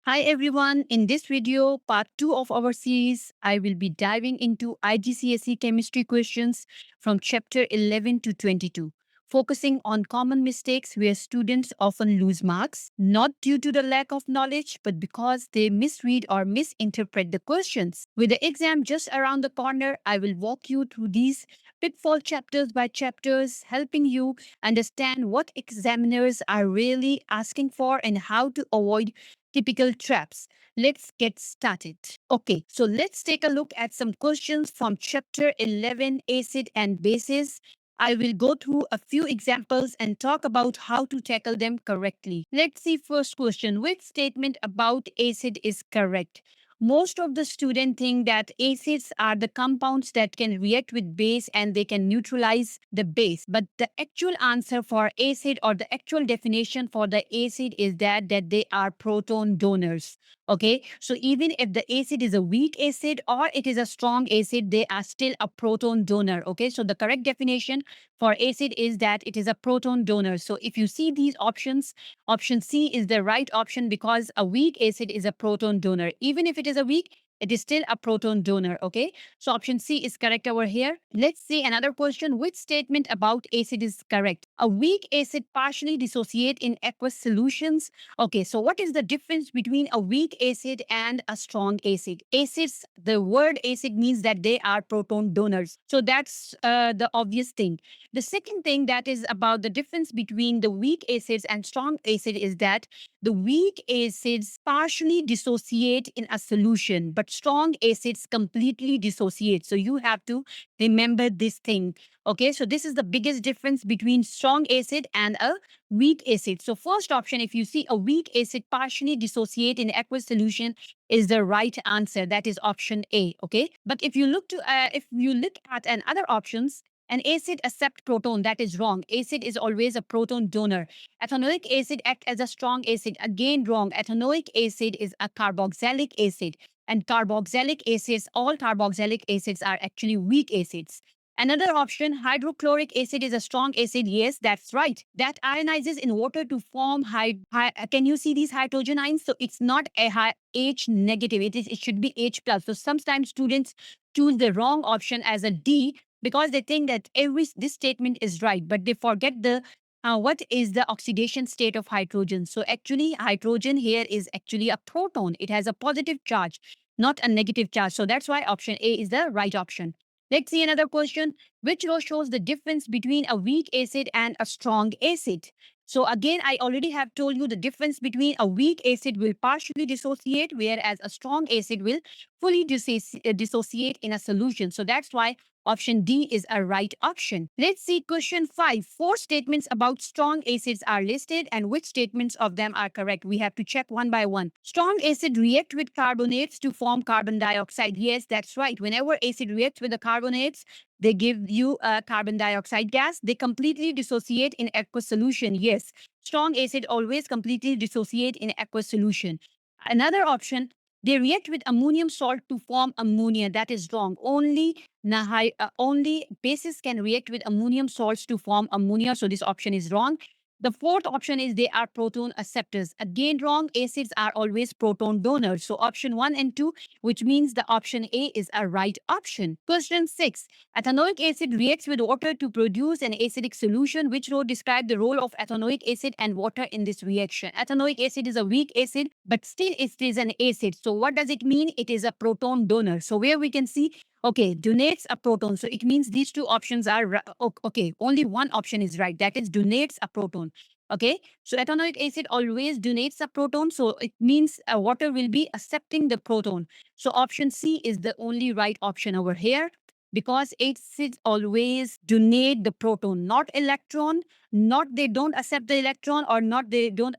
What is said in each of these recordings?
Hi everyone, in this video, part 2 of our series, I will be diving into IGCSE chemistry questions from chapter 11 to 22, focusing on common mistakes where students often lose marks, not due to the lack of knowledge, but because they misread or misinterpret the questions. With the exam just around the corner, I will walk you through these pitfall chapters by chapters, helping you understand what examiners are really asking for and how to avoid typical traps. Let's get started. Okay, so let's take a look at some questions from chapter 11 Acid and Bases. I will go through a few examples and talk about how to tackle them correctly. Let's see first question. Which statement about acid is correct? Most of the students think that acids are the compounds that can react with base and they can neutralize the base. But the actual answer for acid or the actual definition for the acid is that they are proton donors. Okay, so even if the acid is a weak acid or it is a strong acid, they are still a proton donor. Okay, so the correct definition for acid is that it is a proton donor. So if you see these options, option C is the right option because a weak acid is a proton donor. Even if it is a weak, it is still a proton donor. Okay. So option C is correct over here. Let's see another question. Which statement about acid is correct? A weak acid partially dissociate in aqueous solutions. Okay. So what is the difference between a weak acid and a strong acid? Acids, the word acid means that they are proton donors. So that's the obvious thing. The second thing that is about the difference between the weak acids and strong acid is that the weak acids partially dissociate in a solution, but strong acids completely dissociate. So you have to remember this thing. Okay, so this is the biggest difference between strong acid and a weak acid. So first option, if you see a weak acid partially dissociate in aqueous solution, is the right answer. That is option A. Okay, but if you look at other options, an acid accept proton. That is wrong. Acid is always a proton donor. Ethanoic acid act as a strong acid. Again, wrong. Ethanoic acid is a carboxylic acid. And carboxylic acids, all carboxylic acids are actually weak acids. Another option, hydrochloric acid is a strong acid. Yes, that's right. That ionizes in water to form can you see these hydrogen ions? So it's not a H negative. It should be H plus. So sometimes students choose the wrong option as a D because they think that this statement is right, but they forget the what is the oxidation state of hydrogen. So actually, hydrogen here is actually a proton. It has a positive charge, not a negative charge. So that's why option A is the right option. Let's see another question. Which row shows the difference between a weak acid and a strong acid? So again, I already have told you the difference between a weak acid will partially dissociate, whereas a strong acid will fully dissociate in a solution. So that's why option D is a right option. Let's see question 5. Four statements about strong acids are listed and which statements of them are correct. We have to check one by one. Strong acid react with carbonates to form carbon dioxide. Yes, that's right. Whenever acid reacts with the carbonates, they give you a carbon dioxide gas. They completely dissociate in aqueous solution. Yes, strong acid always completely dissociate in aqueous solution. Another option, they react with ammonium salt to form ammonia. That is wrong. Only bases can react with ammonium salts to form ammonia. So this option is wrong. The fourth option is they are proton acceptors. Again, wrong. Acids are always proton donors. So option 1 and 2, which means the option A is a right option. Question 6. Ethanoic acid reacts with water to produce an acidic solution. Which row describe the role of ethanoic acid and water in this reaction? Ethanoic acid is a weak acid, but still it is an acid. So what does it mean? It is a proton donor. So where we can see, okay, donates a proton. So it means these two options are okay. Only one option is right. That is donates a proton. Okay, so ethanoic acid always donates a proton. So it means water will be accepting the proton. So option C is the only right option over here because acids always donate the proton, not electron. Not they don't accept the electron or not they don't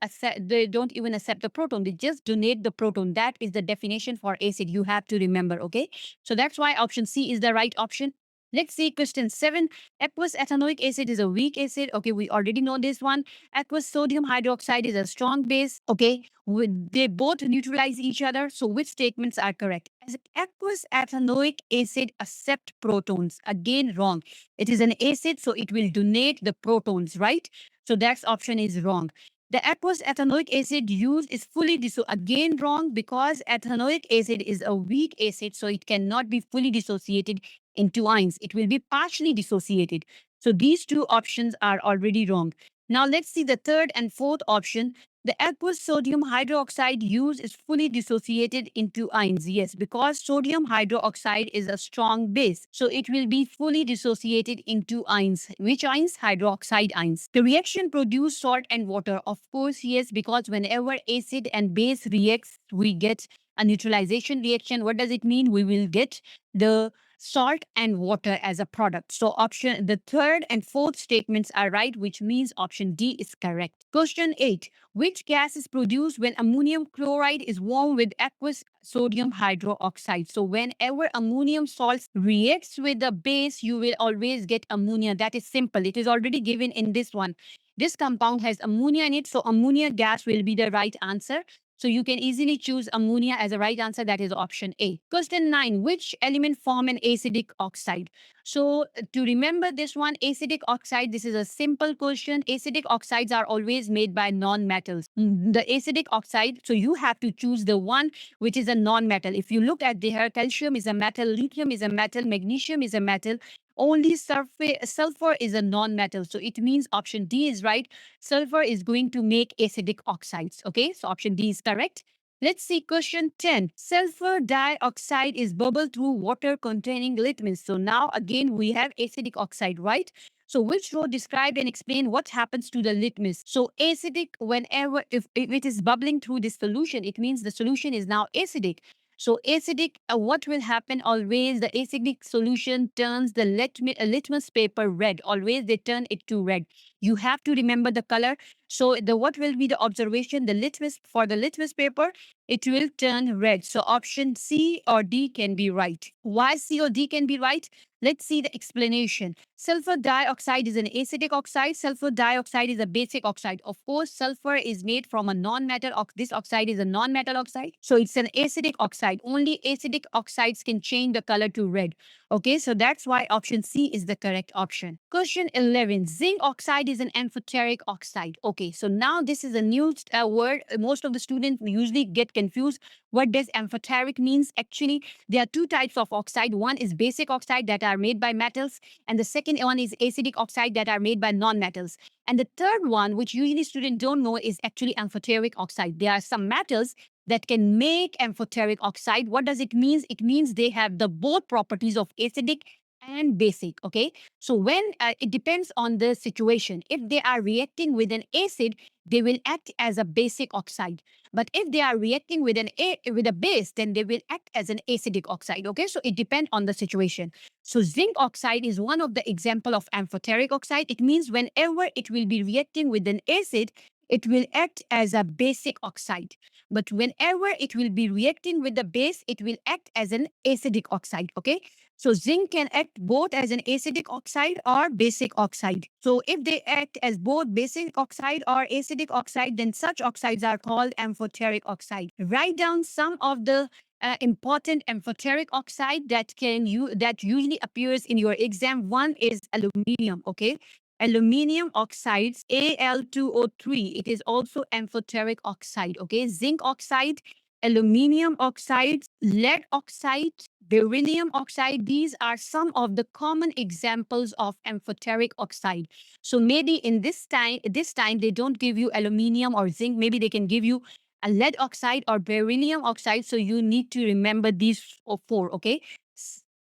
even accept the proton. They just donate the proton. That is the definition for acid. You have to remember. Okay, so that's why option C is the right option. Let's see question 7. Aqueous ethanoic acid is a weak acid. Okay, we already know this one. Aqueous sodium hydroxide is a strong base. Okay, they both neutralize each other. So which statements are correct? As aqueous ethanoic acid accept protons. Again, wrong. It is an acid, so it will donate the protons, right? So that option is wrong. The aqueous ethanoic acid used is fully again wrong, because ethanoic acid is a weak acid, so it cannot be fully dissociated into ions. It will be partially dissociated. So these two options are already wrong. Now let's see the third and fourth option. The aqueous sodium hydroxide used is fully dissociated into ions. Yes, because sodium hydroxide is a strong base. So it will be fully dissociated into ions. Which ions? Hydroxide ions. The reaction produce salt and water. Of course, yes, because whenever acid and base reacts, we get a neutralization reaction. What does it mean? We will get the salt and water as a product. So the third and fourth statements are right, which means option D is correct. Question 8. Which gas is produced when ammonium chloride is warmed with aqueous sodium hydroxide? So whenever ammonium salts reacts with the base, you will always get ammonia. That is simple. It is already given in this one. This compound has ammonia in it, so ammonia gas will be the right answer. So you can easily choose ammonia as a right answer. That is option A. Question 9. Which element form an acidic oxide? So to remember this one, acidic oxide, this is a simple question. Acidic oxides are always made by non-metals. The acidic oxide, so you have to choose the one which is a non-metal. If you look at there, calcium is a metal, lithium is a metal, magnesium is a metal. Only sulfur is a non-metal. So it means option D is right. Sulfur is going to make acidic oxides. Okay, so option D is correct. Let's see question 10. Sulfur dioxide is bubbled through water containing litmus. So now again we have acidic oxide, right? So which row describe and explain what happens to the litmus? So acidic, whenever if it is bubbling through this solution, it means the solution is now acidic. So acidic, what will happen always? The acidic solution turns the litmus paper red. Always they turn it to red. You have to remember the color. So the what will be the observation? The litmus, for the litmus paper, it will turn red. So option C or D can be right. Why C or D can be right? Let's see the explanation. Sulfur dioxide is an acidic oxide. Sulfur dioxide is a basic oxide. Of course, sulfur is made from a non-metal. This oxide is a non-metal oxide. So it's an acidic oxide. Only acidic oxides can change the color to red. Okay, so that's why option C is the correct option. Question 11. Zinc oxide is an amphoteric oxide. Okay, so now this is a new word. Most of the students usually get confused. What does amphoteric means? Actually, there are two types of oxide. One is basic oxide that are made by metals, and the second one is acidic oxide that are made by non-metals. And the third one, which usually students don't know, is actually amphoteric oxide. There are some metals that can make amphoteric oxide. What does it mean? It means they have the both properties of acidic and basic. Okay, so when it depends on the situation. If they are reacting with an acid, they will act as a basic oxide. But if they are reacting with with a base, then they will act as an acidic oxide. Okay, so it depends on the situation. So zinc oxide is one of the example of amphoteric oxide. It means whenever it will be reacting with an acid, it will act as a basic oxide. But whenever it will be reacting with the base, it will act as an acidic oxide. Okay, so zinc can act both as an acidic oxide or basic oxide. So if they act as both basic oxide or acidic oxide, then such oxides are called amphoteric oxide. Write down some of the important amphoteric oxide that usually appears in your exam. One is aluminium. Okay, aluminium oxides, Al2O3. It is also amphoteric oxide. Okay, zinc oxide, aluminium oxide, lead oxide, beryllium oxide. These are some of the common examples of amphoteric oxide. So maybe in this time they don't give you aluminium or zinc. Maybe they can give you a lead oxide or beryllium oxide. So you need to remember these four. Okay,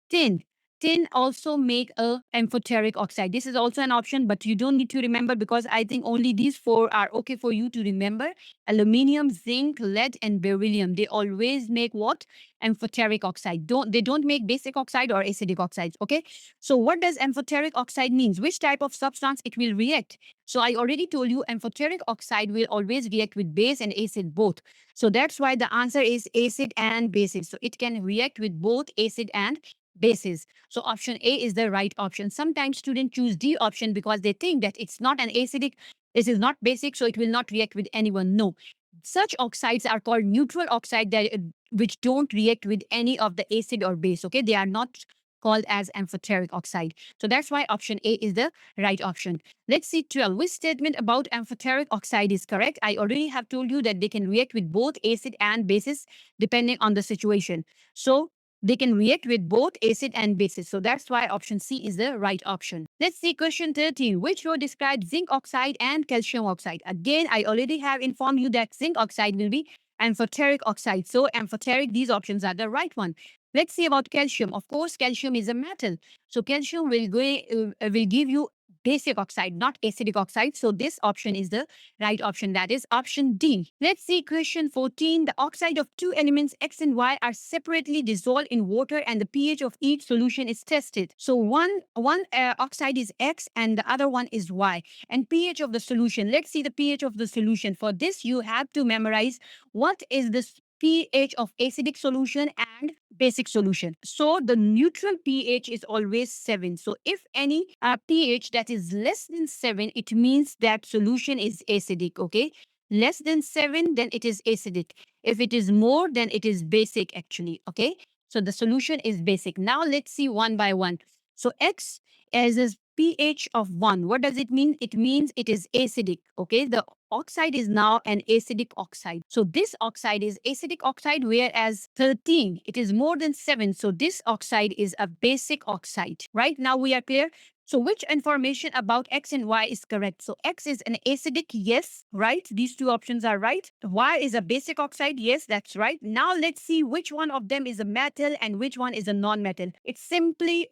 tin. Tin also make a amphoteric oxide. This is also an option, but you don't need to remember, because I think only these four are okay for you to remember. Aluminium, zinc, lead, and beryllium. They always make what? Amphoteric oxide. They don't make basic oxide or acidic oxides. Okay. So what does amphoteric oxide means? Which type of substance it will react? So I already told you amphoteric oxide will always react with base and acid both. So that's why the answer is acid and bases. So it can react with both acid and bases. So option A is the right option. Sometimes students choose D option because they think that it's not an acidic, this is not basic, so it will not react with anyone. No. Such oxides are called neutral oxide, which don't react with any of the acid or base. Okay, they are not called as amphoteric oxide. So that's why option A is the right option. Let's see 12. Which statement about amphoteric oxide is correct? I already have told you that they can react with both acid and bases depending on the situation. So they can react with both acid and bases. So that's why option C is the right option. Let's see question 13. Which row describes zinc oxide and calcium oxide? Again, I already have informed you that zinc oxide will be amphoteric oxide. So amphoteric, these options are the right one. Let's see about calcium. Of course, calcium is a metal. So calcium will give you basic oxide, not acidic oxide. So this option is the right option. That is option D. Let's see question 14. The oxide of two elements X and Y are separately dissolved in water and the pH of each solution is tested. So one oxide is X and the other one is Y. And pH of the solution. Let's see the pH of the solution. For this, you have to memorize what is the pH of acidic solution and basic solution. So the neutral pH is always 7. So if any pH that is less than 7, it means that solution is acidic, okay? Less than 7, then it is acidic. If it is more, then it is basic actually, okay? So the solution is basic. Now let's see one by one. So X as a pH of 1. What does it mean? It means it is acidic, okay? The oxide is now an acidic oxide. So this oxide is acidic oxide, whereas 13, it is more than 7. So this oxide is a basic oxide. Right now we are clear. So which information about X and Y is correct? So X is an acidic, yes, right? These two options are right. Y is a basic oxide, yes, that's right. Now let's see which one of them is a metal and which one is a non-metal. It's simply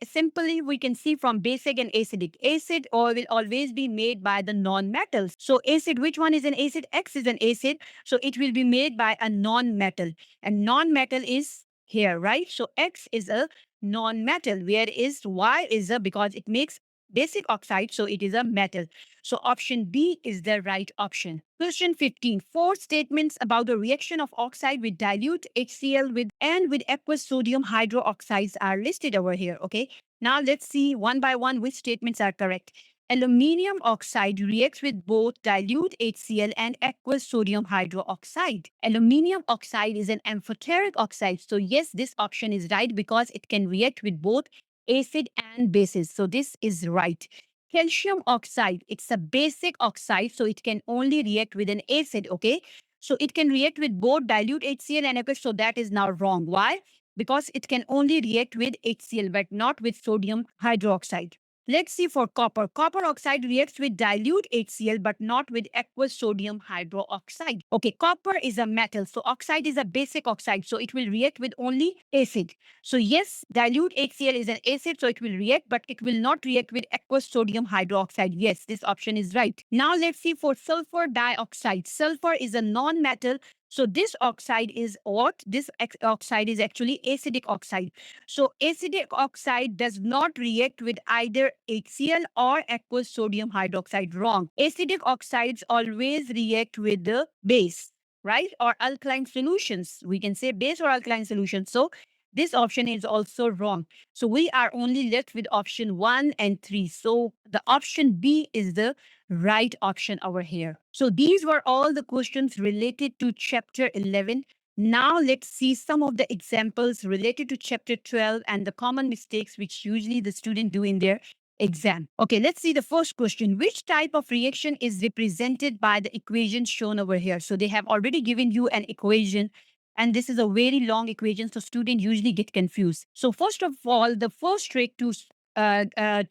we can see from basic and acidic. Acid or will always be made by the non-metals. So acid, which one is an acid? X is an acid. So it will be made by a non-metal. And non-metal is here, right? So X is a non-metal, whereas Y is a, because it makes basic oxide, so it is a metal. So option B is the right option. Question 15. Four statements about the reaction of oxide with dilute HCl with aqueous sodium hydroxides are listed over here. Okay. Now let's see one by one which statements are correct. Aluminium oxide reacts with both dilute HCl and aqueous sodium hydroxide. Aluminium oxide is an amphoteric oxide. So yes, this option is right because it can react with both acid and bases. So this is right. Calcium oxide, it's a basic oxide, so it can only react with an acid, okay? So it can react with both dilute HCl and aqueous, so that is now wrong. Why? Because it can only react with HCl, but not with sodium hydroxide. Let's see for copper. Copper oxide reacts with dilute HCl, but not with aqueous sodium hydroxide. Okay, copper is a metal, so oxide is a basic oxide, so it will react with only acid. So yes, dilute HCl is an acid, so it will react, but it will not react with aqueous sodium hydroxide. Yes, this option is right. Now let's see for sulfur dioxide. Sulfur is a non-metal, so this oxide is what? This oxide is actually acidic oxide. So acidic oxide does not react with either HCl or aqueous sodium hydroxide. Wrong. Acidic oxides always react with the base, right? Or alkaline solutions. We can say base or alkaline solutions. So this option is also wrong. So we are only left with option 1 and 3. So the option B is the right option over here. So these were all the questions related to chapter 11. Now let's see some of the examples related to chapter 12 and the common mistakes which usually the student do in their exam. Okay, let's see the first question. Which type of reaction is represented by the equation shown over here? So they have already given you an equation, and this is a very long equation, so students usually get confused. So first of all, the first trick to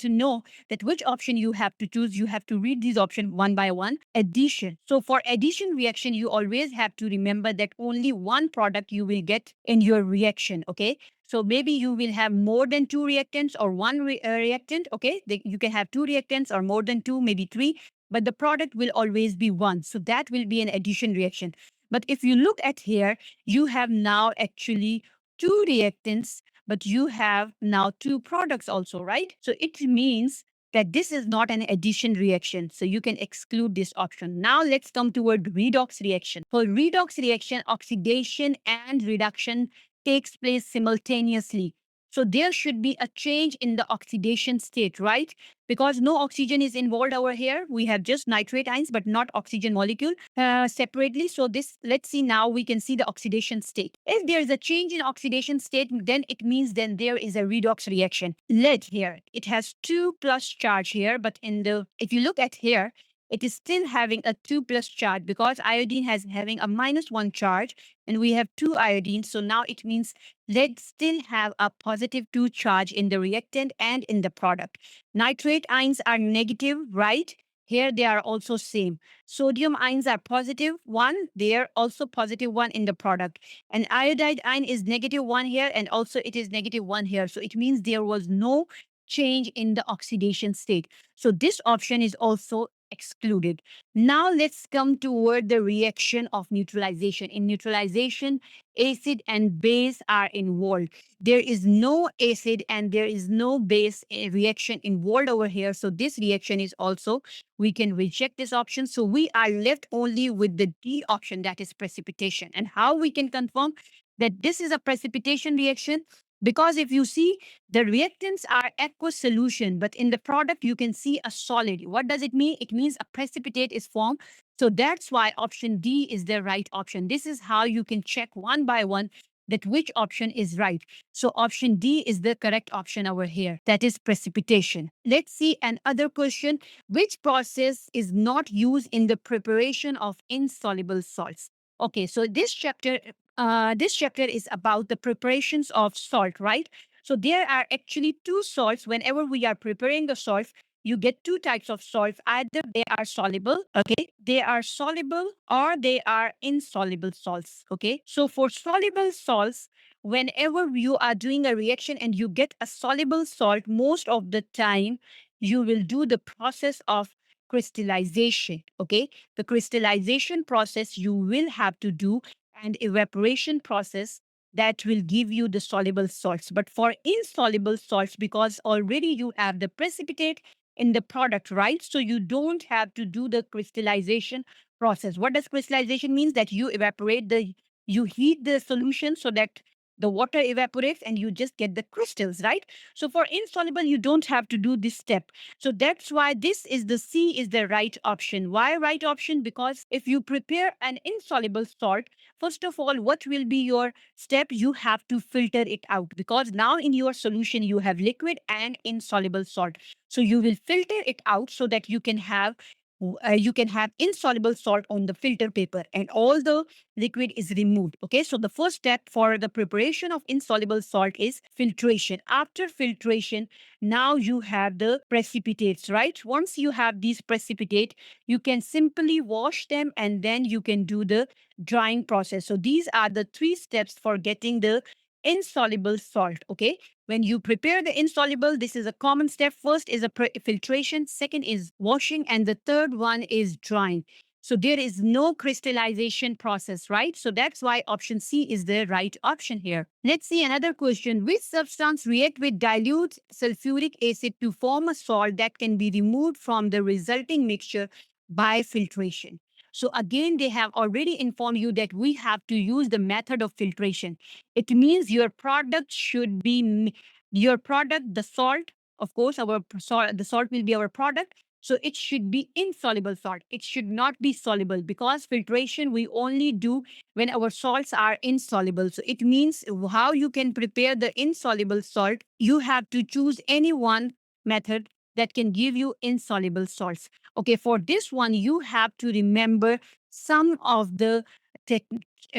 know that which option you have to choose, you have to read these options one by one. Addition. So for addition reaction, you always have to remember that only one product you will get in your reaction, okay? So maybe you will have more than two reactants or one reactant, okay? You can have two reactants or more than two, maybe three, but the product will always be one. So that will be an addition reaction. But if you look at here, you have now actually two reactants, but you have now two products also, right? So it means that this is not an addition reaction. So you can exclude this option. Now let's come toward redox reaction. For redox reaction, oxidation and reduction takes place simultaneously. So there should be a change in the oxidation state, right? Because no oxygen is involved over here. We have just nitrate ions, but not oxygen molecule separately. So this, let's see now, we can see the oxidation state. If there is a change in oxidation state, then it means then there is a redox reaction. Lead here, it has 2 plus charge here, but if you look at here, it is still having a 2 plus charge because iodine has having a -1 charge and we have 2 iodines. So now it means lead still have a +2 charge in the reactant and in the product. Nitrate ions are negative, right? Here they are also same. Sodium ions are +1. They are also +1 in the product. And iodide ion is -1 here and also it is -1 here. So it means there was no change in the oxidation state. So this option is also excluded. Now let's come toward the reaction of neutralization. In neutralization, acid and base are involved. There is no acid and there is no base reaction involved over here. So this reaction is also, we can reject this option. So we are left only with the D option, that is precipitation. And how we can confirm that this is a precipitation reaction? Because if you see, the reactants are aqueous solution, but in the product, you can see a solid. What does it mean? It means a precipitate is formed. So that's why option D is the right option. This is how you can check one by one that which option is right. So option D is the correct option over here. That is precipitation. Let's see another question. Which process is not used in the preparation of insoluble salts? Okay, so this chapter is about the preparations of salt, right? So there are actually two salts. Whenever we are preparing the salt, you get two types of salts. Either they are soluble, okay? They are soluble or they are insoluble salts, okay? So for soluble salts, whenever you are doing a reaction and you get a soluble salt, most of the time you will do the process of crystallization, okay? The crystallization process you will have to do and evaporation process that will give you the soluble salts. But for insoluble salts, because already you have the precipitate in the product, right? So you don't have to do the crystallization process. What does crystallization means? That you heat the solution so that the water evaporates and you just get the crystals, right? So for insoluble, you don't have to do this step. So that's why this is the C is the right option. Why right option? Because if you prepare an insoluble salt, first of all, what will be your step? You have to filter it out because now in your solution, you have liquid and insoluble salt. So you will filter it out so that you can have insoluble salt on the filter paper and all the liquid is removed. Okay, so the first step for the preparation of insoluble salt is filtration. After filtration, now you have the precipitates, right? Once you have these precipitate, you can simply wash them and then you can do the drying process. So these are the three steps for getting the insoluble salt. Okay, when you prepare the insoluble, this is a common step. First is a filtration, second is washing, and the third one is drying. So there is no crystallization process, right? So that's why option C is the right option here. Let's see another question. Which substance react with dilute sulfuric acid to form a salt that can be removed from the resulting mixture by filtration? So again, they have already informed you that we have to use the method of filtration. It means your product should be your product, the salt, of course, the salt will be our product. So it should be insoluble salt. It should not be soluble because filtration we only do when our salts are insoluble. So it means how you can prepare the insoluble salt. You have to choose any one method that can give you insoluble salts. Okay, for this one, you have to remember some of the tech,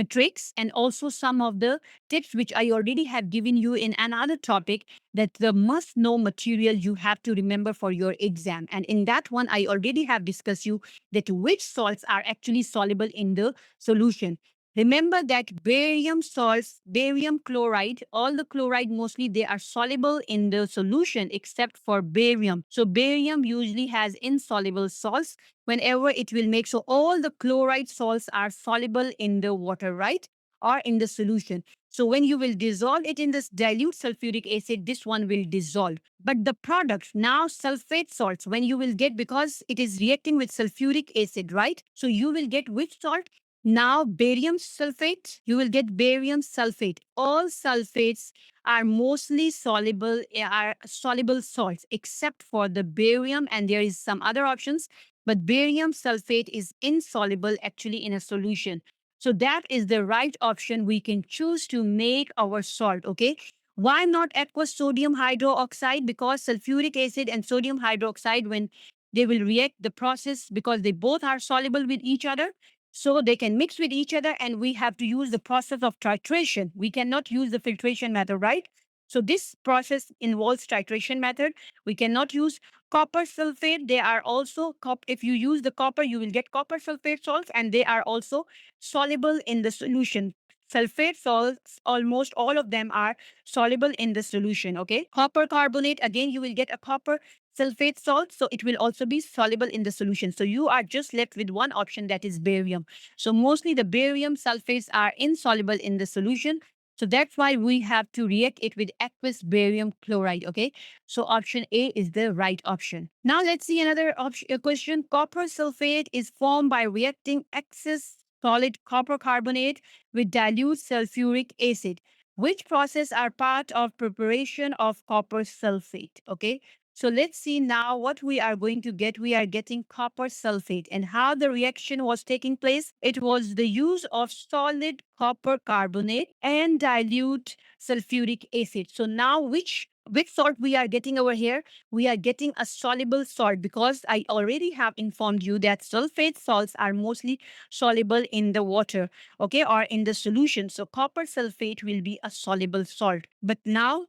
tricks and also some of the tips which I already have given you in another topic, that the must know material you have to remember for your exam. And in that one, I already have discussed you that which salts are actually soluble in the solution. Remember that barium salts, barium chloride, all the chloride mostly they are soluble in the solution except for barium. So barium usually has insoluble salts whenever it will make. So all the chloride salts are soluble in the water, right? Or in the solution. So when you will dissolve it in this dilute sulfuric acid, this one will dissolve. But the product now sulfate salts, when you will get, because it is reacting with sulfuric acid, right? So you will get which salt? Now, barium sulfate, you will get barium sulfate. All sulfates are mostly soluble, are soluble salts, except for the barium, and there is some other options. But barium sulfate is insoluble actually in a solution. So that is the right option we can choose to make our salt. Okay. Why not aqueous sodium hydroxide? Because sulfuric acid and sodium hydroxide, when they will react the process, because they both are soluble with each other, so they can mix with each other, and we have to use the process of titration. We cannot use the filtration method, right? So this process involves titration method. We cannot use copper sulfate. They are also if you use the copper, you will get copper sulfate salts, and they are also soluble in the solution. Sulfate salts, almost all of them are soluble in the solution. Okay. Copper carbonate, again, you will get a copper sulfate salt, so it will also be soluble in the solution. So you are just left with one option, that is barium. So mostly the barium sulfates are insoluble in the solution. So that's why we have to react it with aqueous barium chloride. Okay. So option A is the right option. Now let's see another question. Copper sulfate is formed by reacting excess solid copper carbonate with dilute sulfuric acid. Which process are part of preparation of copper sulfate? Okay. So let's see now what we are going to get. We are getting copper sulfate, and how the reaction was taking place. It was the use of solid copper carbonate and dilute sulfuric acid. So now which salt we are getting over here? We are getting a soluble salt, because I already have informed you that sulfate salts are mostly soluble in the water, okay, or in the solution. So copper sulfate will be a soluble salt. But now,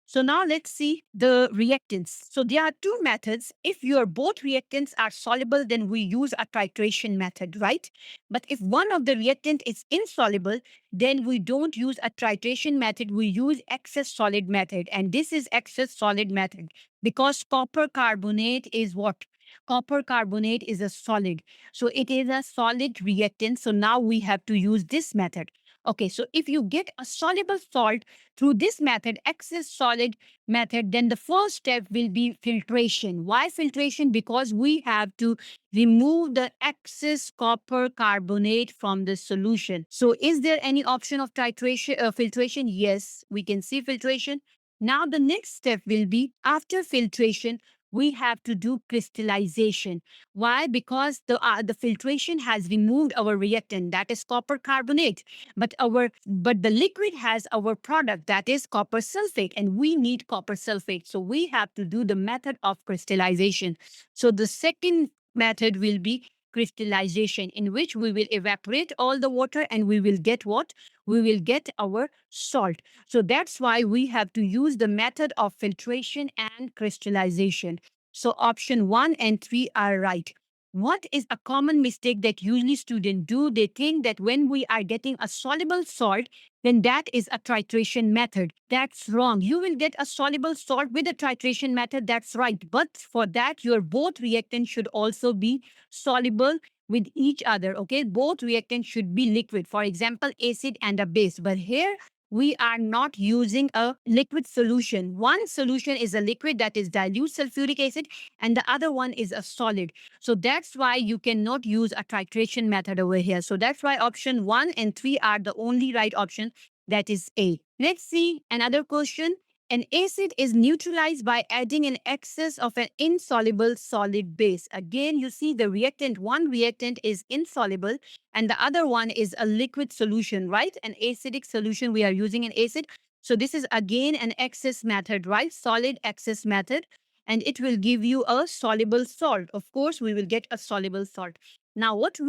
so now let's see the reactants. So there are two methods. If your both reactants are soluble, then we use a titration method, right? But if one of the reactant is insoluble, then we don't use a titration method. We use excess solid method. And this is excess solid method because copper carbonate is what? Copper carbonate is a solid. So it is a solid reactant. So now we have to use this method. Okay, so if you get a soluble salt through this method, excess solid method, then the first step will be filtration. Why filtration? Because we have to remove the excess copper carbonate from the solution. So is there any option of titration, filtration? Yes, we can see filtration. Now the next step will be, after filtration, we have to do crystallization. Why? Because the filtration has removed our reactant, that is copper carbonate, but the liquid has our product, that is copper sulfate, and we need copper sulfate. So we have to do the method of crystallization. So the second method will be crystallization, in which we will evaporate all the water, and we will get what? We will get our salt. So that's why we have to use the method of filtration and crystallization. So option 1 and 3 are right. What is a common mistake that usually students do? They think that when we are getting a soluble salt, then that is a titration method. That's wrong. You will get a soluble salt with a titration method. That's right. But for that, your both reactants should also be soluble with each other. Okay. Both reactants should be liquid. For example, acid and a base. But here, we are not using a liquid solution. One solution is a liquid, that is dilute sulfuric acid, and the other one is a solid. So that's why you cannot use a titration method over here. So that's why option 1 and 3 are the only right option. That is A. Let's see another question. An acid is neutralized by adding an excess of an insoluble solid base. Again, you see the reactant, one reactant is insoluble and the other one is a liquid solution, right? An acidic solution, we are using an acid. So this is again an excess method, right? Solid excess method, and it will give you a soluble salt. Of course, we will get a soluble salt. Now, what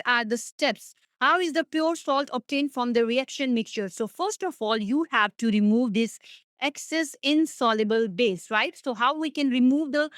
are the steps? How is the pure salt obtained from the reaction mixture? So first of all, you have to remove this excess insoluble base, right? So how we can remove the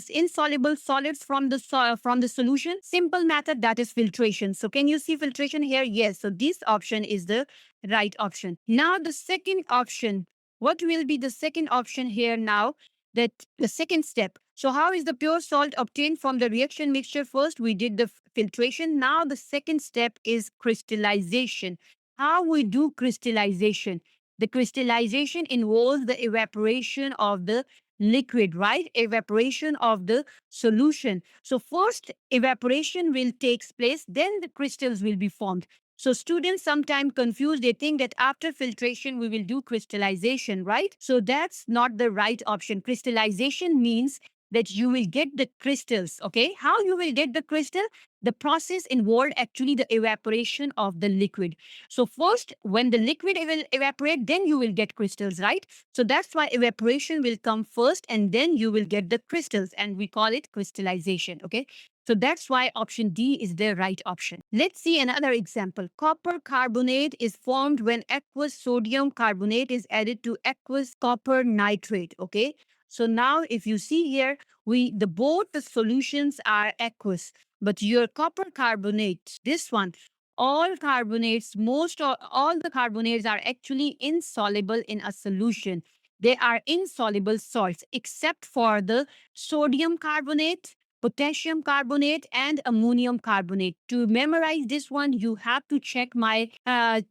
insoluble solids from the solution? Simple method, that is filtration. So can you see filtration here? Yes. So this option is the right option. Now the second option. What will be the second option here now? That the second step. So how is the pure salt obtained from the reaction mixture? First, we did the filtration. Now the second step is crystallization. How we do crystallization? The crystallization involves the evaporation of the liquid, right? Evaporation of the solution. So first evaporation will takes place, then the crystals will be formed. So students sometimes confuse. They think that after filtration, we will do crystallization, right? So that's not the right option. Crystallization means that you will get the crystals, okay? How you will get the crystal? The process involved actually the evaporation of the liquid. So first, when the liquid will evaporate, then you will get crystals, right? So that's why evaporation will come first and then you will get the crystals and we call it crystallization, okay? So that's why option D is the right option. Let's see another example. Copper carbonate is formed when aqueous sodium carbonate is added to aqueous copper nitrate. Okay. So now if you see here, the both the solutions are aqueous, but your copper carbonate, this one, all carbonates, most or all the carbonates are actually insoluble in a solution. They are insoluble salts except for the sodium carbonate, potassium carbonate, and ammonium carbonate. To memorize this one, you have to check my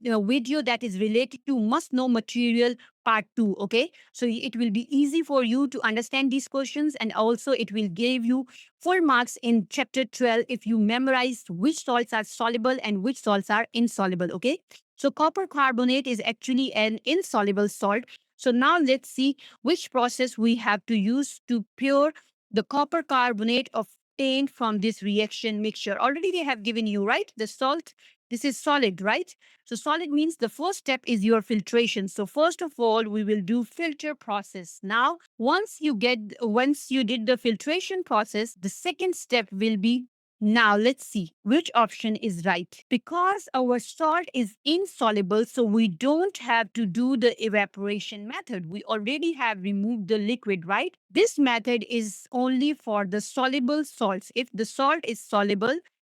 video that is related to must know material part 2. Okay. So it will be easy for you to understand these questions, and also it will give you full marks in chapter 12 if you memorize which salts are soluble and which salts are insoluble. Okay. So copper carbonate is actually an insoluble salt. So now let's see which process we have to use to pure the copper carbonate obtained from this reaction mixture. Already they have given you, right? The salt, this is solid, right? So solid means the first step is your filtration. So first of all, we will do filter process. Now, once you did the filtration process, the second step will be, now let's see which option is right. Because our salt is insoluble, so we don't have to do the evaporation method. We already have removed the liquid, right? This method is only for the soluble salts. If the salt is soluble,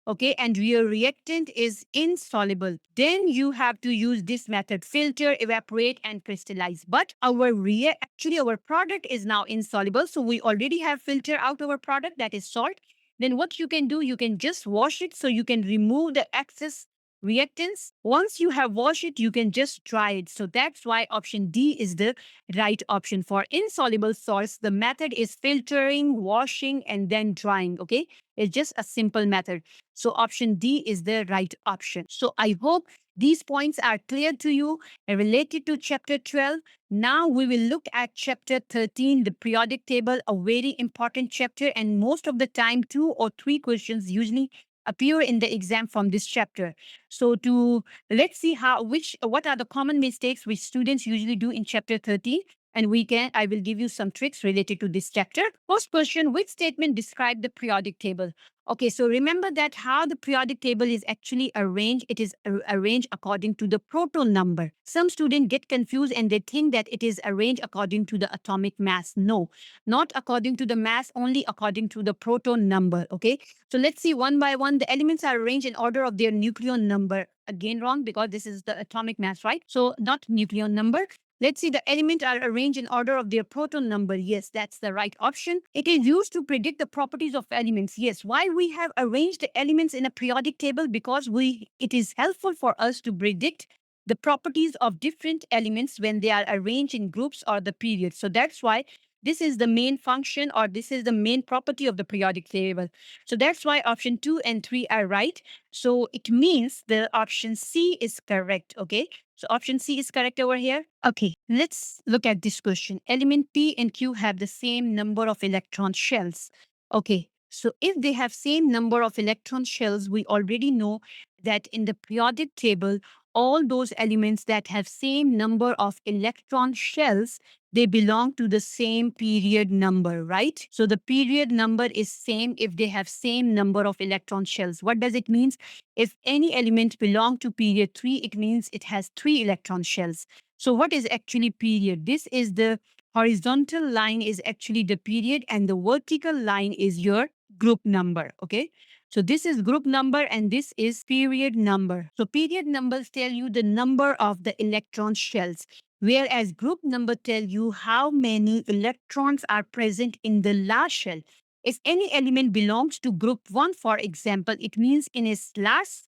okay, and your reactant is insoluble, then you have to use this method: filter, evaporate, and crystallize. But actually our product is now insoluble, so we already have filter out our product, that is salt. Then what you can do, you can just wash it, so you can remove the excess reactants. Once you have washed it, you can just dry it. So that's why option D is the right option. For insoluble salts, the method is filtering, washing, and then drying. Okay, it's just a simple method. So option D is the right option. So I hope these points are clear to you and related to chapter 12. Now we will look at chapter 13, the periodic table, a very important chapter, and most of the time 2 or 3 questions usually appear in the exam from this chapter. So to let's see what are the common mistakes which students usually do in chapter 13, and I will give you some tricks related to this chapter. First question, which statement describe the periodic table? Okay, so remember that how the periodic table is actually arranged. It is arranged according to the proton number. Some students get confused and they think that it is arranged according to the atomic mass. No, not according to the mass, only according to the proton number. Okay, so let's see one by one. The elements are arranged in order of their nucleon number. Again, wrong, because this is the atomic mass, right? So not nucleon number. Let's see, the elements are arranged in order of their proton number. Yes, that's the right option. It is used to predict the properties of elements. Yes, why we have arranged the elements in a periodic table? Because it is helpful for us to predict the properties of different elements when they are arranged in groups or the periods. So that's why this is the main function, or this is the main property of the periodic table. So that's why option 2 and 3 are right. So it means the option C is correct. Okay. So option C is correct over here. Okay, let's look at this question. Element P and Q have the same number of electron shells. Okay, so if they have same number of electron shells, we already know that in the periodic table, all those elements that have same number of electron shells, they belong to the same period number, right? So the period number is same if they have same number of electron shells. What does it mean? If any element belong to period 3, it means it has 3 electron shells. So what is actually period? This is the horizontal line is actually the period, and the vertical line is your group number. Okay. So this is group number and this is period number. So period numbers tell you the number of the electron shells, whereas group number tell you how many electrons are present in the last shell. If any element belongs to group 1, for example, it means in its last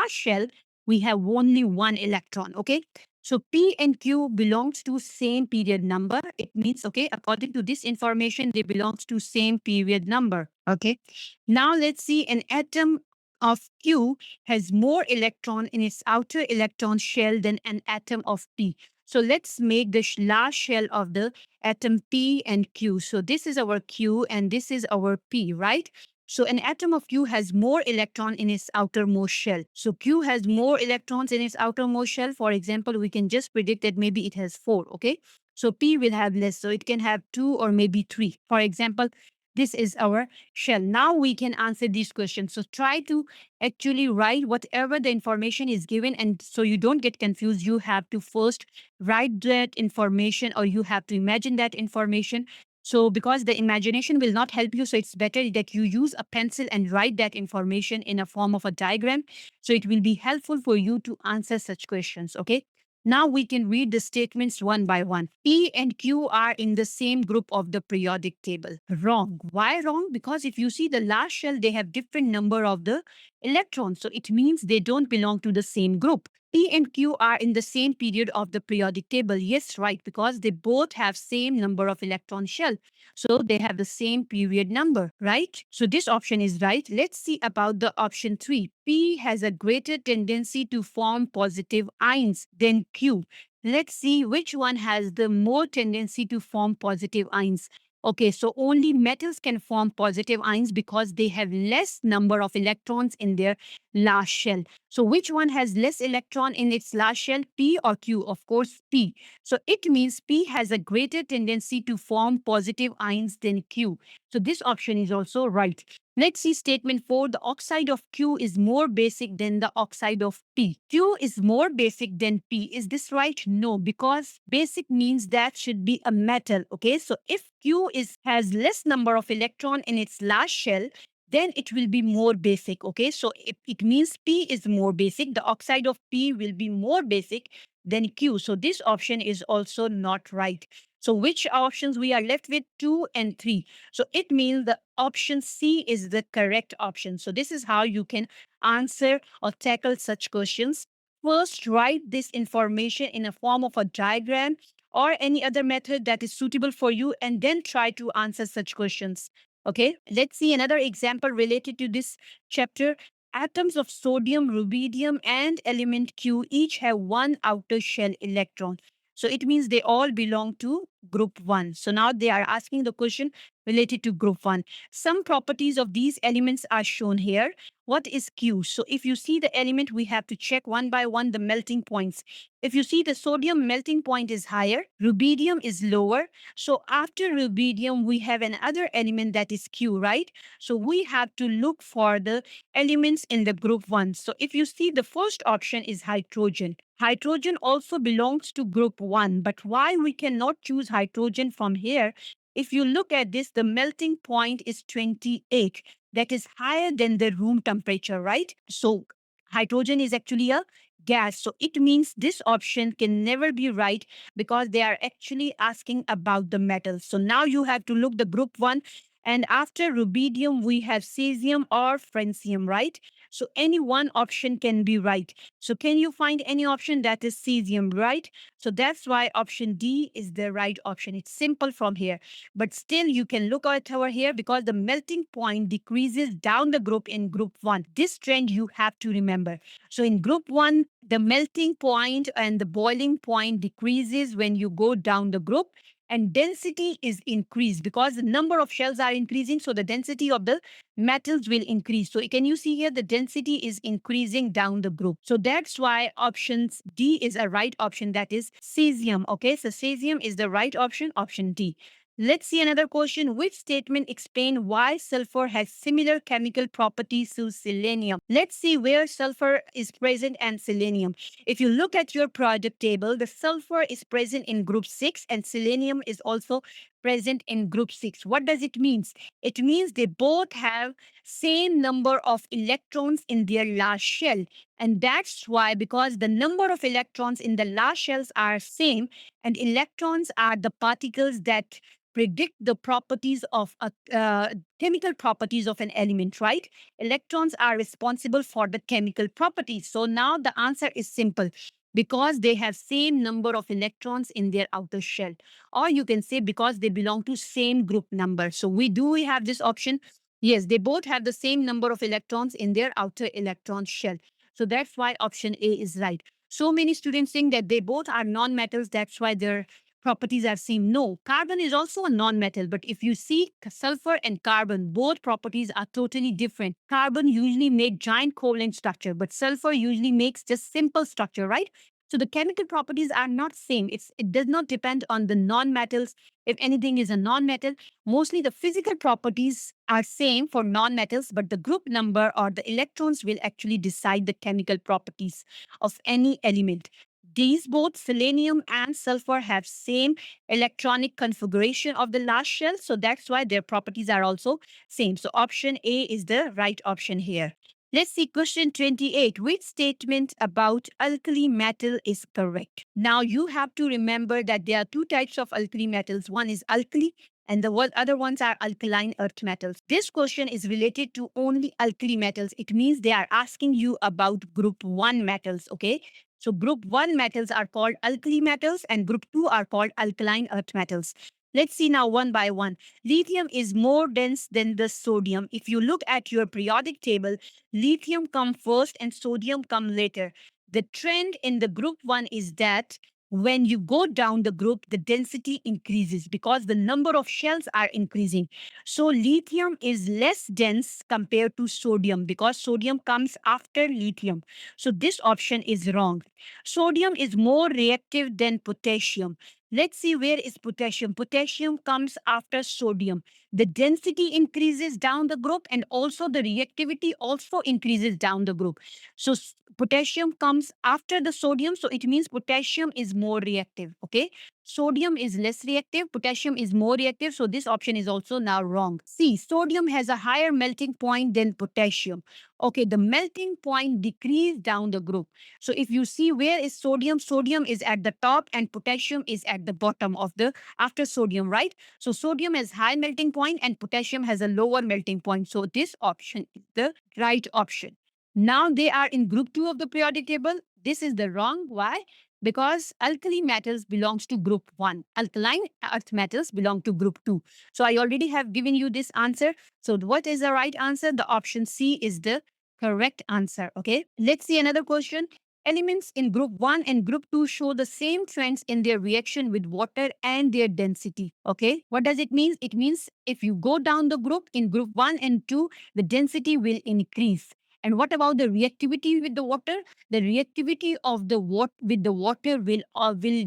shell, we have only one electron, okay? So P and Q belongs to same period number. It means, okay, according to this information, they belongs to same period number, okay? Now let's see an atom of Q has more electron in its outer electron shell than an atom of P. So let's make the last shell of the atom P and Q. So this is our Q and this is our P, right? So an atom of Q has more electron in its outermost shell. So Q has more electrons in its outermost shell. For example, we can just predict that maybe it has 4, okay? So P will have less. So it can have 2 or maybe 3. For example, this is our shell. Now we can answer these questions. So try to actually write whatever the information is given. And so you don't get confused, you have to first write that information or you have to imagine that information. So because the imagination will not help you, so it's better that you use a pencil and write that information in a form of a diagram. So it will be helpful for you to answer such questions, okay? Now we can read the statements one by one. P and Q are in the same group of the periodic table. Wrong. Why wrong? Because if you see the last shell, they have different number of the electrons. So it means they don't belong to the same group. P and Q are in the same period of the periodic table. Yes, right, because they both have same number of electron shell. So they have the same period number, right? So this option is right. Let's see about the option 3. P has a greater tendency to form positive ions than Q. Let's see which one has the more tendency to form positive ions. Okay, so only metals can form positive ions because they have less number of electrons in their last shell. So which one has less electron in its last shell, P or Q? Of course, P. So it means P has a greater tendency to form positive ions than Q. So this option is also right. Let's see statement 4. The oxide of Q is more basic than the oxide of P. Q is more basic than P. Is this right? No, because basic means that should be a metal. Okay, so if Q has less number of electron in its last shell, then it will be more basic. Okay, so it means P is more basic. The oxide of P will be more basic than Q. So this option is also not right. So which options we are left with? 2 and 3. So it means the option C is the correct option. So this is how you can answer or tackle such questions. First, write this information in a form of a diagram or any other method that is suitable for you, and then try to answer such questions. Okay, let's see another example related to this chapter. Atoms of sodium, rubidium, and element Q each have one outer shell electron. So it means they all belong to group 1. So now they are asking the question related to group 1. Some properties of these elements are shown here. What is Q? So if you see the element, we have to check one by one the melting points. If you see the sodium melting point is higher, rubidium is lower. So after rubidium, we have another element that is Q, right? So we have to look for the elements in the group 1. So if you see the first option is hydrogen. Hydrogen also belongs to group 1. But why we cannot choose hydrogen from here? If you look at this, the melting point is 28. That is higher than the room temperature, right? So hydrogen is actually a gas. So it means this option can never be right because they are actually asking about the metals. So now you have to look the group 1. And after rubidium, we have cesium or francium, right? So any one option can be right. So can you find any option that is cesium, right? So that's why option D is the right option. It's simple from here. But still, you can look at over here because the melting point decreases down the group in group 1. This trend you have to remember. So in group 1, the melting point and the boiling point decreases when you go down the group, and density is increased because the number of shells are increasing. So the density of the metals will increase. So can you see here the density is increasing down the group. So that's why option D is a right option. That is cesium. Okay, so cesium is the right option, option D. Let's see another question. Which statement explain why sulfur has similar chemical properties to selenium? Let's see where sulfur is present and selenium. If you look at your project table, the sulfur is present in group 6 and selenium is also present in group 6. What does it mean? It means they both have same number of electrons in their last shell. And that's why, because the number of electrons in the last shells are same, and electrons are the particles that predict the properties of chemical properties of an element, right? Electrons are responsible for the chemical properties. So now the answer is simple, because they have same number of electrons in their outer shell, or you can say because they belong to same group number. So we have this option. Yes, they both have the same number of electrons in their outer electron shell. So that's why option A is right. So many students think that they both are non-metals, that's why their properties are same. No, carbon is also a non-metal, but if you see sulfur and carbon, both properties are totally different. Carbon usually make giant covalent structure, but sulfur usually makes just simple structure, right? So the chemical properties are not same. It does not depend on the non-metals. If anything is a non-metal, mostly the physical properties are same for non-metals, but the group number or the electrons will actually decide the chemical properties of any element. These both selenium and sulfur have same electronic configuration of the last shell, so that's why their properties are also same. So option A is the right option here. Let's see question 28. Which statement about alkali metal is correct? Now you have to remember that there are two types of alkali metals. One is alkali and the other ones are alkaline earth metals. This question is related to only alkali metals. It means they are asking you about group 1 metals, okay? So group 1 metals are called alkali metals and group 2 are called alkaline earth metals. Let's see now one by one. Lithium is more dense than the sodium. If you look at your periodic table, lithium come first and sodium come later. The trend in the group 1 is that when you go down the group, the density increases because the number of shells are increasing. So lithium is less dense compared to sodium because sodium comes after lithium. So this option is wrong. Sodium is more reactive than potassium. Let's see, where is potassium? Potassium comes after sodium. The density increases down the group and also the reactivity also increases down the group. So potassium comes after the sodium. So it means potassium is more reactive. Okay. Sodium is less reactive. Potassium is more reactive. So this option is also now wrong. See, sodium has a higher melting point than potassium. Okay. The melting point decreased down the group. So if you see, where is sodium? Sodium is at the top and potassium is at the bottom of the after sodium, right? So sodium has high melting point and potassium has a lower melting point. So this option is the right option. Now they are in group 2 of the periodic table. This is the wrong. Why? Because alkali metals belongs to group 1. Alkaline earth metals belong to group 2. So I already have given you this answer. So what is the right answer? The option C is the correct answer. Okay. Let's see another question. Elements in group 1 and group 2 show the same trends in their reaction with water and their density. Okay. What does it mean? It means if you go down the group in group 1 and 2, the density will increase. And what about the reactivity with the water? The reactivity of the water with the water will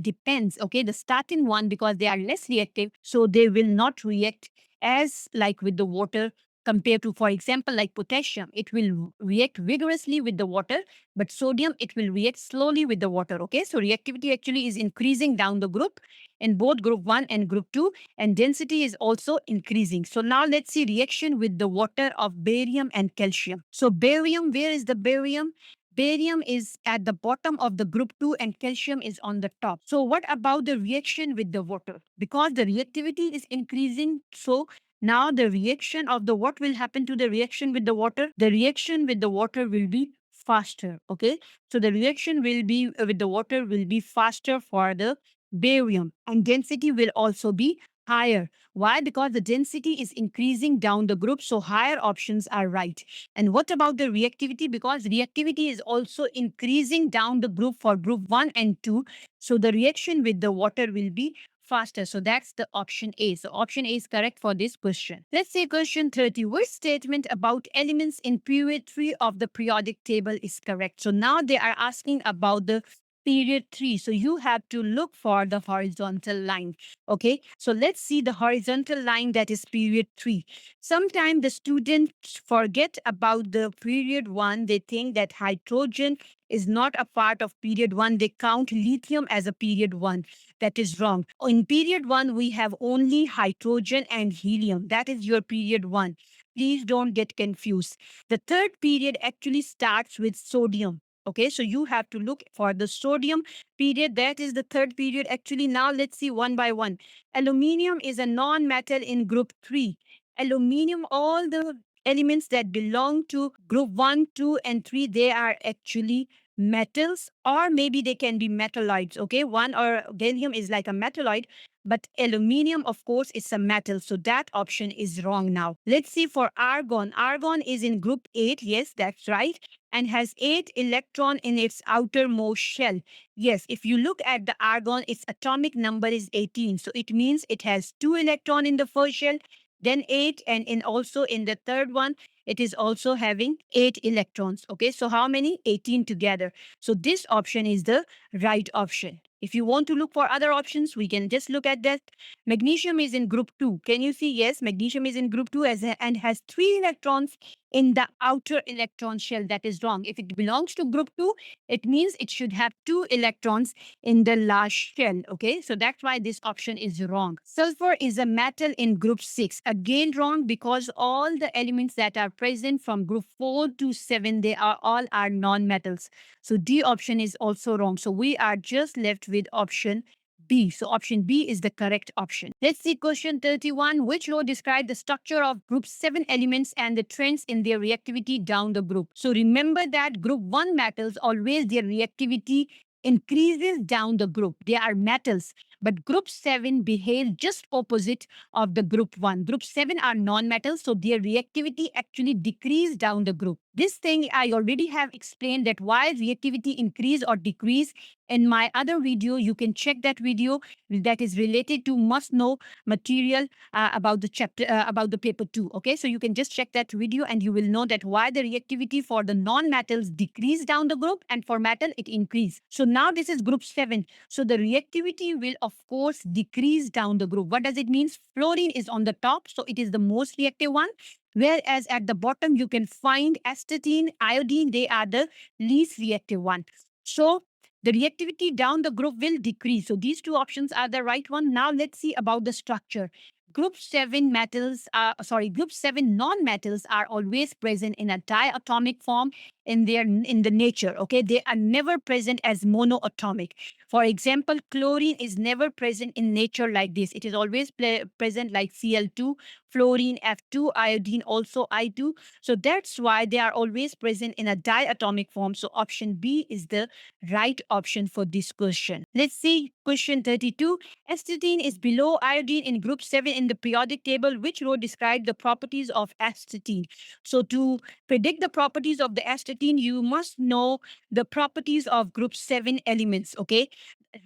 depends. Okay, the starting one, because they are less reactive, so they will not react as like with the water compared to, for example, like potassium. It will react vigorously with the water, but sodium, it will react slowly with the water. Okay, so reactivity actually is increasing down the group in both group 1 and group 2, and density is also increasing. So now let's see reaction with the water of barium and calcium. So barium, where is the barium? Barium is at the bottom of the group 2 and calcium is on the top. So what about the reaction with the water? Because the reactivity is increasing, so now the reaction of the what will happen to the reaction with the water? The reaction with the water will be faster. Okay, so the reaction will be with the water will be faster for the barium, and density will also be higher. Why? Because the density is increasing down the group, so higher options are right. And what about the reactivity? Because reactivity is also increasing down the group for group 1 and 2, so the reaction with the water will be faster. So that's the option A. So option A is correct for this question. Let's say question 30. Which statement about elements in period 3 of the periodic table is correct? So now they are asking about the period 3. So you have to look for the horizontal line. Okay. So let's see the horizontal line, that is period 3. Sometimes the students forget about the period 1. They think that hydrogen is not a part of period 1. They count lithium as a period 1. That is wrong. In period 1, we have only hydrogen and helium. That is your period 1. Please don't get confused. The third period actually starts with sodium. Okay, so you have to look for the sodium period. That is the third period. Actually, now let's see one by one. Aluminium is a non-metal in group 3. Aluminium, all the elements that belong to group 1, 2, and 3, they are actually metals, or maybe they can be metalloids. Okay, one or gallium is like a metalloid, but aluminium, of course, is a metal. So that option is wrong now. Let's see for argon. Argon is in group 8. Yes, that's right. And has 8 electron in its outermost shell. Yes, if you look at the argon, its atomic number is 18. So it means it has 2 electron in the first shell, then 8, and also in the third one, it is also having 8 electrons. Okay, so how many? 18 together. So this option is the right option. If you want to look for other options, we can just look at that. Magnesium is in group 2. Can you see? Yes, magnesium is in group 2 and has 3 electrons in the outer electron shell. That is wrong. If it belongs to group 2, it means it should have 2 electrons in the last shell. Okay, so that's why this option is wrong. Sulfur is a metal in group 6. Again wrong, because all the elements that are present from group 4 to 7, they are all are non-metals. So D option is also wrong. So we are just left with option B. So option B is the correct option. Let's see question 31. Which law describes the structure of group 7 elements and the trends in their reactivity down the group? So remember that group 1 metals, always their reactivity increases down the group. They are metals, but group 7 behave just opposite of the group 1. Group 7 are non-metals, so their reactivity actually decrease down the group. This thing I already have explained, that why reactivity increase or decrease in my other video. You can check that video, that is related to must know material about the chapter, about the paper 2. Okay, so you can just check that video and you will know that why the reactivity for the non-metals decrease down the group and for metal it increase. So now this is group 7. So the reactivity will of course decrease down the group. What does it mean? Fluorine is on the top, so it is the most reactive one. Whereas at the bottom, you can find astatine, iodine, they are the least reactive one. So the reactivity down the group will decrease. So these two options are the right one. Now let's see about the structure. Group 7 metals are, group 7 non-metals are always present in a diatomic form in the nature. Okay, they are never present as monoatomic. For example, chlorine is never present in nature like this. It is always present like Cl2, fluorine F2, iodine also I2. So that's why they are always present in a diatomic form. So option B is the right option for this question. Let's see question 32. Astatine is below iodine in group 7 in the periodic table. Which row describes the properties of astatine? So to predict the properties of the astatine, you must know the properties of group 7 elements. Okay,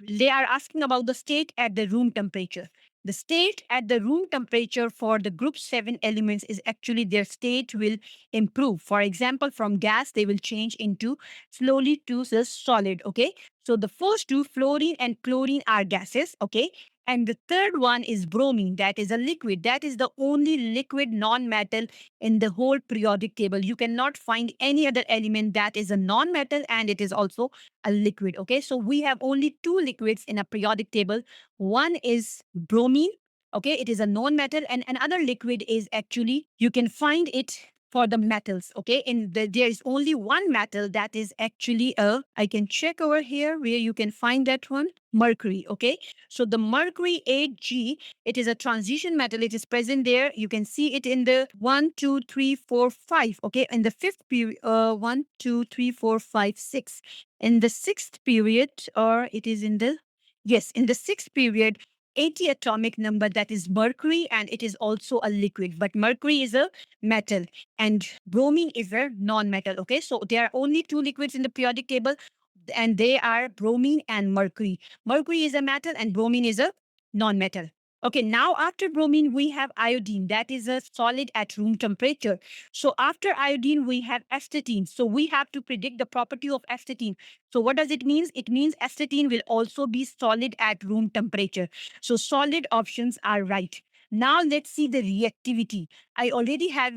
they are asking about the state at the room temperature. The state at the room temperature for the group 7 elements is actually their state will improve. For example, from gas, they will change into slowly to the solid. Okay, so the first two, fluorine and chlorine, are gases. Okay, and the third one is bromine, that is a liquid. That is the only liquid non-metal in the whole periodic table. You cannot find any other element that is a non-metal and it is also a liquid. Okay, so we have only two liquids in a periodic table. One is bromine. Okay, it is a non-metal, and another liquid is actually, you can find it for the metals. Okay, there is only one metal that is actually I can check over here where you can find that one, mercury. Okay, so the mercury 8G, it is a transition metal. It is present there. You can see it in the 1, 2, 3, 4, 5. Okay, in the fifth period, 1, 2, 3, 4, 5, 6. In the sixth period, or it is in the, yes, in the sixth period, 80 atomic number, that is mercury, and it is also a liquid. But mercury is a metal and bromine is a non-metal. Okay, so there are only two liquids in the periodic table, and they are bromine and mercury. Mercury is a metal and bromine is a non-metal. Okay, now after bromine, we have iodine. That is a solid at room temperature. So after iodine, we have astatine. So we have to predict the property of astatine. So what does it mean? It means astatine will also be solid at room temperature. So solid options are right. Now let's see the reactivity. I already have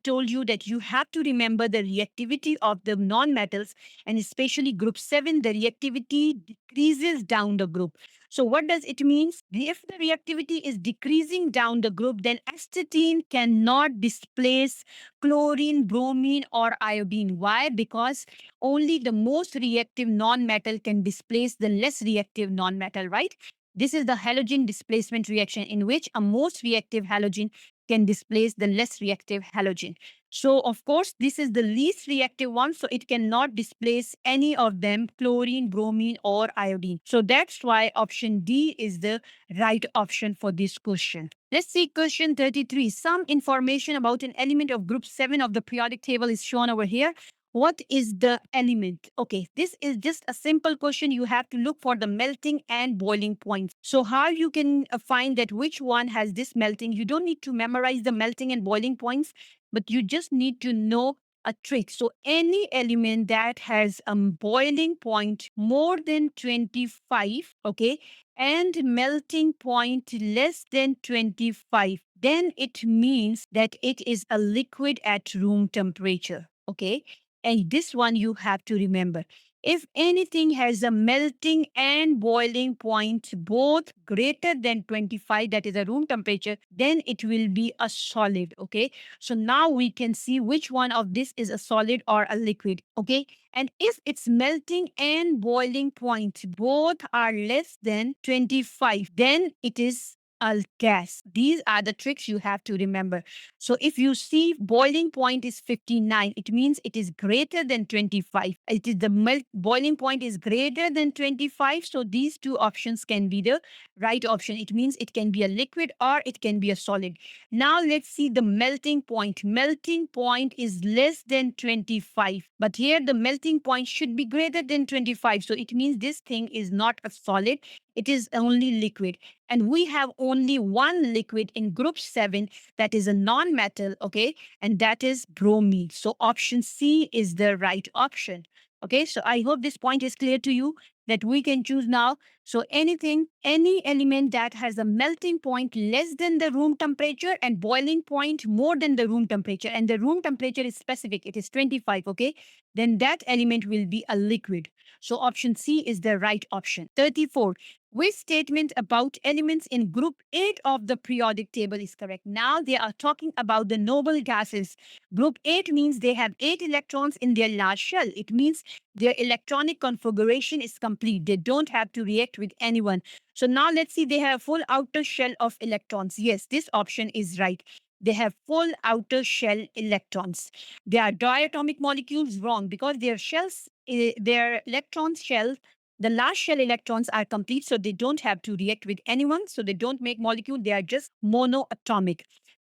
told you that you have to remember the reactivity of the non-metals, and especially group 7, the reactivity decreases down the group. So what does it mean? If the reactivity is decreasing down the group, then astatine cannot displace chlorine, bromine, or iodine. Why? Because only the most reactive non-metal can displace the less reactive non-metal, right? This is the halogen displacement reaction in which a most reactive halogen can displace the less reactive halogen. So, of course, this is the least reactive one, so it cannot displace any of them, chlorine, bromine, or iodine. So that's why option D is the right option for this question. Let's see question 33. Some information about an element of group 7 of the periodic table is shown over here. What is the element? Okay, this is just a simple question. You have to look for the melting and boiling points. So how you can find that which one has this melting? You don't need to memorize the melting and boiling points, but you just need to know a trick. So any element that has a boiling point more than 25, okay, and melting point less than 25, then it means that it is a liquid at room temperature, okay? And this one you have to remember. If anything has a melting and boiling point both greater than 25, that is a room temperature, then it will be a solid, okay? So now we can see which one of this is a solid or a liquid, okay? And if its melting and boiling point both are less than 25, then it is a gas. These are the tricks you have to remember. So if you see boiling point is 59, it means it is greater than 25. It is the boiling point is greater than 25. So these two options can be the right option. It means it can be a liquid or it can be a solid. Now let's see the melting point. Melting point is less than 25. But here the melting point should be greater than 25. So it means this thing is not a solid. It is only liquid. And we have only one liquid in group 7 that is a non-metal, okay? And that is bromine. So option C is the right option. Okay, so I hope this point is clear to you that we can choose now. So anything, any element that has a melting point less than the room temperature and boiling point more than the room temperature, and the room temperature is specific, it is 25, okay? Then that element will be a liquid. So option C is the right option. 34. Which statement about elements in group 8 of the periodic table is correct? Now they are talking about the noble gases. Group 8 means they have 8 electrons in their large shell. It means their electronic configuration is complete. They don't have to react with anyone. So now let's see, they have full outer shell of electrons. Yes, this option is right. They have full outer shell electrons. They are diatomic molecules, wrong, because their shells, their electron shell, the last shell electrons are complete, so they don't have to react with anyone. So they don't make molecule. They are just monoatomic.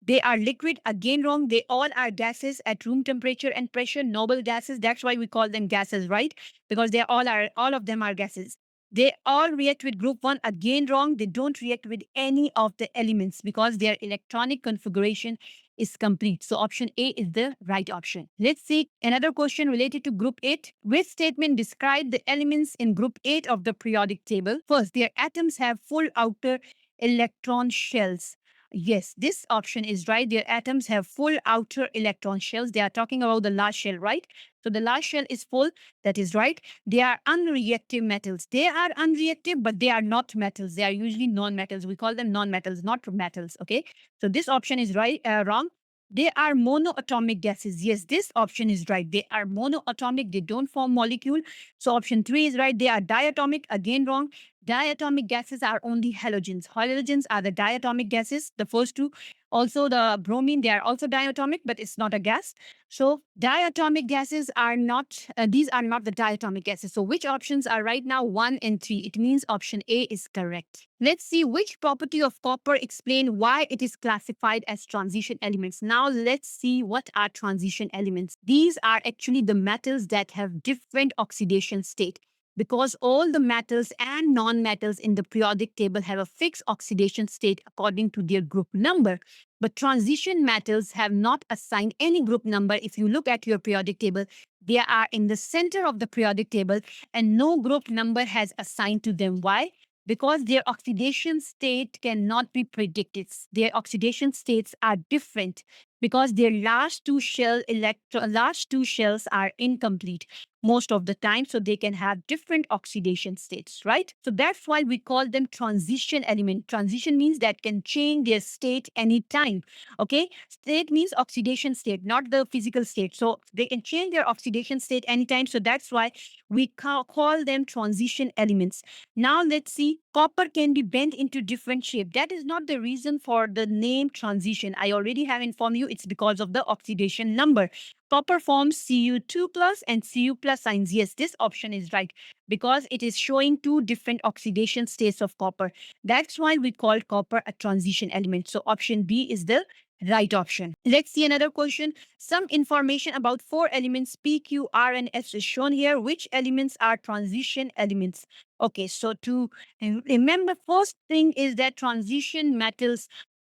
They are liquid, again wrong. They all are gases at room temperature and pressure, noble gases. That's why we call them gases, right? Because they all of them are gases. They all react with group 1, again wrong. They don't react with any of the elements because their electronic configuration is complete. So option A is the right option. Let's see another question related to group 8. Which statement describe the elements in group 8 of the periodic table? First, their atoms have full outer electron shells. Yes, this option is right. Their atoms have full outer electron shells. They are talking about the last shell, right? So the last shell is full. That is right. They are unreactive metals. They are unreactive, but they are not metals. They are usually non-metals. We call them non-metals, not metals. Okay. So this option is right, wrong. They are monoatomic gases. Yes, this option is right. They are monoatomic. They don't form molecule. So option 3 is right. They are diatomic. Again, wrong. Diatomic gases are only halogens. Halogens are the diatomic gases, the first two. Also, the bromine, they are also diatomic, but it's not a gas. So, diatomic gases are not, these are not the diatomic gases. So, which options are right now? 1 and 3. It means option A is correct. Let's see which property of copper explain why it is classified as transition elements. Now, let's see what are transition elements. These are actually the metals that have different oxidation state. because all the metals and non-metals in the periodic table have a fixed oxidation state according to their group number. But transition metals have not assigned any group number. If you look at your periodic table, they are in the center of the periodic table and no group number has assigned to them. Why? Because their oxidation state cannot be predicted. Their oxidation states are different because their last two shells are incomplete most of the time, so they can have different oxidation states, right? So that's why we call them transition element. Transition means that can change their state anytime. Okay, state means oxidation state, not the physical state. So they can change their oxidation state anytime, so that's why we call them transition elements. Now let's see, copper can be bent into different shape. That is not the reason for the name transition. I already have informed you it's because of the oxidation number. Copper forms Cu2 plus and Cu plus signs. Yes, this option is right because it is showing two different oxidation states of copper. That's why we call copper a transition element. So option B is the right option. Let's see another question. Some information about four elements P, Q, R, and S is shown here. Which elements are transition elements? Okay, so to remember, first thing is that transition metals,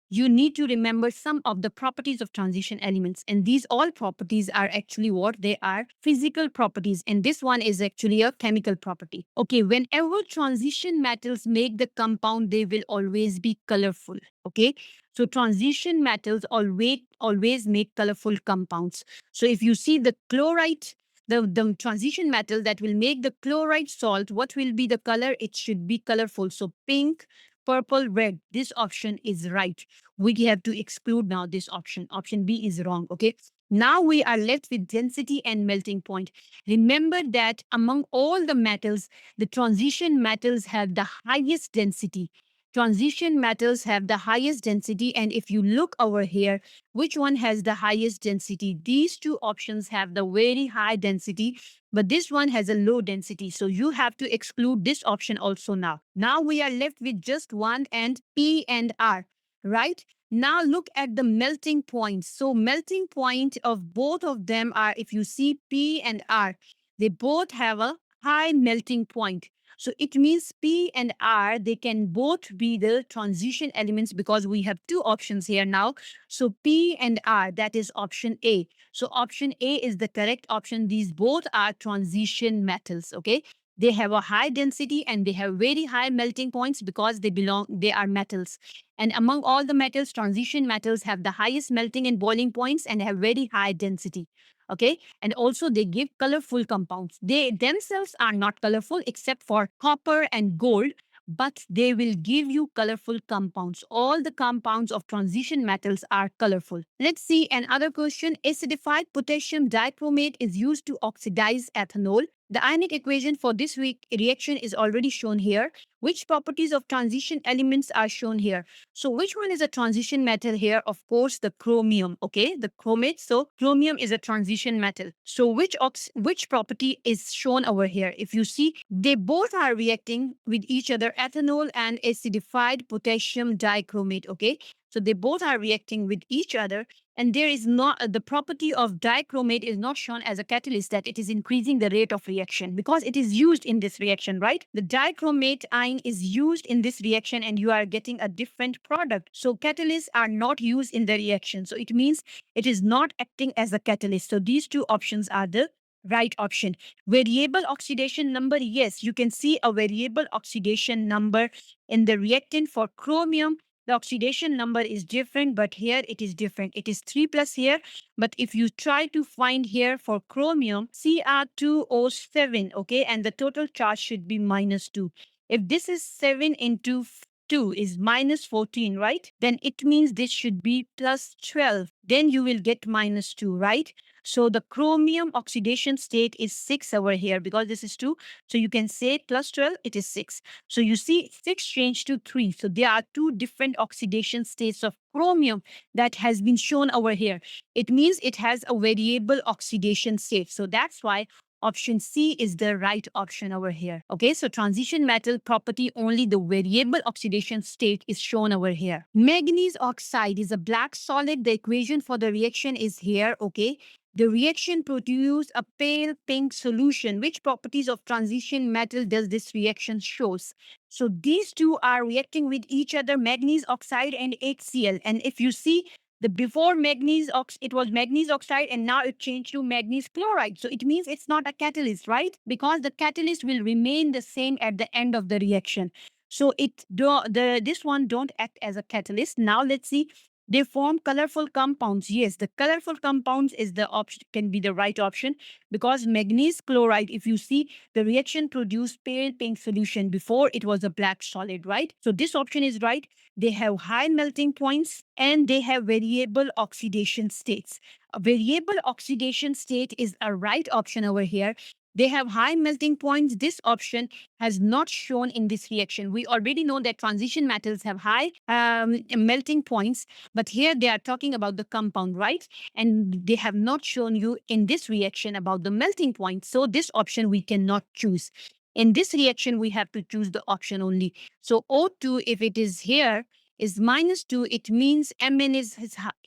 you need to remember some of the properties of transition elements. And these all properties are actually what they are: physical properties. And this one is actually a chemical property. Okay, whenever transition metals make the compound, they will always be colorful. Okay, so transition metals always make colorful compounds. So if you see the chloride, the transition metal that will make the chloride salt, what will be the color? It should be colorful. So pink, purple, red. This option is right. We have to exclude now this option. Option B is wrong. Okay. Now we are left with density and melting point. Remember that among all the metals, the transition metals have the highest density. Transition metals have the highest density. And if you look over here, which one has the highest density? These two options have the very high density, but this one has a low density. So you have to exclude this option also now. Now we are left with just one and P and R, right? Now look at the melting points. So melting point of both of them are, if you see P and R, they both have a high melting point. So it means P and R, they can both be the transition elements because we have two options here now. So P and R, that is option A. So option A is the correct option. These both are transition metals, okay? They have a high density and they have very high melting points because they are metals. And among all the metals, transition metals have the highest melting and boiling points and have very high density. Okay. And also they give colorful compounds. They themselves are not colorful except for copper and gold, but they will give you colorful compounds. All the compounds of transition metals are colorful. Let's see another question. Acidified potassium dichromate is used to oxidize ethanol. The ionic equation for this reaction is already shown here. Which properties of transition elements are shown here? So which one is a transition metal here? Of course, the chromium, okay? The chromate. So chromium is a transition metal. So which property is shown over here? If you see, they both are reacting with each other, ethanol and acidified potassium dichromate, okay? So they both are reacting with each other. And there is not the property of dichromate is not shown as a catalyst, that it is increasing the rate of reaction because it is used in this reaction, right? The dichromate ion is used in this reaction and you are getting a different product. So catalysts are not used in the reaction. So it means it is not acting as a catalyst. So these two options are the right option. Variable oxidation number. Yes, you can see a variable oxidation number in the reactant for chromium. The oxidation number is different, but here it is different. It is 3 plus here. But if you try to find here for chromium, Cr2O7, okay, and the total charge should be -2. If this is 7 into 2 is -14, right? Then it means this should be +12. Then you will get -2, right? So the chromium oxidation state is 6 over here because this is 2. So you can say +12, it is 6. So you see 6 changed to 3. So there are two different oxidation states of chromium that has been shown over here. It means it has a variable oxidation state. So that's why option C is the right option over here. Okay, so transition metal property, only the variable oxidation state is shown over here. Manganese oxide is a black solid. The equation for the reaction is here. Okay, The reaction produces a pale pink solution. Which properties of transition metal does this reaction shows? So these two are reacting with each other, manganese oxide and HCl. And if you see, the before it was manganese oxide, and now it changed to manganese chloride. So it means it's not a catalyst, right? Because the catalyst will remain the same at the end of the reaction. So this one don't act as a catalyst. Now let's see. They form colorful compounds. Yes, the colorful compounds is the option, can be the right option, because manganese chloride, if you see, the reaction produced pale pink solution. Before it was a black solid, right? So this option is right. They have high melting points and they have variable oxidation states. A variable oxidation state is a right option over here. They have high melting points. This option has not shown in this reaction. We already know that transition metals have high melting points, but here they are talking about the compound, right? And they have not shown you in this reaction about the melting point. So this option we cannot choose. In this reaction, we have to choose the option only. So O2, if it is here, is -2, it means Mn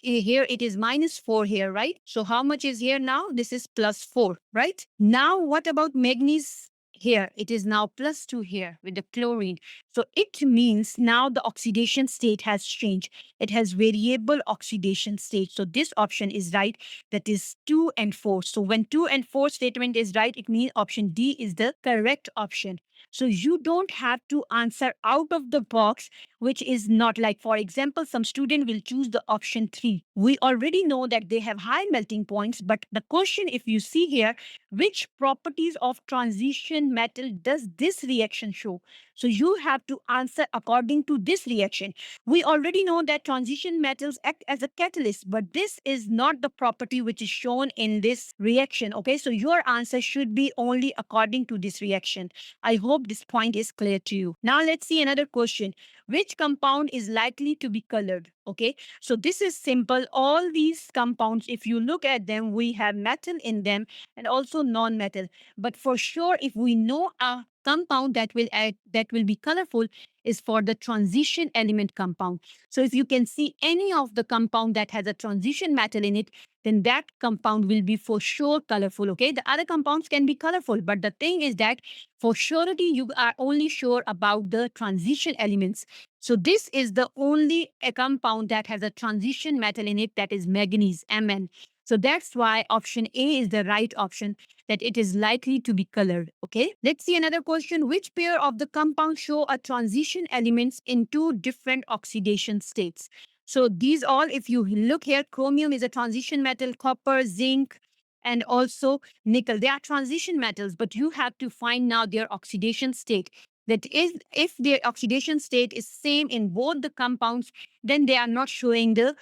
here, it is -4 here, right? So how much is here now? This is +4, right? Now, what about manganese? Here, it is now +2 here with the chlorine. So it means now the oxidation state has changed. It has variable oxidation state. So this option is right. That is 2 and 4. So when 2 and 4 statement is right, it means option D is the correct option. So you don't have to answer out of the box, which is not like, for example, some student will choose the option 3. We already know that they have high melting points, but the question, if you see here, which properties of transition metal does this reaction show? So you have to answer according to this reaction. We already know that transition metals act as a catalyst, but this is not the property which is shown in this reaction. Okay, so your answer should be only according to this reaction. I hope this point is clear to you. Now let's see another question. Which compound is likely to be colored? Okay, so this is simple. All these compounds, if you look at them, we have metal in them and also non-metal. But for sure, if we know a compound that will be colorful, is for the transition element compound. So if you can see any of the compound that has a transition metal in it, then that compound will be for sure colorful. Okay, the other compounds can be colorful, but the thing is that for surety you are only sure about the transition elements. So this is the only compound that has a transition metal in it, that is manganese, Mn. So that's why option A is the right option, that it is likely to be colored. Okay, let's see another question. Which pair of the compounds show a transition elements in two different oxidation states? So these all, if you look here, chromium is a transition metal, copper, zinc, and also nickel. They are transition metals, but you have to find now their oxidation state. That is, if their oxidation state is same in both the compounds, then they are not showing the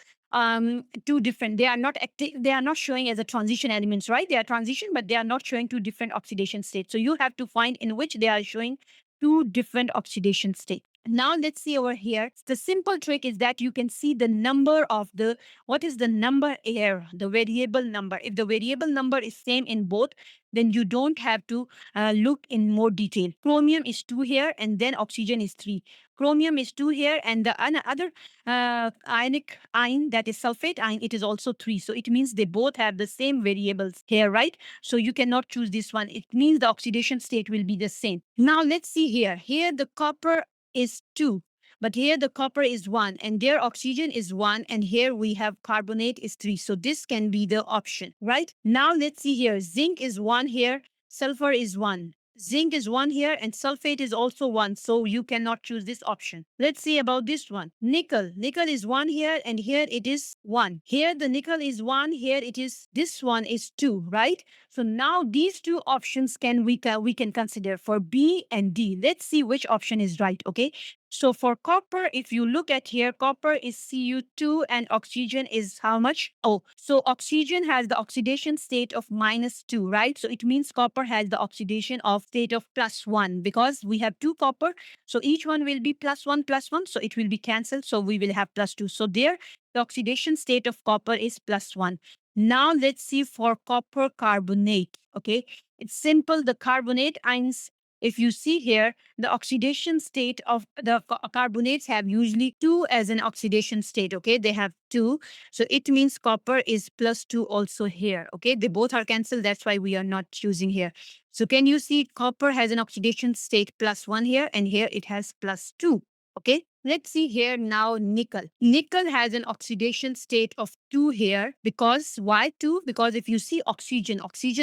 two different. They are not active. They are not showing as a transition elements, right? They are transition, but they are not showing two different oxidation states. So you have to find in which they are showing two different oxidation states. Now let's see over here. The simple trick is that you can see the number of the, what is the number here, the variable number. If the variable number is same in both, then you don't have to look in more detail. Chromium is 2 here, and then oxygen is 3. Chromium is 2 here, and the other ionic ion, that is sulfate ion, it is also 3. So it means they both have the same variables here, right? So you cannot choose this one. It means the oxidation state will be the same. Now let's see here. Here the copper is 2. But here the copper is 1 and their oxygen is 1. And here we have carbonate is 3. So this can be the option, right? Now let's see here. Zinc is 1 here. Sulfur is 1. Zinc is 1 here and sulfate is also 1. So you cannot choose this option. Let's see about this one. Nickel. Nickel is 1 here and here it is 1. Here the nickel is 1. Here it is, this one is 2, right? So now these two options we can consider for B and D. Let's see which option is right, okay? So for copper, if you look at here, copper is Cu2 and oxygen is how much? Oh, so oxygen has the oxidation state of -2, right? So it means copper has the oxidation of state of +1 because we have 2 copper. So each one will be +1. So it will be cancelled. So we will have +2. So there, the oxidation state of copper is +1. Now let's see for copper carbonate. Okay, it's simple. The carbonate ions If you see here, the oxidation state of the carbonates have usually 2 as an oxidation state. Okay, they have 2. So it means copper is +2 also here. Okay, they both are cancelled. That's why we are not choosing here. So can you see copper has an oxidation state +1 here, and here it has +2. Okay, let's see here now nickel. Nickel has an oxidation state of 2 here. Because why 2? Because if you see oxygen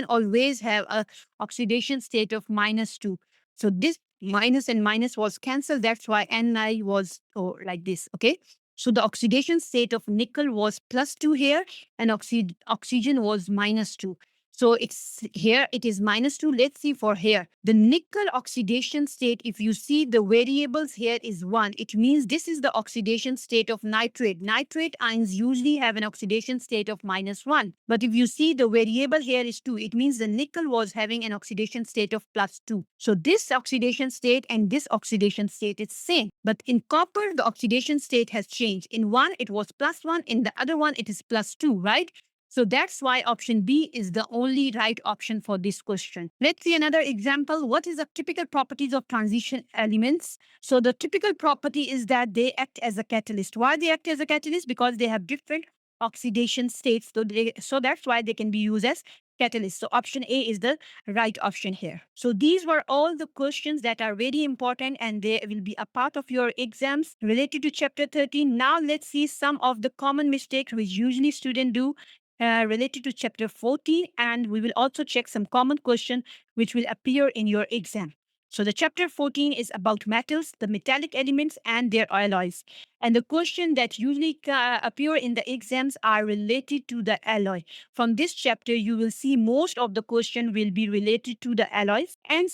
always have a oxidation state of -2. So this minus and minus was cancelled. That's why Ni was like this. Okay. So the oxidation state of nickel was +2 here, and oxygen was -2. So it's here, it is -2. Let's see for here. The nickel oxidation state, if you see the variables here is 1, it means this is the oxidation state of nitrate. Nitrate ions usually have an oxidation state of -1. But if you see the variable here is 2, it means the nickel was having an oxidation state of +2. So this oxidation state and this oxidation state is same. But in copper, the oxidation state has changed. In one, it was +1. In the other one, it is +2, right? So that's why option B is the only right option for this question. Let's see another example. What is the typical properties of transition elements? So the typical property is that they act as a catalyst. Why they act as a catalyst? Because they have different oxidation states. So that's why they can be used as catalyst. So option A is the right option here. So these were all the questions that are very important and they will be a part of your exams related to chapter 13. Now let's see some of the common mistakes which usually students do related to chapter 14, and we will also check some common question which will appear in your exam. So the chapter 14 is about metals, the metallic elements and their alloys. And the question that usually appear in the exams are related to the alloy. From this chapter, you will see most of the question will be related to the alloys, and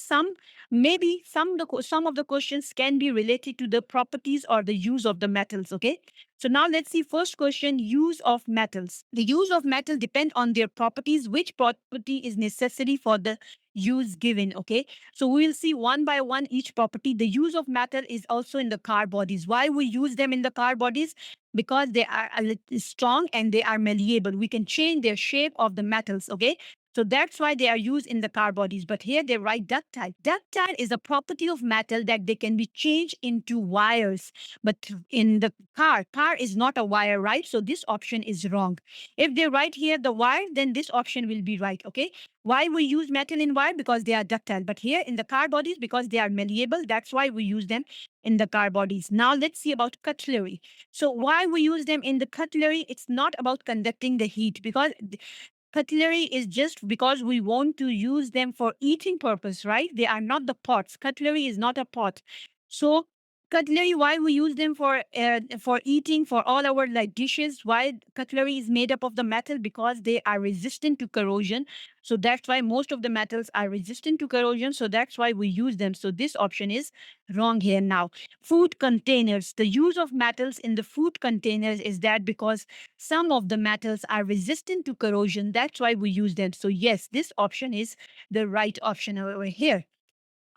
maybe some of the questions can be related to the properties or the use of the metals. Okay. So now let's see first question, use of metals. The use of metal depend on their properties. Which property is necessary for the use given? Okay. So we will see one by one each property. The use of metal is also in the car bodies. Why we use them in the car bodies? Because they are a little strong and they are malleable. We can change their shape of the metals. Okay. So that's why they are used in the car bodies. But here they write ductile. Ductile is a property of metal that they can be changed into wires. But in the car is not a wire, right? So this option is wrong. If they write here the wire, then this option will be right. Okay. Why we use metal in wire? Because they are ductile. But here in the car bodies, because they are malleable, that's why we use them in the car bodies. Now let's see about cutlery. So why we use them in the cutlery? It's not about conducting the heat, because cutlery is just because we want to use them for eating purpose, right? They are not the pots. Cutlery is not a pot. So cutlery, why we use them for eating, for all our like dishes? Why cutlery is made up of the metal? Because they are resistant to corrosion. So that's why most of the metals are resistant to corrosion. So that's why we use them. So this option is wrong here. Now, food containers. The use of metals in the food containers is that because some of the metals are resistant to corrosion. That's why we use them. So yes, this option is the right option over here.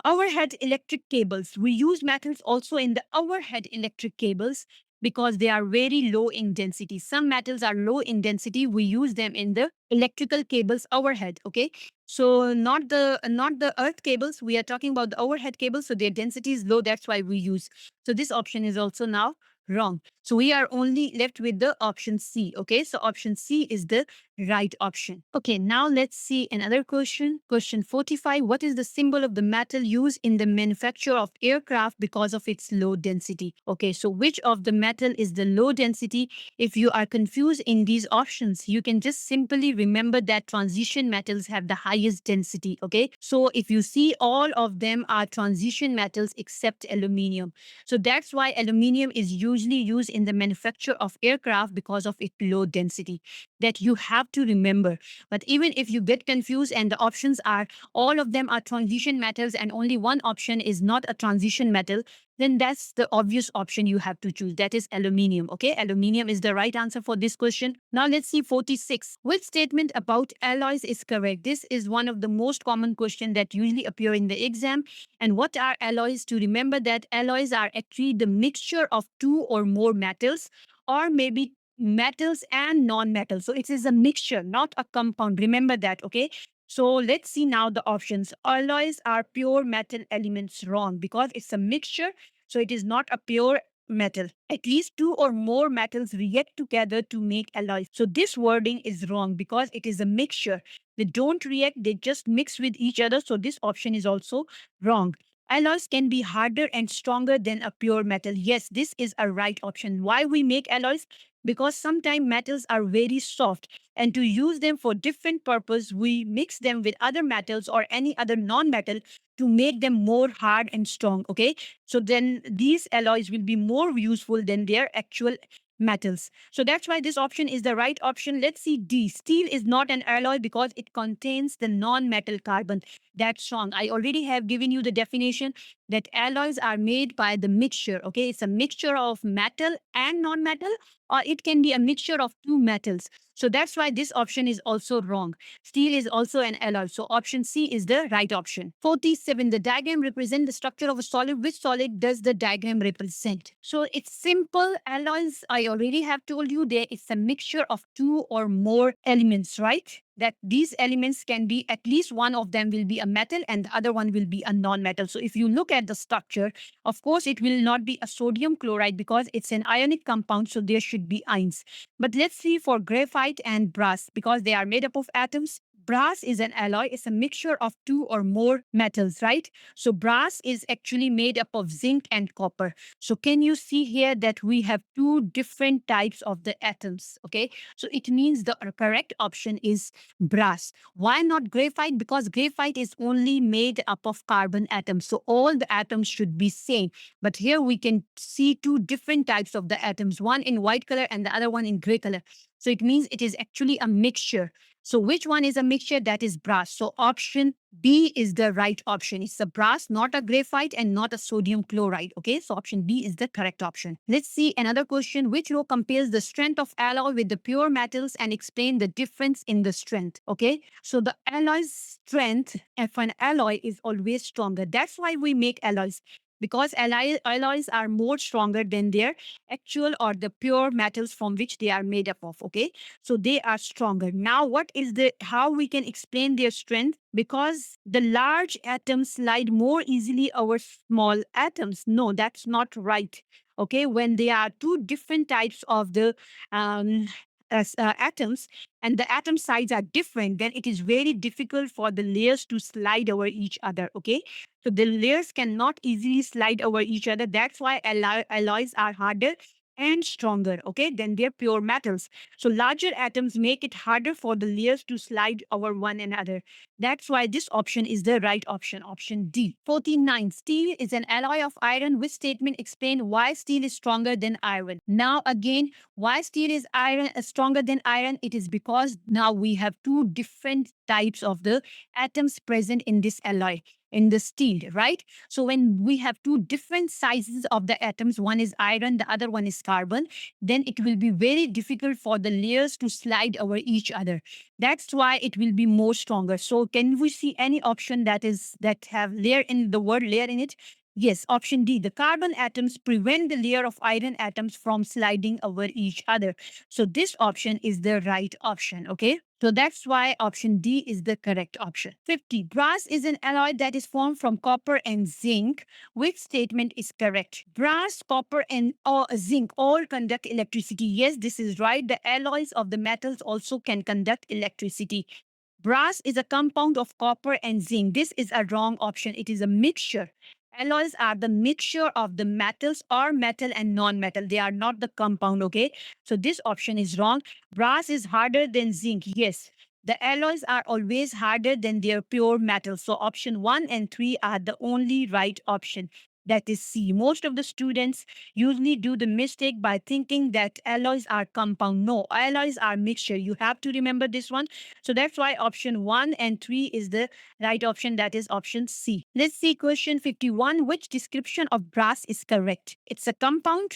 Overhead electric cables. We use metals also in the overhead electric cables because they are very low in density. Some metals are low in density. We use them in the electrical cables overhead. Okay. So not the earth cables. We are talking about the overhead cables. So their density is low. That's why we use. So this option is also now wrong. So we are only left with the option C. Okay. So option C is the right option. Okay, now let's see another question. Question 45. What is the symbol of the metal used in the manufacture of aircraft because of its low density? Okay, so which of the metal is the low density? If you are confused in these options, you can just simply remember that transition metals have the highest density. Okay, so if you see, all of them are transition metals except aluminium. So that's why aluminium is usually used in the manufacture of aircraft because of its low density. That you have to remember. But even if you get confused and the options are all of them are transition metals and only one option is not a transition metal, then that's the obvious option you have to choose. That is aluminium. Okay, aluminium is the right answer for this question. Now let's see 46. Which statement about alloys is correct? This is one of the most common questions that usually appear in the exam. And what are alloys? To remember that alloys are actually the mixture of two or more metals, or maybe metals and non-metals. So it is a mixture, not a compound. Remember that, okay? So let's see now the options. Alloys are pure metal elements. Wrong, because it's a mixture. So it is not a pure metal. At least two or more metals react together to make alloys. So this wording is wrong because it is a mixture. They don't react, they just mix with each other. So this option is also wrong. Alloys can be harder and stronger than a pure metal. Yes, this is a right option. Why we make alloys? Because sometimes metals are very soft, and to use them for different purpose, we mix them with other metals or any other non-metal to make them more hard and strong. Okay, so then these alloys will be more useful than their actual metals. So that's why this option is the right option. Let's see D. Steel is not an alloy because it contains the non-metal carbon. That's wrong. I already have given you the definition that alloys are made by the mixture. Okay, it's a mixture of metal and non-metal, or it can be a mixture of two metals. So that's why this option is also wrong. Steel is also an alloy. So option C is the right option. 47. The diagram represents the structure of a solid. Which solid does the diagram represent? So it's simple. Alloys, I already have told you, there is a mixture of two or more elements, right? That these elements can be, at least one of them will be a metal and the other one will be a non-metal. So if you look at the structure, of course, it will not be a sodium chloride because it's an ionic compound. So there should be ions. But let's see for graphite and brass, because they are made up of atoms. Brass is an alloy. It's a mixture of two or more metals, right? So brass is actually made up of zinc and copper. So can you see here that we have two different types of the atoms? Okay. So it means the correct option is brass. Why not graphite? Because graphite is only made up of carbon atoms. So all the atoms should be same. But here we can see two different types of the atoms, one in white color and the other one in gray color. So it means it is actually a mixture. So which one is a mixture? That is brass. So option B is the right option. It's a brass, not a graphite and not a sodium chloride. Okay, so option B is the correct option. Let's see another question. Which row compares the strength of alloy with the pure metals and explain the difference in the strength? Okay, so the alloy's strength of an alloy is always stronger. That's why we make alloys, because alloys are more stronger than their actual or the pure metals from which they are made up of. Okay, so they are stronger. Now what is the, how we can explain their strength? Because the large atoms slide more easily over small atoms. No, that's not right. Okay, when there are two different types of the um, atoms, and the atom size are different, then it is very difficult for the layers to slide over each other. Okay, so the layers cannot easily slide over each other. That's why alloys are harder and stronger, okay, than their pure metals. So larger atoms make it harder for the layers to slide over one another. That's why this option is the right option, option D. 49. Steel is an alloy of iron. Which statement explain why steel is stronger than iron? Now again, why steel is stronger than iron? It is because now we have two different types of the atoms present in this alloy, in the steel, right? So when we have two different sizes of the atoms, one is iron, the other one is carbon, then it will be very difficult for the layers to slide over each other. That's why it will be more stronger. So can we see any option that have layer in the word layer in it? Yes, option D. The carbon atoms prevent the layer of iron atoms from sliding over each other. So this option is the right option. Okay. So that's why option D is the correct option. 50. Brass is an alloy that is formed from copper and zinc. Which statement is correct? Brass, copper, and zinc all conduct electricity. Yes, this is right. The alloys of the metals also can conduct electricity. Brass is a compound of copper and zinc. This is a wrong option. It is a mixture. Alloys are the mixture of the metals or metal and non-metal. They are not the compound, okay? So this option is wrong. Brass is harder than zinc. Yes. The alloys are always harder than their pure metal. So option 1 and 3 are the only right option. That is C. Most of the students usually do the mistake by thinking that alloys are compound. No, alloys are mixture. You have to remember this one. So that's why option 1 and 3 is the right option. That is option C. Let's see question 51. Which description of brass is correct? It's a compound?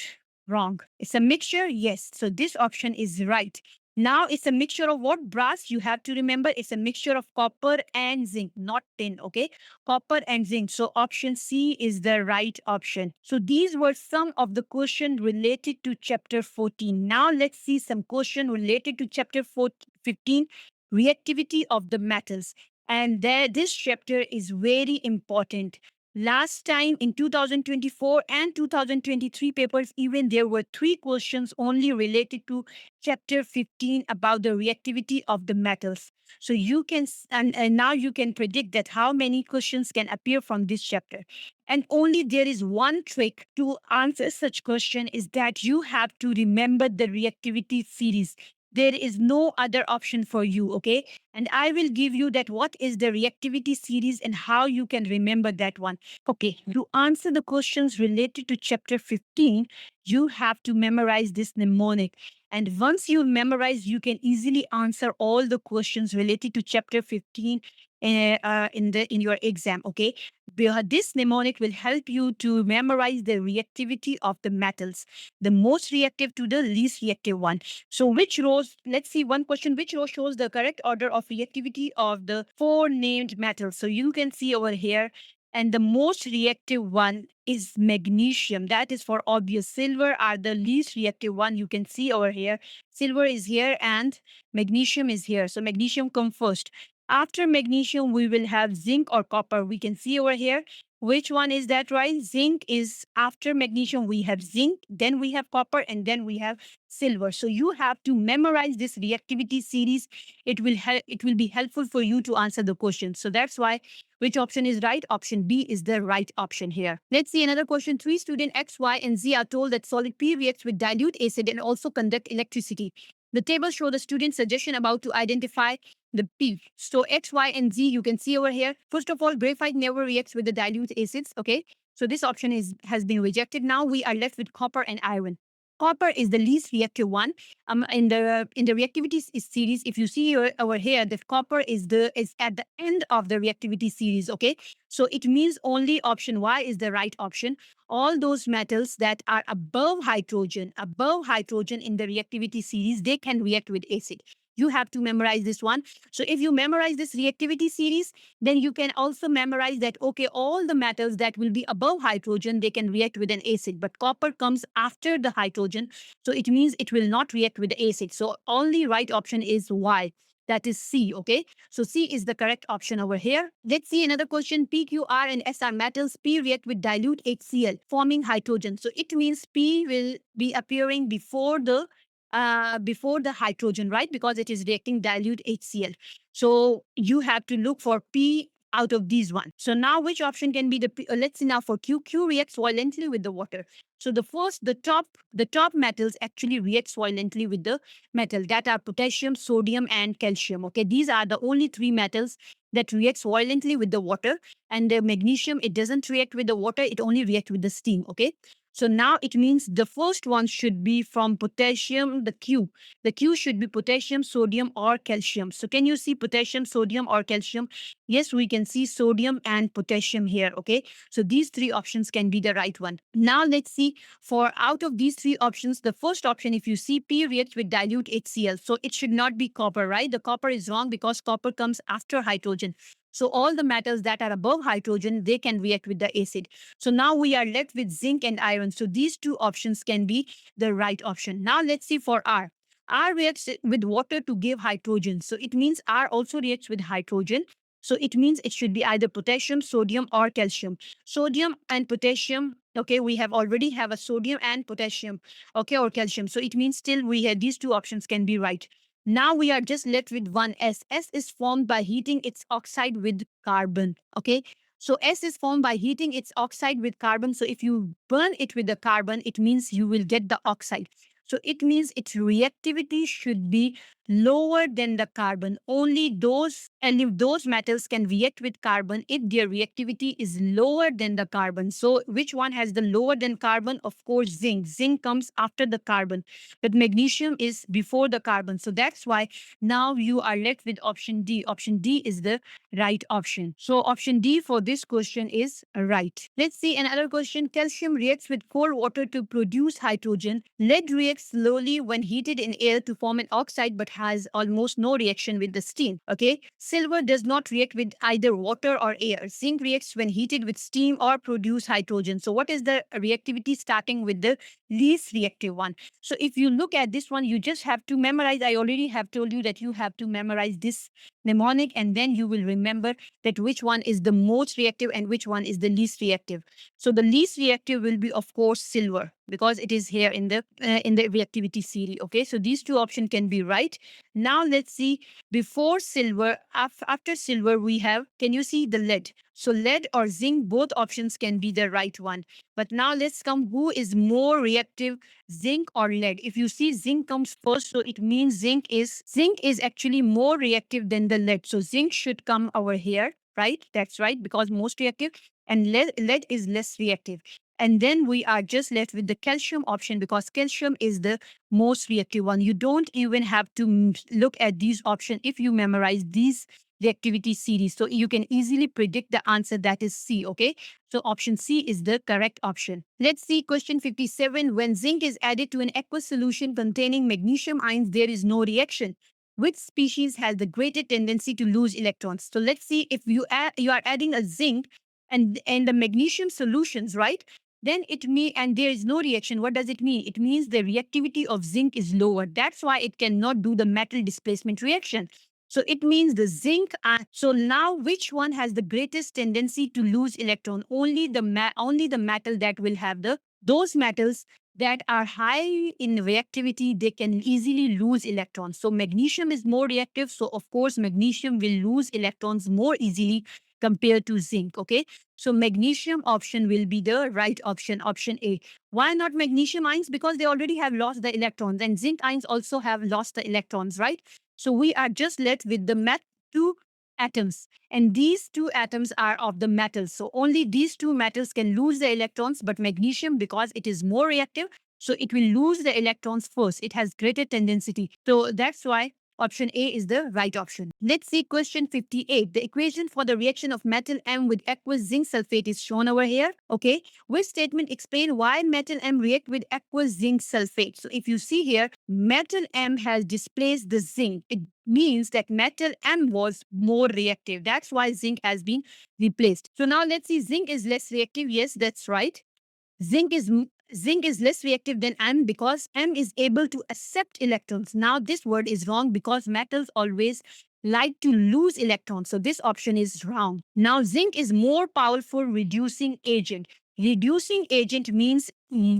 Wrong. It's a mixture? Yes. So this option is right. Now it's a mixture of what? Brass. You have to remember it's a mixture of copper and zinc, not tin. Okay. Copper and zinc. So option C is the right option. So these were some of the questions related to chapter 14. Now let's see some question related to chapter 15, reactivity of the metals. And this chapter is very important. Last time in 2024 and 2023 papers, even there were three questions only related to chapter 15 about the reactivity of the metals. So you can, and now you can predict that how many questions can appear from this chapter. And only there is one trick to answer such question is that you have to remember the reactivity series. There is no other option for you, okay? And I will give you that what is the reactivity series and how you can remember that one. Okay, to answer the questions related to chapter 15, you have to memorize this mnemonic. And once you memorize, you can easily answer all the questions related to chapter 15 in your exam. Okay, this mnemonic will help you to memorize the reactivity of the metals, the most reactive to the least reactive one. So which rows, let's see one question, which row shows the correct order of reactivity of the four named metals? So you can see over here, and the most reactive one is magnesium. That is for obvious. Silver are the least reactive one. You can see over here, silver is here and magnesium is here. So magnesium come first. After magnesium, we will have zinc or copper. We can see over here. Which one is that, right? Zinc is after magnesium. We have zinc, then we have copper, and then we have silver. So you have to memorize this reactivity series. It will help. It will be helpful for you to answer the question. So that's why which option is right? Option B is the right option here. Let's see another question. Three student X, Y, and Z are told that solid P reacts with dilute acid and also conduct electricity. The table show the student suggestion about to identify the P. So X, Y, and Z, you can see over here. First of all, graphite never reacts with the dilute acids. Okay. So this option has been rejected. Now we are left with copper and iron. Copper is the least reactive one. In the reactivity series, if you see over here, that copper is at the end of the reactivity series. Okay, so it means only option Y is the right option. All those metals that are above hydrogen in the reactivity series, they can react with acid. You have to memorize this one. So if you memorize this reactivity series, then you can also memorize that, okay, all the metals that will be above hydrogen, they can react with an acid, but copper comes after the hydrogen. So it means it will not react with the acid. So only right option is Y. That is C, okay? So C is the correct option over here. Let's see another question. P, Q, R, and S are metals. P react with dilute HCl, forming hydrogen. So it means P will be appearing before the hydrogen, right? Because it is reacting dilute HCl. So you have to look for P out of these one. So now which option can be the P? Let's see now for Q. Q reacts violently with the water. So the top metals actually reacts violently with the metal that are potassium, sodium, and calcium. Okay, these are the only three metals that reacts violently with the water. And the magnesium, it doesn't react with the water, it only reacts with the steam. Okay, so now it means the first one should be from potassium, the Q. The Q should be potassium, sodium, or calcium. So can you see potassium, sodium, or calcium? Yes, we can see sodium and potassium here. Okay. So these three options can be the right one. Now let's see for out of these three options, the first option, if you see P reacts with dilute HCl. So it should not be copper, right? The copper is wrong because copper comes after hydrogen. So all the metals that are above hydrogen, they can react with the acid. So now we are left with zinc and iron. So these two options can be the right option. Now let's see for R. R reacts with water to give hydrogen. So it means R also reacts with hydrogen. So it means it should be either potassium, sodium, or calcium. Sodium and potassium. Okay, we have already have a sodium and potassium. Okay, or calcium. So it means still we have these two options can be right. Now we are just left with one S. S is formed by heating its oxide with carbon. Okay, so S is formed by heating its oxide with carbon. So if you burn it with the carbon, it means you will get the oxide. So it means its reactivity should be lower than the carbon. Only those, and if those metals can react with carbon, if their reactivity is lower than the carbon. So which one has the lower than carbon? Of course, zinc. Zinc comes after the carbon, but magnesium is before the carbon. So that's why now you are left with option D. Option D is the right option. So option D for this question is right. Let's see another question. Calcium reacts with cold water to produce hydrogen. Lead reacts slowly when heated in air to form an oxide but has almost no reaction with the steam. Okay. Silver does not react with either water or air. Zinc reacts when heated with steam or produce hydrogen. So what is the reactivity starting with the least reactive one? So if you look at this one, you just have to memorize. I already have told you that you have to memorize this mnemonic, and then you will remember that which one is the most reactive and which one is the least reactive. So the least reactive will be, of course, silver, because it is here in the reactivity series. Okay, so these two options can be right. Now let's see, before silver, after silver, we have, can you see the lead? So lead or zinc, both options can be the right one. But now let's come, who is more reactive, zinc or lead? If you see zinc comes first, so it means zinc is actually more reactive than the lead. So zinc should come over here, right? That's right, because most reactive, and lead is less reactive. And then we are just left with the calcium option, because calcium is the most reactive one. You don't even have to look at these options if you memorize these reactivity series. So you can easily predict the answer, that is C. Okay. So option C is the correct option. Let's see question 57. When zinc is added to an aqueous solution containing magnesium ions, there is no reaction. Which species has the greater tendency to lose electrons? So let's see, if you are adding a zinc and the magnesium solutions, right? Then it mean, and there is no reaction. What does it mean? It means the reactivity of zinc is lower. That's why it cannot do the metal displacement reaction. So it means the zinc. So now, which one has the greatest tendency to lose electron? Only only the metal that will have those metals that are high in reactivity, they can easily lose electrons. So magnesium is more reactive. So of course, magnesium will lose electrons more easily compared to zinc. Okay. So magnesium option will be the right option, option A. Why not magnesium ions? Because they already have lost the electrons, and zinc ions also have lost the electrons, right? So we are just left with the two atoms, and these two atoms are of the metals. So only these two metals can lose the electrons, but magnesium, because it is more reactive, so it will lose the electrons first. It has greater tendency. So that's why option A is the right option. Let's see question 58. The equation for the reaction of metal M with aqueous zinc sulfate is shown over here. Okay. Which statement explain why metal M react with aqueous zinc sulfate? So if you see here, metal M has displaced the zinc. It means that metal M was more reactive. That's why zinc has been replaced. So now let's see, zinc is less reactive. Yes, that's right. Zinc is less reactive than M, because M is able to accept electrons. Now this word is wrong, because metals always like to lose electrons. So this option is wrong. Now zinc is more powerful reducing agent. Reducing agent means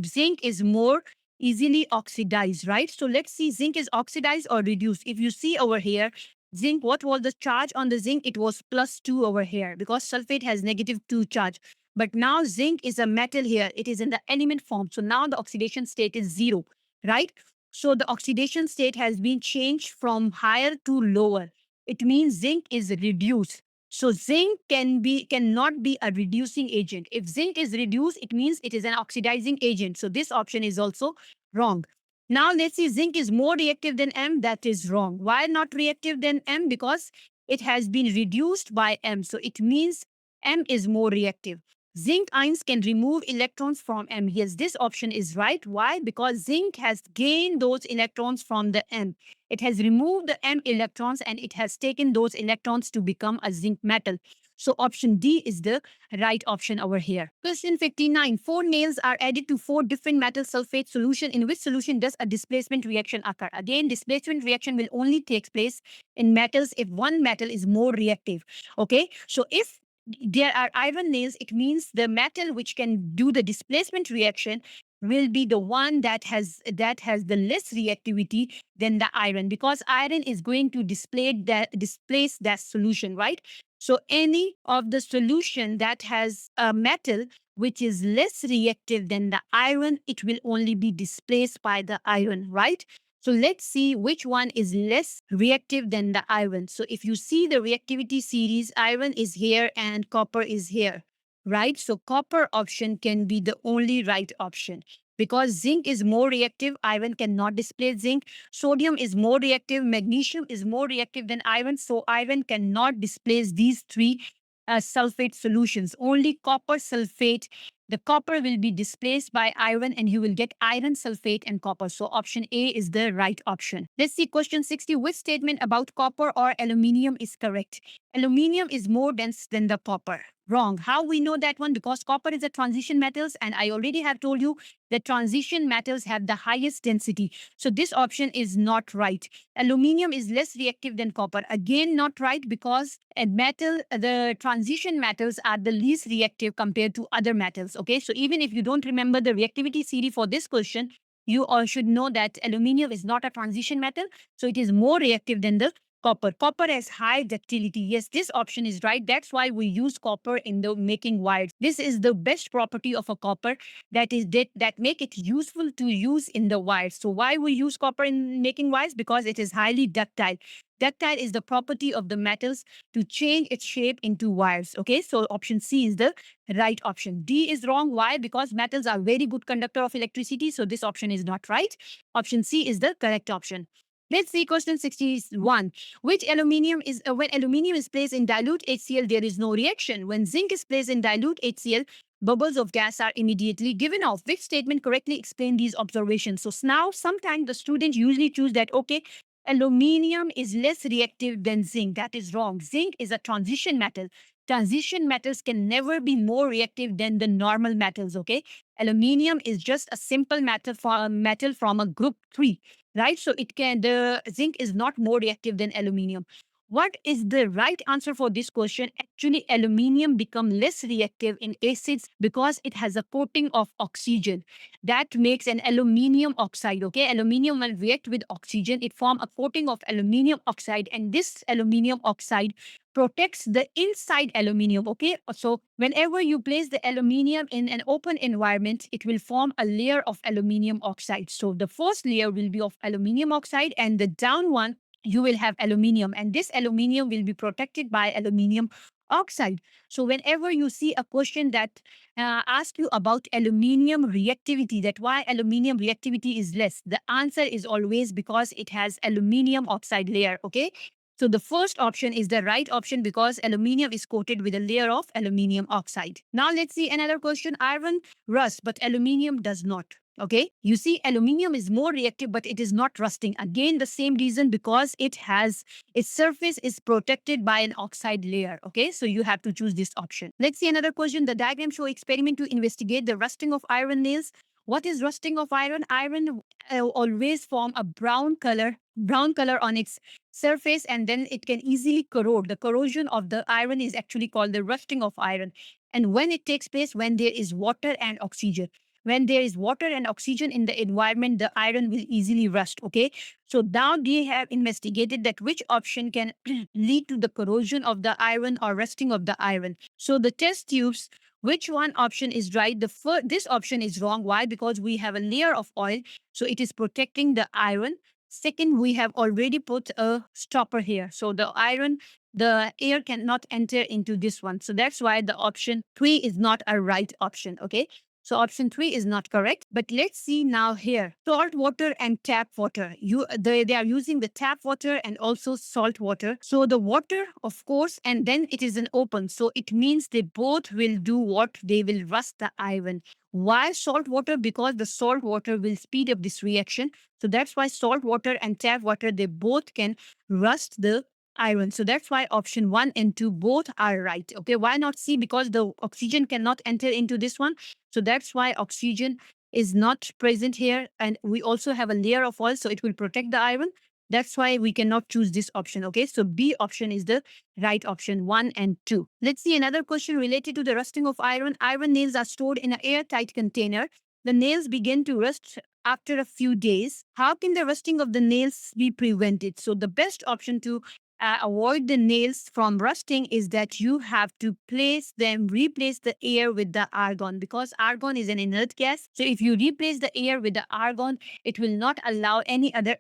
zinc is more easily oxidized, right? So let's see, zinc is oxidized or reduced. If you see over here, zinc, what was the charge on the zinc? It was +2 over here, because sulfate has -2 charge. But now zinc is a metal here. It is in the element form. So now the oxidation state is 0, right? So the oxidation state has been changed from higher to lower. It means zinc is reduced. So zinc cannot be a reducing agent. If zinc is reduced, it means it is an oxidizing agent. So this option is also wrong. Now let's see, zinc is more reactive than M. That is wrong. Why not reactive than M? Because it has been reduced by M. So it means M is more reactive. Zinc ions can remove electrons from M. Yes, this option is right. Why? Because zinc has gained those electrons from the M. It has removed the M electrons and it has taken those electrons to become a zinc metal. So option D is the right option over here. Question 59. 4 nails are added to 4 different metal sulfate solution. In which solution does a displacement reaction occur? Again, displacement reaction will only take place in metals if one metal is more reactive. Okay. So if there are iron nails, it means the metal which can do the displacement reaction will be the one that has the less reactivity than the iron, because iron is going to displace that solution, right? So any of the solution that has a metal which is less reactive than the iron, it will only be displaced by the iron, right? So let's see which one is less reactive than the iron. So if you see the reactivity series, iron is here and copper is here, right? So copper option can be the only right option, because zinc is more reactive, iron cannot displace zinc. Sodium is more reactive, magnesium is more reactive than iron, so iron cannot displace these three sulfate solutions. Only copper sulfate, the copper will be displaced by iron and you will get iron sulfate and copper. So option A is the right option. Let's see question 60. Which statement about copper or aluminium is correct? Aluminium is more dense than the copper. Wrong. How we know that one? Because copper is a transition metals, and I already have told you that transition metals have the highest density. So this option is not right. Aluminium is less reactive than copper. Again, not right, because the transition metals are the least reactive compared to other metals. Okay, so even if you don't remember the reactivity series for this question, you all should know that aluminium is not a transition metal, so it is more reactive than the copper. Copper has high ductility. Yes, this option is right. That's why we use copper in the making wires. This is the best property of a copper, that make it useful to use in the wires. So why we use copper in making wires? Because it is highly ductile. Ductile is the property of the metals to change its shape into wires. Okay, so option C is the right option. D is wrong. Why? Because metals are very good conductor of electricity. So this option is not right. Option C is the correct option. Let's see question 61. Which aluminium is when aluminium is placed in dilute HCl, there is no reaction. When zinc is placed in dilute HCl, bubbles of gas are immediately given off. Which statement correctly explain these observations? So now sometimes the student usually choose that, okay, aluminium is less reactive than zinc. That is wrong. Zinc is a transition metal. Transition metals can never be more reactive than the normal metals. Okay, aluminium is just a simple metal from a group 3, right? So the zinc is not more reactive than aluminium. What is the right answer for this question? Actually, aluminium become less reactive in acids because it has a coating of oxygen. That makes an aluminium oxide. Okay, aluminium will react with oxygen. It form a coating of aluminium oxide, and this aluminium oxide protects the inside aluminium. Okay, so whenever you place the aluminium in an open environment, it will form a layer of aluminium oxide. So the first layer will be of aluminium oxide, and the down one you will have aluminium, and this aluminium will be protected by aluminium oxide. So whenever you see a question that asks you about aluminium reactivity, that why aluminium reactivity is less, the answer is always because it has aluminium oxide layer. Okay, so the first option is the right option because aluminium is coated with a layer of aluminium oxide. Now let's see another question. Iron rusts, but aluminium does not. Okay, you see, aluminium is more reactive, but it is not rusting. Again, the same reason, because its surface is protected by an oxide layer. Okay, so you have to choose this option. Let's see another question. The diagram show experiment to investigate the rusting of iron nails. What is rusting of iron? Iron always form a brown color on its surface, and then it can easily corrode. The corrosion of the iron is actually called the rusting of iron. And when it takes place, when there is water and oxygen. When there is water and oxygen in the environment, the iron will easily rust. Okay, so now they have investigated that which option can lead to the corrosion of the iron or rusting of the iron. So the test tubes, which one option is right? This option is wrong. Why? Because we have a layer of oil, so it is protecting the iron. Second, we have already put a stopper here. So the air cannot enter into this one. So that's why the option 3 is not a right option. Okay. So option 3 is not correct. But let's see now here. Salt water and tap water. They are using the tap water and also salt water. So the water, of course, and then it is an open. So it means they both will do what? They will rust the iron. Why salt water? Because the salt water will speed up this reaction. So that's why salt water and tap water, they both can rust the iron. So that's why option 1 and 2 both are right. Okay, why not C? Because the oxygen cannot enter into this one. So that's why oxygen is not present here. And we also have a layer of oil, so it will protect the iron. That's why we cannot choose this option. Okay, so B option is the right option, 1 and 2. Let's see another question related to the rusting of iron. Iron nails are stored in an airtight container. The nails begin to rust after a few days. How can the rusting of the nails be prevented? So the best option to avoid the nails from rusting is that you have to replace the air with the argon, because argon is an inert gas. So if you replace the air with the argon, it will not allow any other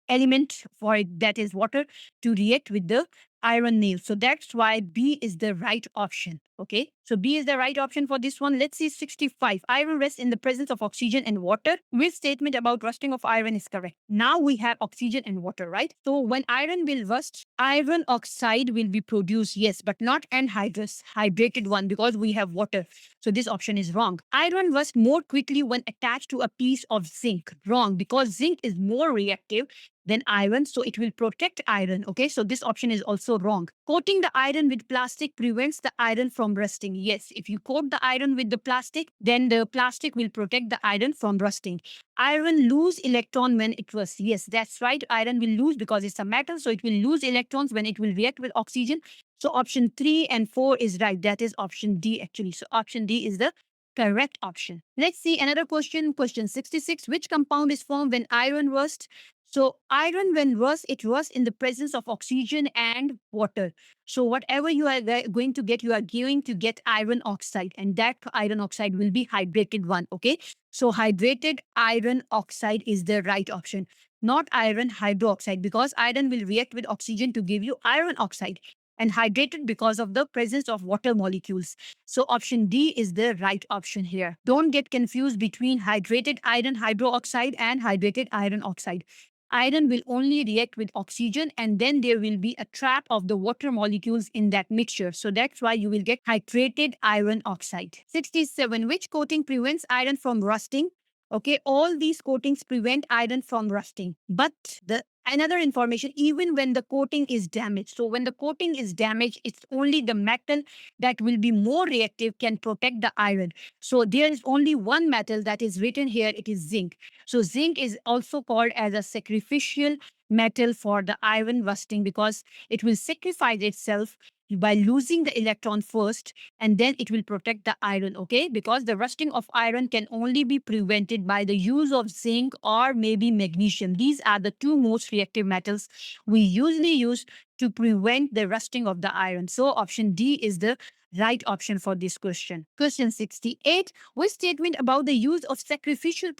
element for it, that is water, to react with the iron nail. So that's why B is the right option. Okay, so B is the right option for this one. Let's see 65. Iron rests in the presence of oxygen and water. Which statement about rusting of iron is correct? Now we have oxygen and water, right? So when iron will rust, iron oxide will be produced, yes, but not anhydrous, hydrated one, because we have water. So this option is wrong. Iron rusts more quickly when attached to a piece of zinc. Wrong, because zinc is more reactive. than iron, so it will protect iron. Okay, so this option is also wrong. Coating the iron with plastic prevents the iron from rusting. Yes, if you coat the iron with the plastic, then the plastic will protect the iron from rusting. Iron lose electron when it was. Yes, that's right. Iron will lose because it's a metal, so it will lose electrons when it will react with oxygen. So option 3 and 4 is right. That is option D actually. So option D is the correct option. Let's see another question. Question 66. Which compound is formed when iron rusts? So iron when rust, it rusts in the presence of oxygen and water. So whatever you are going to get, you are going to get iron oxide, and that iron oxide will be hydrated one. Okay. So hydrated iron oxide is the right option, not iron hydroxide, because iron will react with oxygen to give you iron oxide, and hydrated because of the presence of water molecules. So option D is the right option here. Don't get confused between hydrated iron hydroxide and hydrated iron oxide. Iron will only react with oxygen, and then there will be a trap of the water molecules in that mixture. So that's why you will get hydrated iron oxide. 67. Which coating prevents iron from rusting? Okay, all these coatings prevent iron from rusting. But the another information, even when the coating is damaged. So when the coating is damaged, it's only the metal that will be more reactive can protect the iron. So there is only one metal that is written here. It is zinc. So zinc is also called as a sacrificial metal for the iron rusting, because it will sacrifice itself by losing the electron first, and then it will protect the iron. Okay, because the rusting of iron can only be prevented by the use of zinc or maybe magnesium. These are the two most reactive metals we usually use to prevent the rusting of the iron. So option D is the right option for this question. Question 68. Which statement about the use of sacrificial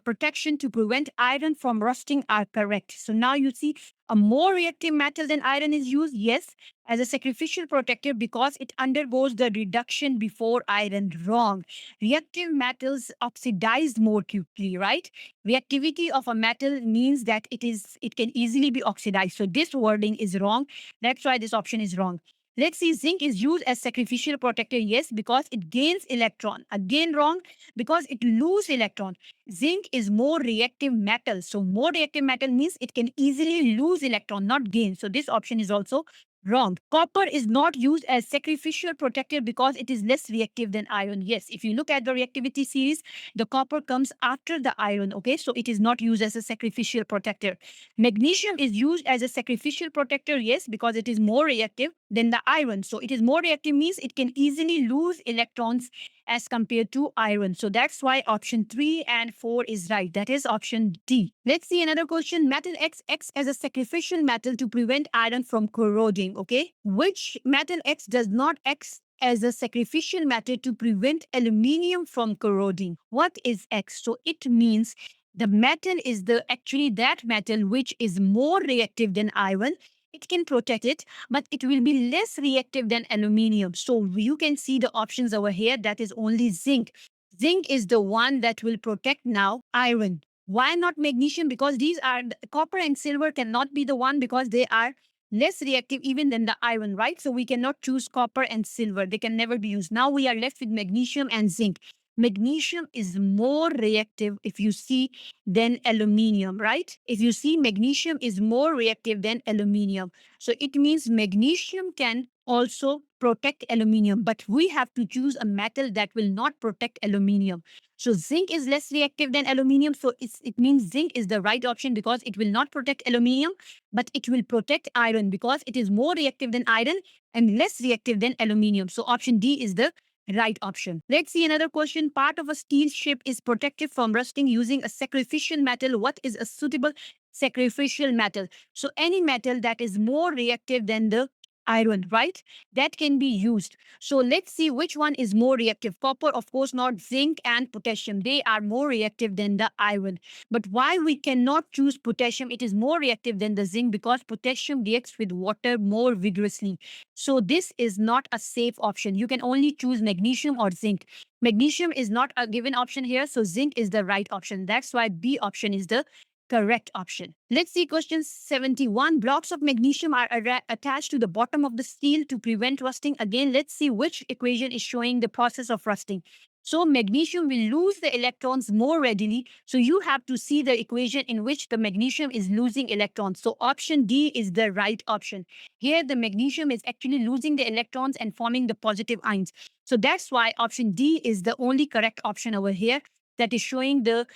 protection to prevent iron from rusting are correct? So now you see a more reactive metal than iron is used. Yes, as a sacrificial protector because it undergoes the reduction before iron. Wrong. Reactive metals oxidize more quickly, right? Reactivity of a metal means that it can easily be oxidized. So this wording is wrong. That's why this option is wrong. Let's see, zinc is used as sacrificial protector. Yes, because it gains electron. Again, wrong, because it loses electron. Zinc is more reactive metal. So more reactive metal means it can easily lose electron, not gain. So this option is also wrong. Copper is not used as sacrificial protector because it is less reactive than iron. Yes, if you look at the reactivity series, the copper comes after the iron. Okay, so it is not used as a sacrificial protector. Magnesium is used as a sacrificial protector. Yes, because it is more reactive than the iron. So it is more reactive means it can easily lose electrons as compared to iron. So that's why option 3 and 4 is right. That is option D. Let's see another question. Metal X acts as a sacrificial metal to prevent iron from corroding. Okay. Which metal X does not act as a sacrificial metal to prevent aluminium from corroding? What is X? So it means the metal is the actually that metal which is more reactive than iron. It can protect it, but it will be less reactive than aluminium. So you can see the options over here. That is only zinc. Zinc is the one that will protect now iron. Why not magnesium? Because these are copper and silver cannot be the one because they are less reactive even than the iron, right? So we cannot choose copper and silver. They can never be used. Now we are left with magnesium and zinc. Magnesium is more reactive if you see than aluminium, right? If you see, magnesium is more reactive than aluminium. So it means magnesium can also protect aluminium, but we have to choose a metal that will not protect aluminium. So zinc is less reactive than aluminium. So it means zinc is the right option because it will not protect aluminium, but it will protect iron because it is more reactive than iron and less reactive than aluminium. So option D is the right option. Let's see another question. Part of a steel ship is protected from rusting using a sacrificial metal. What is a suitable sacrificial metal? So any metal that is more reactive than the iron, right? That can be used. So let's see which one is more reactive. Copper, of course, not. Zinc and potassium. They are more reactive than the iron. But why we cannot choose potassium? It is more reactive than the zinc because potassium reacts with water more vigorously. So this is not a safe option. You can only choose magnesium or zinc. Magnesium is not a given option here, so zinc is the right option. That's why B option is the correct option. Let's see question 71. Blocks of magnesium are attached to the bottom of the steel to prevent rusting. Again, let's see which equation is showing the process of rusting. So magnesium will lose the electrons more readily. So you have to see the equation in which the magnesium is losing electrons. So option D is the right option. Here the magnesium is actually losing the electrons and forming the positive ions. So that's why option D is the only correct option over here, that is showing the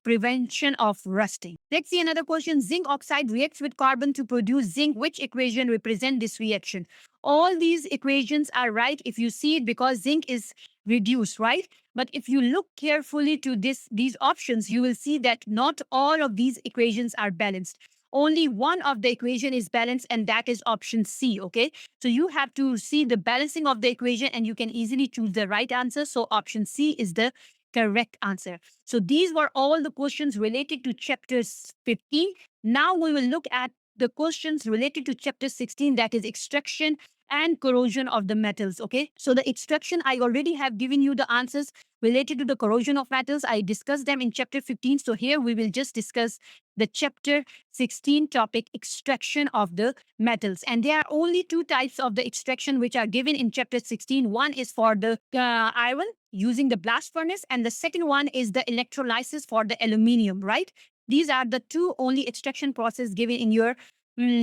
prevention of rusting. Let's see another question. Zinc oxide reacts with carbon to produce zinc. Which equation represent this reaction? All these equations are right if you see it, because zinc is reduced, right? But if you look carefully to these options, you will see that not all of these equations are balanced. Only one of the equation is balanced, and that is option C, okay? So you have to see the balancing of the equation and you can easily choose the right answer. So option C is the correct answer. So these were all the questions related to chapter 15. Now we will look at the questions related to chapter 16, that is extraction and corrosion of the metals. Okay, so the extraction, I already have given you the answers related to the corrosion of metals. I discussed them in chapter 15. So here we will just discuss the chapter 16 topic, extraction of the metals. And there are only two types of the extraction which are given in chapter 16. One is for the iron using the blast furnace, and the second one is the electrolysis for the aluminium, right? These are the two only extraction process given in your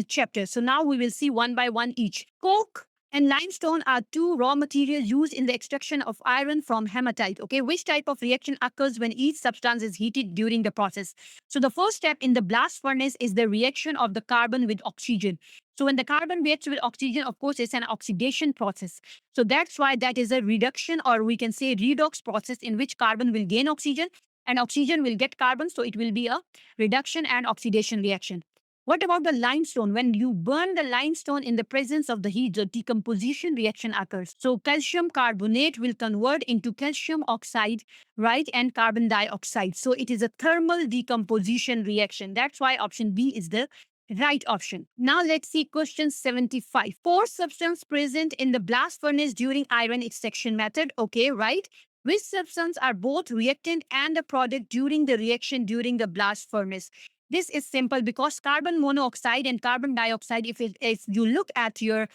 chapter. So now we will see one by one each. Coke and limestone are two raw materials used in the extraction of iron from hematite. Okay, which type of reaction occurs when each substance is heated during the process? So the first step in the blast furnace is the reaction of the carbon with oxygen. So when the carbon reacts with oxygen, of course, it's an oxidation process. So that's why that is a reduction, or we can say redox process, in which carbon will gain oxygen and oxygen will get carbon. So it will be a reduction and oxidation reaction. What about the limestone? When you burn the limestone in the presence of the heat, the decomposition reaction occurs. So calcium carbonate will convert into calcium oxide, right, and carbon dioxide. So it is a thermal decomposition reaction. That's why option B is the right option. Now let's see question 75. Four substances present in the blast furnace during iron extraction method. Okay, right? Which substance are both reactant and a product during the reaction during the blast furnace? This is simple, because carbon monoxide and carbon dioxide, if you look at your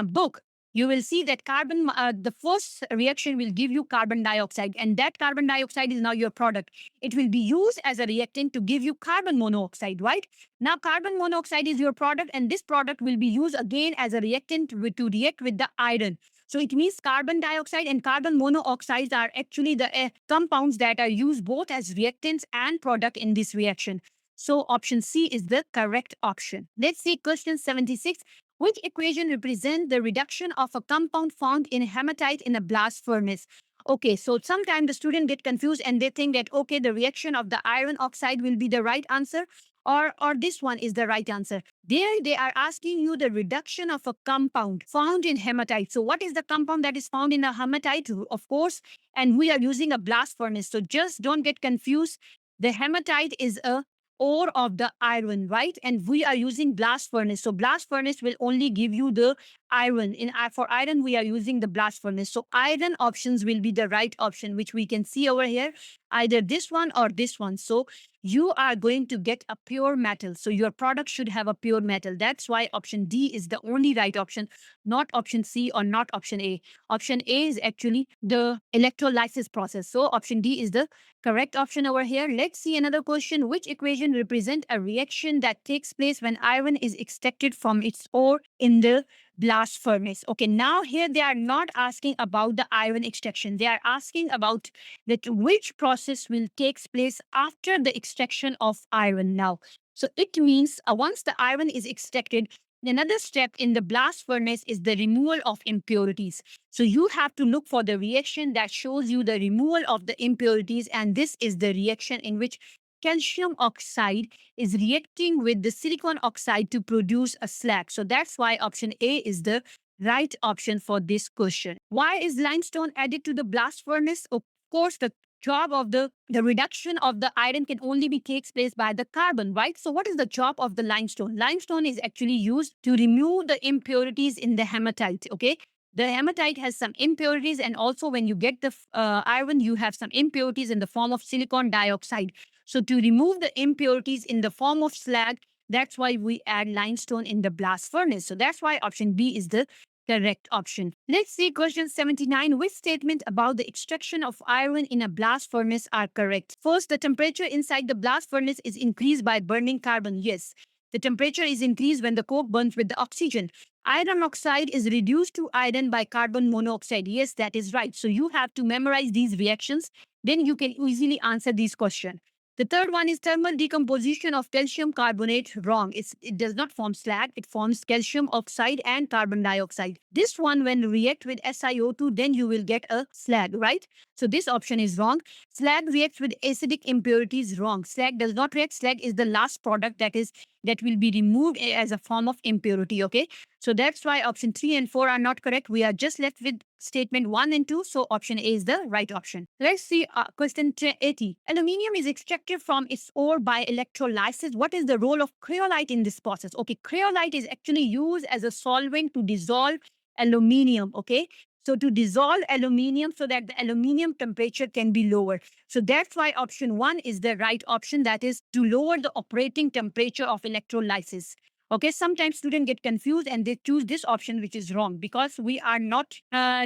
book, you will see that the first reaction will give you carbon dioxide, and that carbon dioxide is now your product. It will be used as a reactant to give you carbon monoxide, right? Now, carbon monoxide is your product, and this product will be used again as a reactant to react with the iron. So it means carbon dioxide and carbon monoxides are actually the compounds that are used both as reactants and product in this reaction. So option C is the correct option. Let's see question 76. Which equation represents the reduction of a compound found in hematite in a blast furnace? Okay, so sometimes the student get confused and they think that, okay, the reaction of the iron oxide will be the right answer, or this one is the right answer. There they are asking you the reduction of a compound found in hematite. So what is the compound that is found in a hematite? Of course, and we are using a blast furnace. So just don't get confused. The hematite is a ore of the iron, right? And we are using blast furnace. So blast furnace will only give you the iron. For iron, we are using the blast furnace. So iron options will be the right option, which we can see over here, either this one or this one. So you are going to get a pure metal. So your product should have a pure metal. That's why option D is the only right option, not option C or not option A. Option A is actually the electrolysis process. So option D is the correct option over here. Let's see another question. Which equation represent a reaction that takes place when iron is extracted from its ore in the blast furnace? Okay, now here they are not asking about the iron extraction. They are asking about that which process will takes place after the extraction of iron now. So it means once the iron is extracted, another step in the blast furnace is the removal of impurities. So you have to look for the reaction that shows you the removal of the impurities. And this is the reaction in which calcium oxide is reacting with the silicon oxide to produce a slag. So that's why option A is the right option for this question. Why is limestone added to the blast furnace? Of course, the job of the reduction of the iron can only be takes place by the carbon, right? So what is the job of the limestone? Limestone is actually used to remove the impurities in the hematite, okay? The hematite has some impurities, and also when you get the iron, you have some impurities in the form of silicon dioxide. So to remove the impurities in the form of slag, that's why we add limestone in the blast furnace. So that's why option B is the correct option. Let's see question 79. Which statement about the extraction of iron in a blast furnace are correct? First, the temperature inside the blast furnace is increased by burning carbon. Yes. The temperature is increased when the coke burns with the oxygen. Iron oxide is reduced to iron by carbon monoxide. Yes, that is right. So you have to memorize these reactions. Then you can easily answer these questions. The third one is thermal decomposition of calcium carbonate. Wrong. It does not form slag. It forms calcium oxide and carbon dioxide. This one, when react with SiO2, then you will get a slag, right? So this option is wrong. Slag reacts with acidic impurities. Wrong. Slag does not react. Slag is the last product that will be removed as a form of impurity. Okay. So that's why option 3 and 4 are not correct. We are just left with statement 1 and 2. So option A is the right option. Let's see question 80. Aluminium is extracted from its ore by electrolysis. What is the role of cryolite in this process? Okay, cryolite is actually used as a solvent to dissolve aluminium. Okay. So to dissolve aluminium so that the aluminium temperature can be lower. So that's why option 1 is the right option. That is to lower the operating temperature of electrolysis. Okay, sometimes students get confused and they choose this option, which is wrong because we are not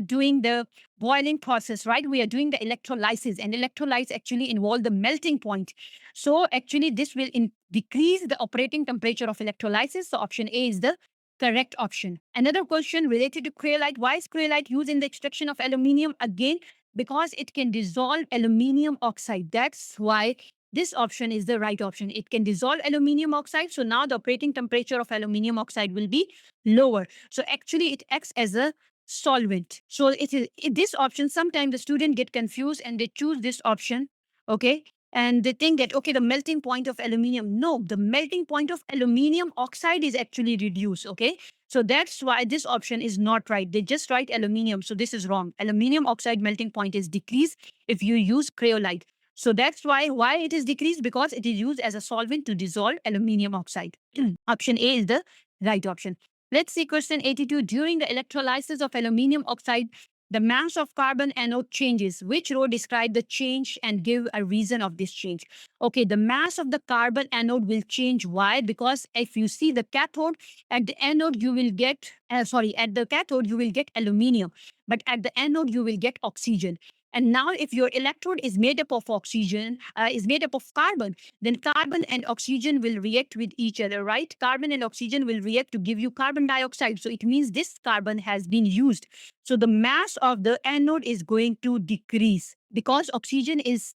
doing the boiling process, right? We are doing the electrolysis, and electrolytes actually involve the melting point. So actually, this will decrease the operating temperature of electrolysis. So option A is the correct option. Another question related to cryolite. Why is cryolite used in the extraction of aluminium? Again, because it can dissolve aluminium oxide. That's why this option is the right option. It can dissolve aluminium oxide. So now the operating temperature of aluminium oxide will be lower. So actually it acts as a solvent. So this option, sometimes the student get confused and they choose this option. Okay. And they think that, okay, the melting point of aluminium. No, the melting point of aluminium oxide is actually reduced. Okay. So that's why this option is not right. They just write aluminium. So this is wrong. Aluminium oxide melting point is decreased if you use cryolite. So that's why it is decreased, because it is used as a solvent to dissolve aluminium oxide. Option A is the right option. Let's see question 82. During the electrolysis of aluminium oxide, the mass of carbon anode changes. Which row describe the change and give a reason of this change? Okay, the mass of the carbon anode will change. Why? Because if you see the cathode, at the anode you will get, at the cathode you will get aluminium, but at the anode you will get oxygen. And now, if your electrode is made up of oxygen, is made up of carbon, then carbon and oxygen will react with each other, right? Carbon and oxygen will react to give you carbon dioxide. So it means this carbon has been used. So the mass of the anode is going to decrease because oxygen is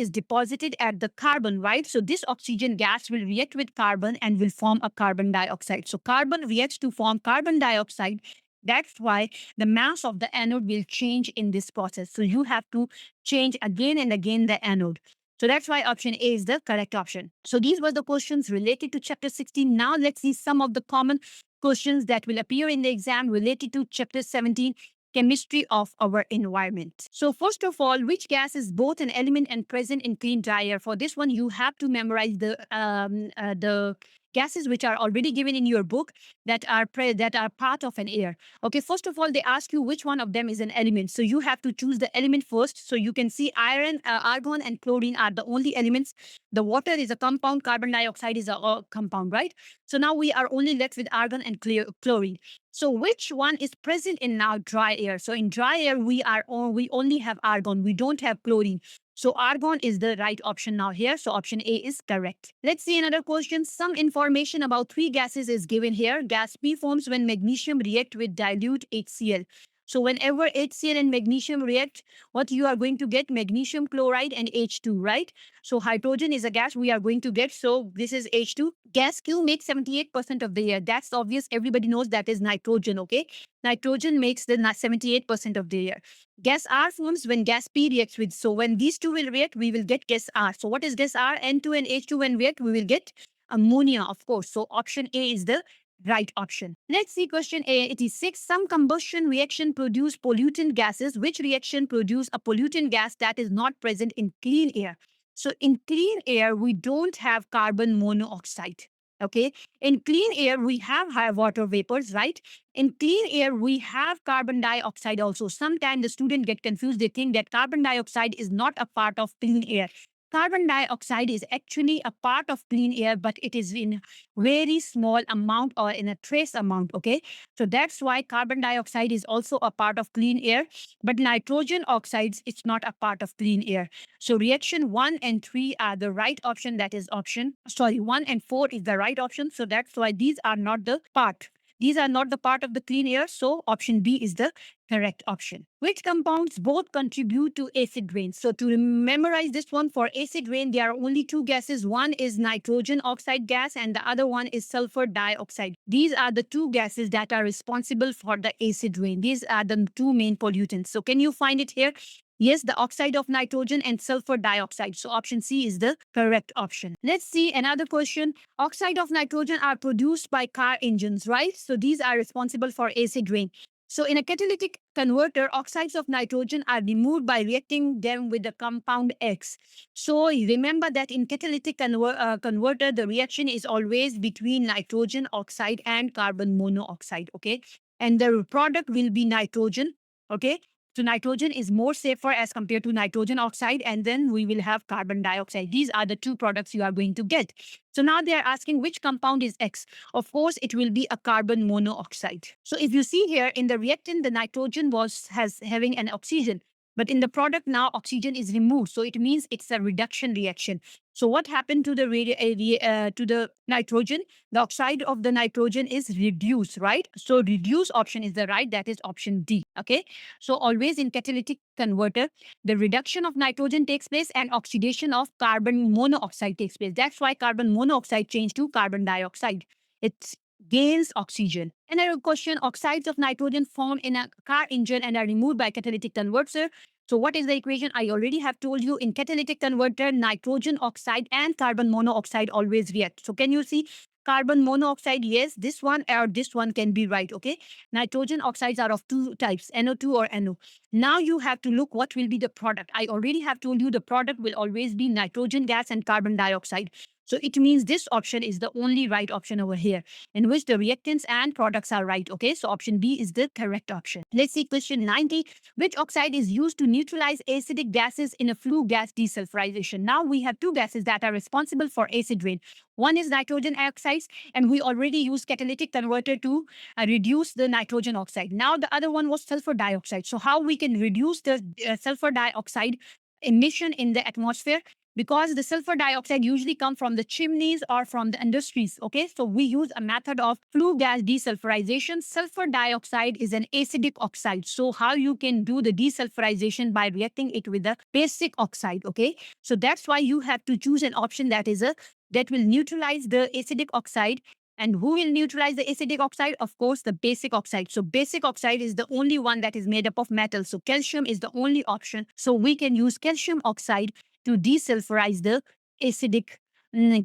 deposited at the carbon, right? So this oxygen gas will react with carbon and will form a carbon dioxide. So carbon reacts to form carbon dioxide. That's why the mass of the anode will change in this process. So you have to change again and again the anode. So that's why option A is the correct option. So these were the questions related to chapter 16. Now let's see some of the common questions that will appear in the exam related to chapter 17, chemistry of our environment. So first of all, which gas is both an element and present in clean dry air? For this one, you have to memorize the gases which are already given in your book that are part of an air. Okay, first of all, they ask you which one of them is an element. So you have to choose the element first. So you can see iron, argon, and chlorine are the only elements. The water is a compound, carbon dioxide is a compound, right? So now we are only left with argon and chlorine. So which one is present in now dry air? So in dry air, we only have argon. We don't have chlorine. So argon is the right option now here. So option A is correct. Let's see another question. Some information about three gases is given here. Gas P forms when magnesium react with dilute HCl. So whenever HCl and magnesium react, what you are going to get? Magnesium chloride and H2, right? So hydrogen is a gas we are going to get. So this is H2. Gas Q makes 78% of the air. That's obvious. Everybody knows that is nitrogen, okay? Nitrogen makes the 78% of the air. Gas R forms when gas P reacts with. So when these two will react, we will get gas R. So what is gas R? N2 and H2 when react, we will get ammonia, of course. So option A is the right option. Let's see question A. 86. Some combustion reaction produce pollutant gases. Which reaction produce a pollutant gas that is not present in clean air? So in clean air, we don't have carbon monoxide. Okay. In clean air, we have high water vapors, right? In clean air, we have carbon dioxide also. Sometimes the student get confused. They think that carbon dioxide is not a part of clean air. carbon dioxide is actually a part of clean air, but it is in very small amount or in a trace amount. Okay. So that's why carbon dioxide is also a part of clean air, but nitrogen oxides, it's not a part of clean air. So reaction 1 and 3 are the right option. That is option, sorry, 1 and 4 is the right option. So that's why these are not the part. These are not the part of the clean air. So option B is the correct option. Which compounds both contribute to acid rain? So to memorize this one, for acid rain, there are only two gases. One is nitrogen oxide gas and the other one is sulfur dioxide. These are the two gases that are responsible for the acid rain. These are the two main pollutants. So can you find it here? Yes, the oxide of nitrogen and sulfur dioxide. So option C is the correct option. Let's see another question. Oxide of nitrogen are produced by car engines, right? So these are responsible for acid rain. So in a catalytic converter, oxides of nitrogen are removed by reacting them with the compound X. So remember that in catalytic converter, the reaction is always between nitrogen oxide and carbon monoxide, okay? And the product will be nitrogen, okay? So nitrogen is more safer as compared to nitrogen oxide, and then we will have carbon dioxide. These are the two products you are going to get. So now they are asking which compound is X. Of course, it will be a carbon monoxide. So if you see here in the reactant, the nitrogen was having an oxygen, but in the product now oxygen is removed. So it means it's a reduction reaction. So what happened to the nitrogen? The oxide of the nitrogen is reduced, right? So reduce option is the right. That is option D. Okay. So always in catalytic converter, the reduction of nitrogen takes place and oxidation of carbon monoxide takes place. That's why carbon monoxide changed to carbon dioxide. It gains oxygen. Another question, oxides of nitrogen form in a car engine and are removed by catalytic converter. So what is the equation? I already have told you in catalytic converter, nitrogen oxide and carbon monoxide always react. So can you see carbon monoxide? Yes, this one or this one can be right. Okay. Nitrogen oxides are of two types, NO2 or NO. Now you have to look what will be the product. I already have told you the product will always be nitrogen gas and carbon dioxide. So it means this option is the only right option over here, in which the reactants and products are right. Okay, so option B is the correct option. Let's see question 90. Which oxide is used to neutralize acidic gases in a flue gas desulfurization? Now we have two gases that are responsible for acid rain. One is nitrogen oxides, and we already used catalytic converter to reduce the nitrogen oxide. Now the other one was sulfur dioxide. So how we can reduce the sulfur dioxide emission in the atmosphere? Because the sulfur dioxide usually come from the chimneys or from the industries. Okay, so we use a method of flue gas desulfurization. Sulfur dioxide is an acidic oxide. So how you can do the desulfurization? By reacting it with a basic oxide. Okay, so that's why you have to choose an option that will neutralize the acidic oxide. And who will neutralize the acidic oxide? Of course, the basic oxide. So basic oxide is the only one that is made up of metal. So calcium is the only option. So we can use calcium oxide to desulfurize the acidic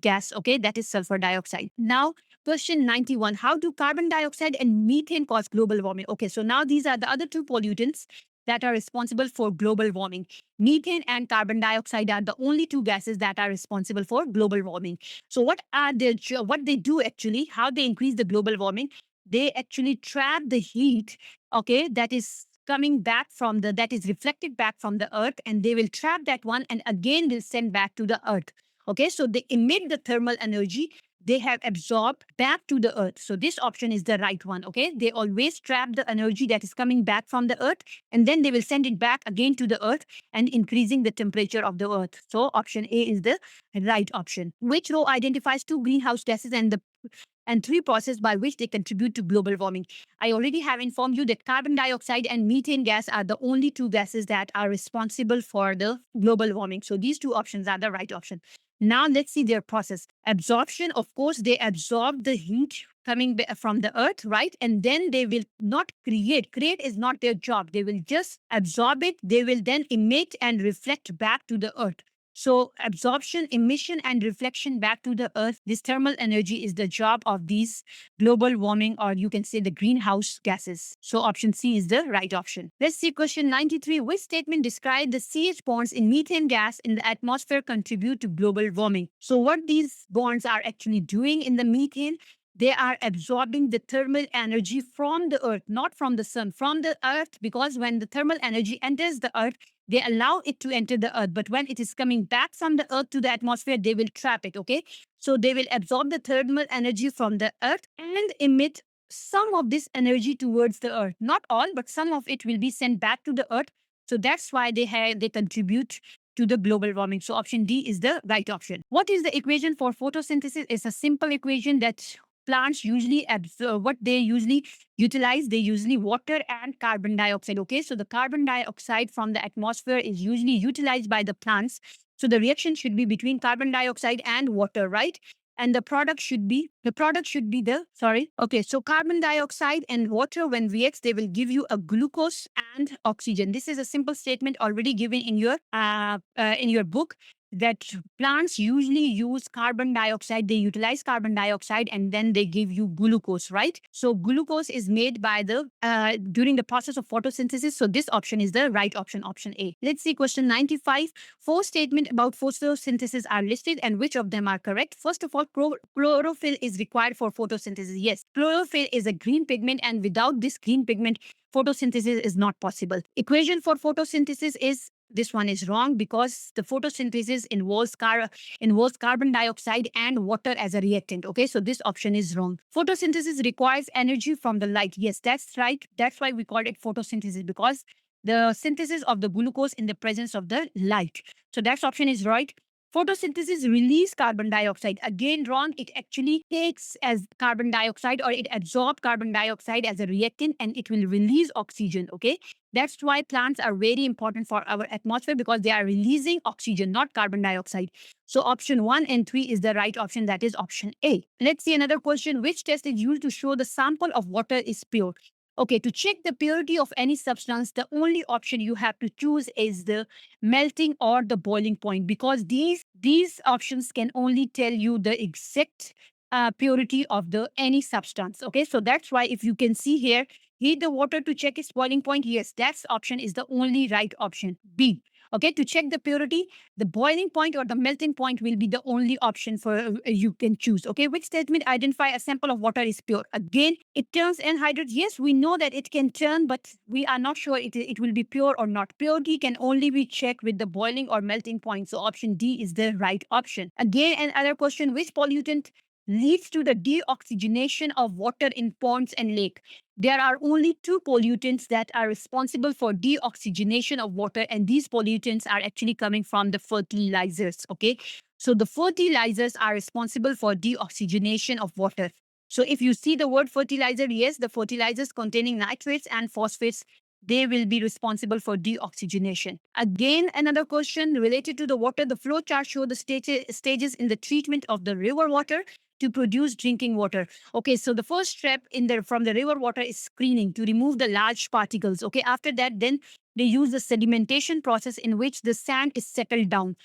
gas, okay, that is sulfur dioxide. Now, question 91, how do carbon dioxide and methane cause global warming? Okay, so now these are the other two pollutants that are responsible for global warming. Methane and carbon dioxide are the only two gases that are responsible for global warming. So what they do actually, how they increase the global warming? They actually trap the heat, okay, that is reflected back from the earth, and they will trap that one and again will send back to the earth. Okay, so they emit the thermal energy they have absorbed back to the earth. So this option is the right one. Okay, they always trap the energy that is coming back from the earth, and then they will send it back again to the earth and increasing the temperature of the earth. So option A is the right option. Which row identifies two greenhouse gases and three processes by which they contribute to global warming? I already have informed you that carbon dioxide and methane gas are the only two gases that are responsible for the global warming. So these two options are the right option. Now let's see their process. Absorption, of course, they absorb the heat coming from the earth, right? And then they will not create. Create is not their job. They will just absorb it. They will then emit and reflect back to the earth. So absorption, emission, and reflection back to the earth, this thermal energy is the job of these global warming, or you can say the greenhouse gases. So option C is the right option. Let's see question 93. Which statement describes the CH bonds in methane gas in the atmosphere contribute to global warming? So what these bonds are actually doing in the methane? they are absorbing the thermal energy from the earth, not from the sun, from the earth, because when the thermal energy enters the earth, they allow it to enter the earth. But when it is coming back from the earth to the atmosphere, they will trap it. Okay. So they will absorb the thermal energy from the earth and emit some of this energy towards the earth. Not all, but some of it will be sent back to the earth. So that's why they contribute to the global warming. So option D is the right option. What is the equation for photosynthesis? It's a simple equation that plants usually absorb. What they usually utilize, they usually water and carbon dioxide. Okay, so the carbon dioxide from the atmosphere is usually utilized by the plants. So the reaction should be between carbon dioxide and water, right? And the product should be the sorry. Okay, so carbon dioxide and water when reacts, they will give you a glucose and oxygen. This is a simple statement already given in your book, that plants usually use carbon dioxide. They utilize carbon dioxide and then they give you glucose, right? So glucose is made by the during the process of photosynthesis. So this option is the right option, option A. Let's see question 95. Four statements about photosynthesis are listed and which of them are correct? First of all, chlorophyll is required for photosynthesis. Yes, chlorophyll is a green pigment, and without this green pigment, photosynthesis is not possible. Equation for photosynthesis is, this one is wrong, because the photosynthesis involves carbon dioxide and water as a reactant. Okay, so this option is wrong. Photosynthesis requires energy from the light. Yes, that's right. That's why we called it photosynthesis, because the synthesis of the glucose in the presence of the light. So that option is right. Photosynthesis release carbon dioxide. Again, wrong. It actually takes as carbon dioxide, or it absorbs carbon dioxide as a reactant, and it will release oxygen. Okay. That's why plants are very important for our atmosphere, because they are releasing oxygen, not carbon dioxide. So option 1 and 3 is the right option. That is option A. Let's see another question. Which test is used to show the sample of water is pure? Okay, to check the purity of any substance, the only option you have to choose is the melting or the boiling point, because these options can only tell you the exact purity of the any substance. Okay, so that's why if you can see here, heat the water to check its boiling point. Yes, that option is the only right option. B. Okay, to check the purity, the boiling point or the melting point will be the only option for you can choose. Okay, which statement identify a sample of water is pure? Again, it turns anhydrous. Yes, we know that it can turn, but we are not sure it will be pure or not. Purity can only be checked with the boiling or melting point. So option D is the right option. Again, another question: which pollutant leads to the deoxygenation of water in ponds and lake? There are only two pollutants that are responsible for deoxygenation of water, and these pollutants are actually coming from the fertilizers. Okay, so the fertilizers are responsible for deoxygenation of water. So if you see the word fertilizer, yes, the fertilizers containing nitrates and phosphates, they will be responsible for deoxygenation. Again, another question related to the water. The flow chart show the stages in the treatment of the river water to produce drinking water. Okay, so the first step from the river water is screening to remove the large particles. Okay, after that, then they use the sedimentation process in which the sand is settled down.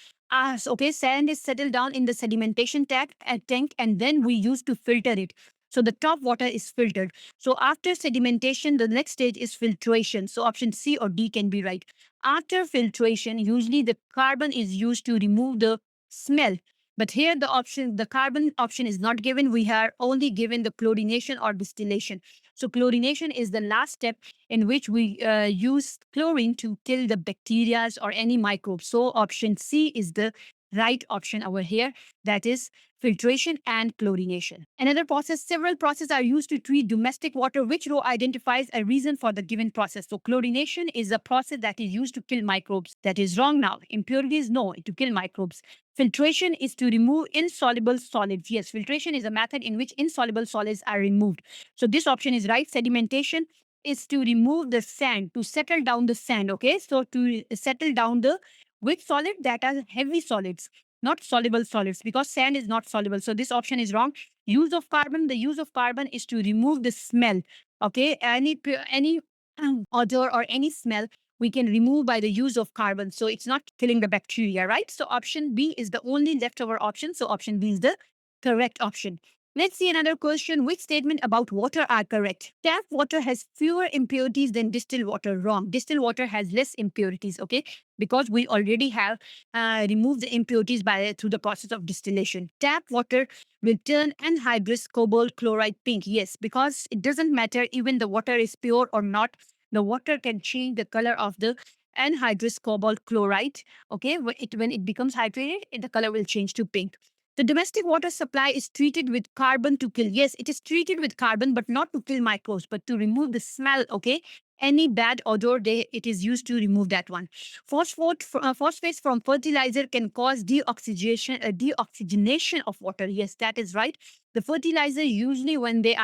Okay, sand is settled down in the sedimentation tank, and then we use to filter it. So the top water is filtered. So after sedimentation, the next stage is filtration. So option C or D can be right. After filtration, usually the carbon is used to remove the smell. But here the carbon option is not given. We are only given the chlorination or distillation. So chlorination is the last step in which we use chlorine to kill the bacteria or any microbes. So option C is the right option over here. That is filtration and chlorination. Another process, several processes are used to treat domestic water. Which row identifies a reason for the given process? So chlorination is a process that is used to kill microbes. That is wrong now. Impurities, no, to kill microbes. Filtration is to remove insoluble solids. Yes, filtration is a method in which insoluble solids are removed. So this option is right. Sedimentation is to remove the sand, to settle down the sand. Okay, so to settle down the which solid, that are heavy solids, not soluble solids, because sand is not soluble. So this option is wrong. Use of carbon, the use of carbon is to remove the smell. Okay, any odor or any smell we can remove by the use of carbon. So it's not killing the bacteria, right? So option B is the only leftover option. So option B is the correct option. Let's see another question. Which statement about water are correct? Tap water has fewer impurities than distilled water. Wrong. Distilled water has less impurities, okay? Because we already have removed the impurities through the process of distillation. Tap water will turn anhydrous cobalt chloride pink. Yes, because it doesn't matter even the water is pure or not. The water can change the color of the anhydrous cobalt chloride. Okay, when it becomes hydrated, the color will change to pink. The domestic water supply is treated with carbon to kill. Yes, it is treated with carbon, but not to kill microbes, but to remove the smell. Okay, any bad odor, it is used to remove that one. Phosphates from fertilizer can cause deoxygenation of water. Yes, that is right. The fertilizer usually when the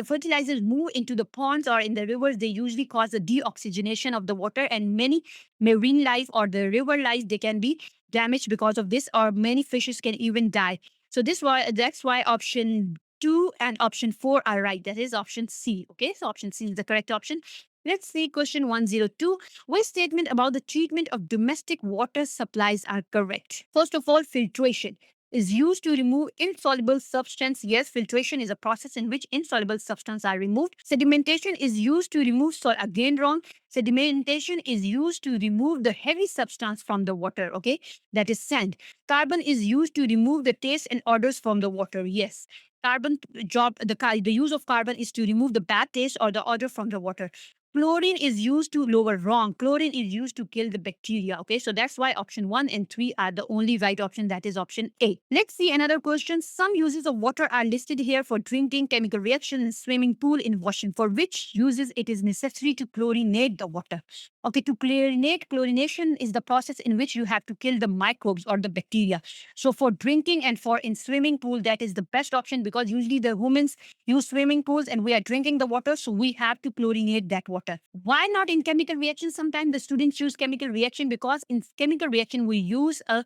fertilizers move into the ponds or in the rivers, they usually cause a deoxygenation of the water, and many marine life or the river life, they can be damaged because of this, or many fishes can even die. So that's why option 2 and option 4 are right. That is option C. Okay, so option C is the correct option. Let's see question 102. Which statement about the treatment of domestic water supplies are correct? First of all, filtration is used to remove insoluble substance. Yes, filtration is a process in which insoluble substances are removed. Sedimentation is used to remove soil. Again, wrong. Sedimentation is used to remove the heavy substance from the water. Okay, that is sand. Carbon is used to remove the taste and odors from the water. Yes. The use of carbon is to remove the bad taste or the odor from the water. Chlorine is used to lower. Wrong. Chlorine is used to kill the bacteria. Okay, so that's why option 1 and 3 are the only right option. That is option A. Let's see another question. Some uses of water are listed here for drinking, chemical reaction, in swimming pool, in washing. For which uses it is necessary to chlorinate the water? Okay, to chlorination is the process in which you have to kill the microbes or the bacteria. So for drinking and for in swimming pool, that is the best option, because usually the humans use swimming pools and we are drinking the water, so we have to chlorinate that water. Why not in chemical reaction? Sometimes the students choose chemical reaction because in chemical reaction we use a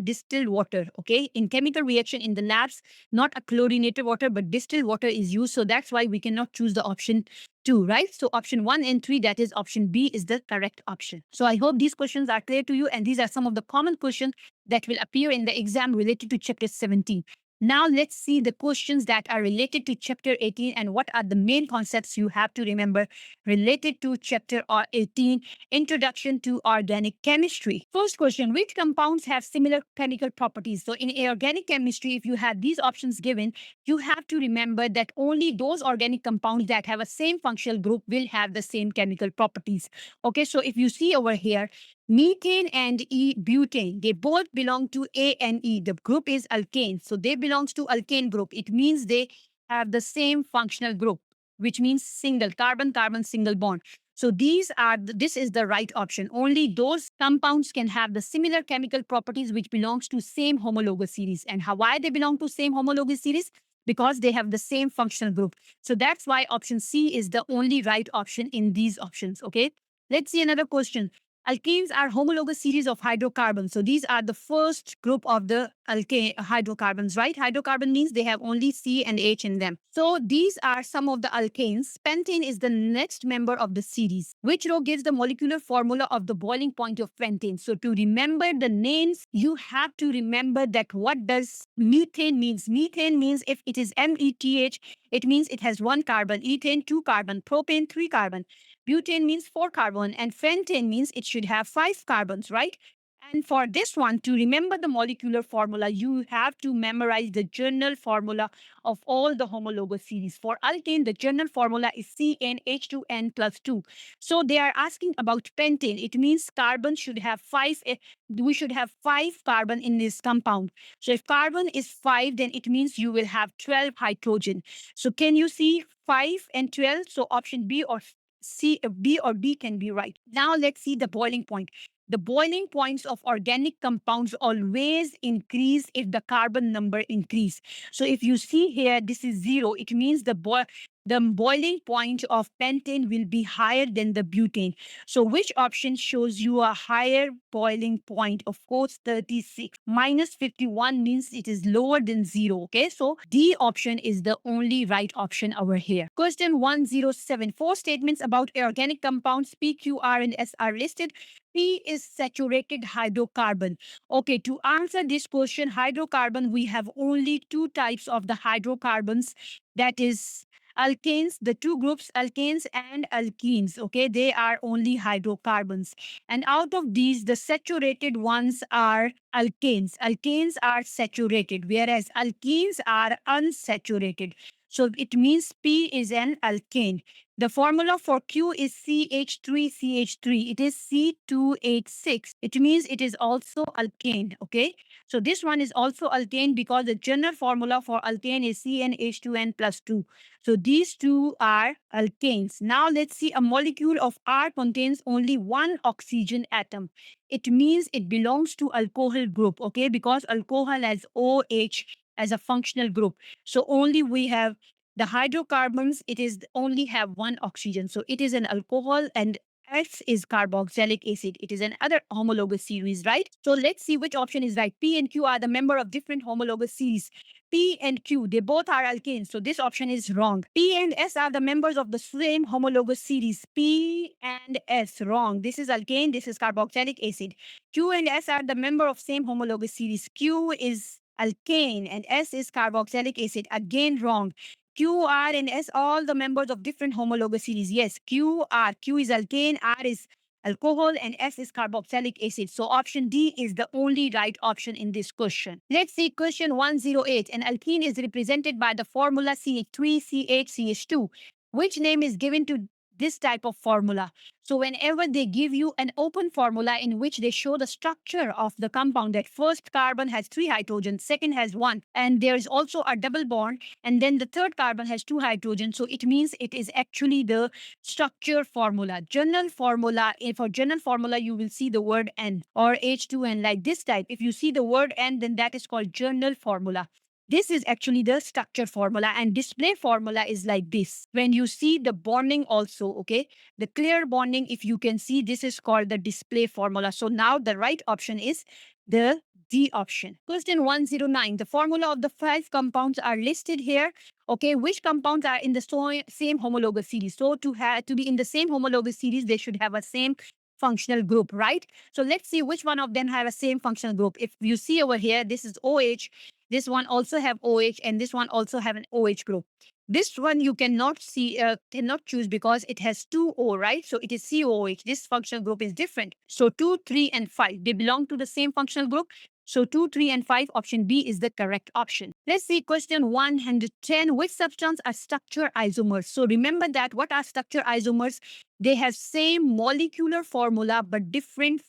distilled water. Okay, in chemical reaction in the labs, not a chlorinated water but distilled water is used, so that's why we cannot choose the option 2, right? So option 1 and 3, that is option B, is the correct option. So I hope these questions are clear to you, and these are some of the common questions that will appear in the exam related to chapter 17. Now let's see the questions that are related to chapter 18 and what are the main concepts you have to remember related to chapter 18, Introduction to Organic Chemistry. First question, which compounds have similar chemical properties? So in organic chemistry, if you have these options given, you have to remember that only those organic compounds that have a same functional group will have the same chemical properties. Okay, so if you see over here, methane and butane, they both belong to A and E. The group is alkane. So they belongs to alkane group. It means they have the same functional group, which means single carbon-carbon single bond. So this is the right option. Only those compounds can have the similar chemical properties which belongs to same homologous series. And why they belong to same homologous series? Because they have the same functional group. So that's why option C is the only right option in these options. Okay. Let's see another question. Alkenes are homologous series of hydrocarbons. So these are the first group of the alkane hydrocarbons, right? Hydrocarbon means they have only C and H in them. So these are some of the alkanes. Pentane is the next member of the series. Which row gives the molecular formula of the boiling point of pentane? So to remember the names, you have to remember that what does methane means. Methane means if it is METH, it means it has 1 carbon. Ethane, 2 carbon. Propane, 3 carbon. Butane means 4 carbon, and pentane means it should have 5 carbons, right? And for this one, to remember the molecular formula, you have to memorize the general formula of all the homologous series. For alkane, the general formula is CnH2n plus 2. So they are asking about pentane. It means carbon should have 5. We should have 5 carbon in this compound. So if carbon is 5, then it means you will have 12 hydrogen. So can you see 5 and 12? So option B or B or B can be right. Now let's see the boiling point. The boiling points of organic compounds always increase if the carbon number increase. So if you see here, this is 0. It means the boiling point of pentane will be higher than the butane. So which option shows you a higher boiling point? Of course, 36 minus 51 means it is lower than 0. Okay, so D option is the only right option over here. Question 107. Four statements about organic compounds P, Q, R, and S are listed. P is saturated hydrocarbon. Okay, to answer this question, hydrocarbon, we have only two types of the hydrocarbons. That is alkanes, the two groups, alkanes and alkenes. Okay, they are only hydrocarbons. And out of these, the saturated ones are alkanes. Alkanes are saturated, whereas alkenes are unsaturated. So it means P is an alkane. The formula for Q is CH3CH3. It is C2H6. It means it is also alkane. Okay. So this one is also alkane because the general formula for alkane is CnH2n plus 2. So these two are alkanes. Now let's see, a molecule of R contains only one oxygen atom. It means it belongs to alcohol group, okay? Because alcohol has OH as a functional group. So only we have the hydrocarbons, it is only have one oxygen. So it is an alcohol, and S is carboxylic acid. It is another homologous series, right? So let's see which option is right. P and Q are the member of different homologous series. P and Q, they both are alkanes. So this option is wrong. P and S are the members of the same homologous series. P and S, wrong. This is alkane, this is carboxylic acid. Q and S are the member of same homologous series. Q is alkane and S is carboxylic acid. Again, wrong. Q, R, and S, all the members of different homologous series. Yes, Q, R. Q is alkane, R is alcohol, and S is carboxylic acid. So option D is the only right option in this question. Let's see question 108. An alkene is represented by the formula CH3CH2. Which name is given to this type of formula? So whenever they give you an open formula in which they show the structure of the compound, that first carbon has 3 hydrogens, second has 1, and there is also a double bond, and then the third carbon has 2 hydrogens. So it means it is actually the structure formula. General formula, for general formula, you will see the word N or H2N like this type. If you see the word N, then that is called general formula. This is actually the structure formula, and display formula is like this. When you see the bonding also, okay, the clear bonding, if you can see, this is called the display formula. So now the right option is the D option. Question 109. The formula of the 5 compounds are listed here. Okay, which compounds are in the same homologous series? So to be in the same homologous series, they should have a same functional group, right? So let's see which one of them have a same functional group. If you see over here, this is OH. This one also have OH, and this one also have an OH group. This one you cannot see, cannot choose because it has 2 O, right? So it is COOH. This functional group is different. So 2, 3, and 5, they belong to the same functional group. So 2, 3, and 5, option B is the correct option. Let's see question 110. Which substance are structure isomers? So remember that what are structure isomers? They have same molecular formula, but different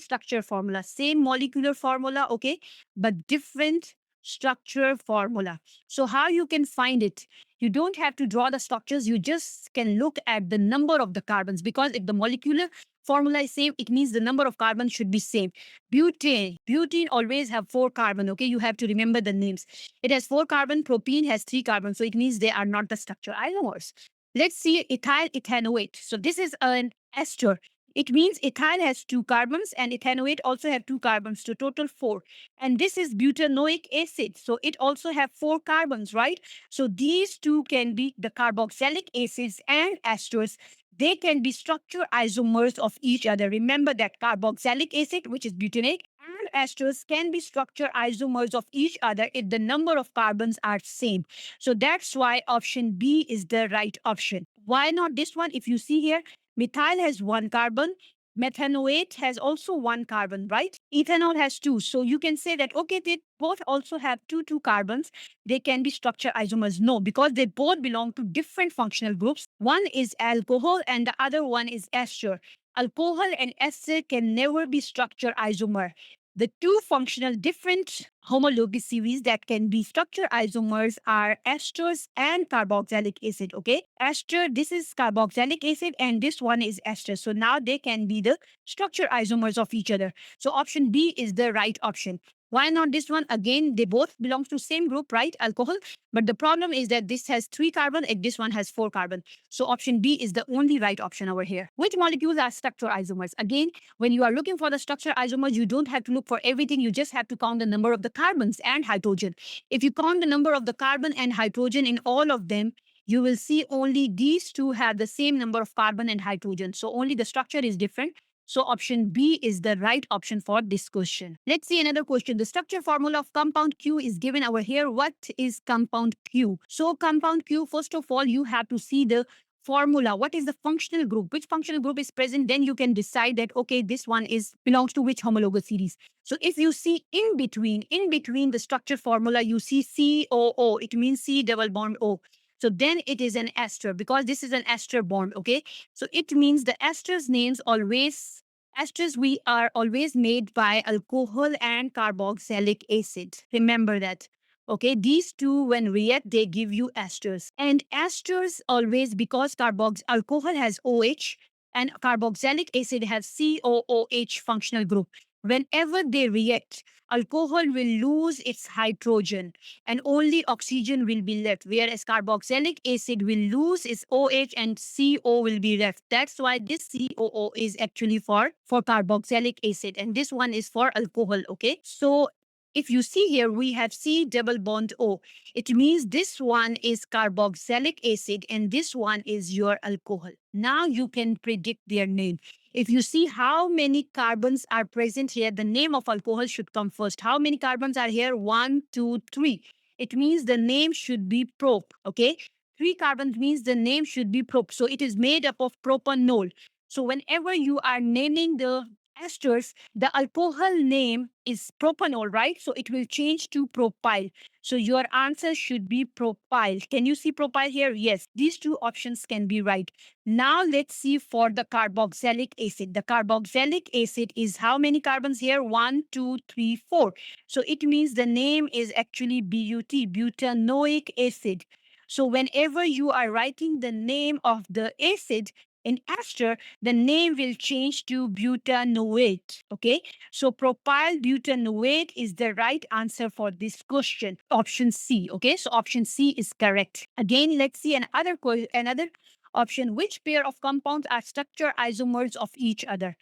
structure formula. Same molecular formula, okay, but different structure formula. So how you can find it? You don't have to draw the structures. You just can look at the number of the carbons, because if the molecular formula is same, it means the number of carbons should be same. Butane always have 4 carbon. Okay, you have to remember the names. It has 4 carbon. Propene has 3 carbon. So it means they are not the structure isomers. Let's see ethyl ethanoate. So this is an ester. It means ethyl has 2 carbons and ethanoate also have 2 carbons, to total 4. And this is butanoic acid. So it also have 4 carbons, right? So these two can be the carboxylic acids and esters. They can be structure isomers of each other. Remember that carboxylic acid, which is butanoic, and esters can be structure isomers of each other if the number of carbons are same. So that's why option B is the right option. Why not this one? If you see here, methyl has 1 carbon. Methanoate has also 1 carbon, right? Ethanol has 2. So you can say that, okay, they both also have 2 carbons. They can be structure isomers. No, because they both belong to different functional groups. One is alcohol and the other one is ester. Alcohol and ester can never be structure isomer. The 2 functional different homologous series that can be structure isomers are esters and carboxylic acid. Okay, ester, this is carboxylic acid, and this one is ester. So now they can be the structure isomers of each other. So option B is the right option. Why not this one? Again, they both belong to same group, right? Alcohol. But the problem is that this has 3 carbon and this one has 4 carbon. So option B is the only right option over here. Which molecules are structure isomers? Again, when you are looking for the structure isomers, you don't have to look for everything. You just have to count the number of the carbons and hydrogen. If you count the number of the carbon and hydrogen in all of them, you will see only these two have the same number of carbon and hydrogen. So only the structure is different. So option B is the right option for this question. Let's see another question. The structure formula of compound Q is given over here. What is compound Q? So compound Q, first of all, you have to see the formula. What is the functional group? Which functional group is present? Then you can decide that, okay, this one is belongs to which homologous series. So if you see in between the structure formula, you see COO. It means C double bond O. So then it is an ester because this is an ester bond, okay? So it means the esters names always, esters we are always made by alcohol and carboxylic acid. Remember that. Okay, these two when react, they give you esters. And esters always, because alcohol has OH and carboxylic acid has COOH functional group. Whenever they react, alcohol will lose its hydrogen and only oxygen will be left, whereas carboxylic acid will lose its OH and CO will be left. That's why this COO is actually for carboxylic acid and this one is for alcohol, okay? So if you see here, we have C double bond O. It means this one is carboxylic acid and this one is your alcohol. Now you can predict their name. If you see how many carbons are present here, the name of alcohol should come first. How many carbons are here? 1, 2, 3. It means the name should be prop. Okay. 3 carbons means the name should be prop. So it is made up of propanol. So whenever you are naming the esters, the alcohol name is propanol, right? So it will change to propyl. So your answer should be propyl. Can you see propyl here? Yes. These two options can be right. Now let's see for the carboxylic acid. The carboxylic acid is how many carbons here? 1, 2, 3, 4. So it means the name is actually BUT, butanoic acid. So whenever you are writing the name of the acid in ester, the name will change to butanoate. Okay. So propyl butanoate is the right answer for this question. Option C. Okay. So option C is correct. Again, let's see another option. Which pair of compounds are structure isomers of each other?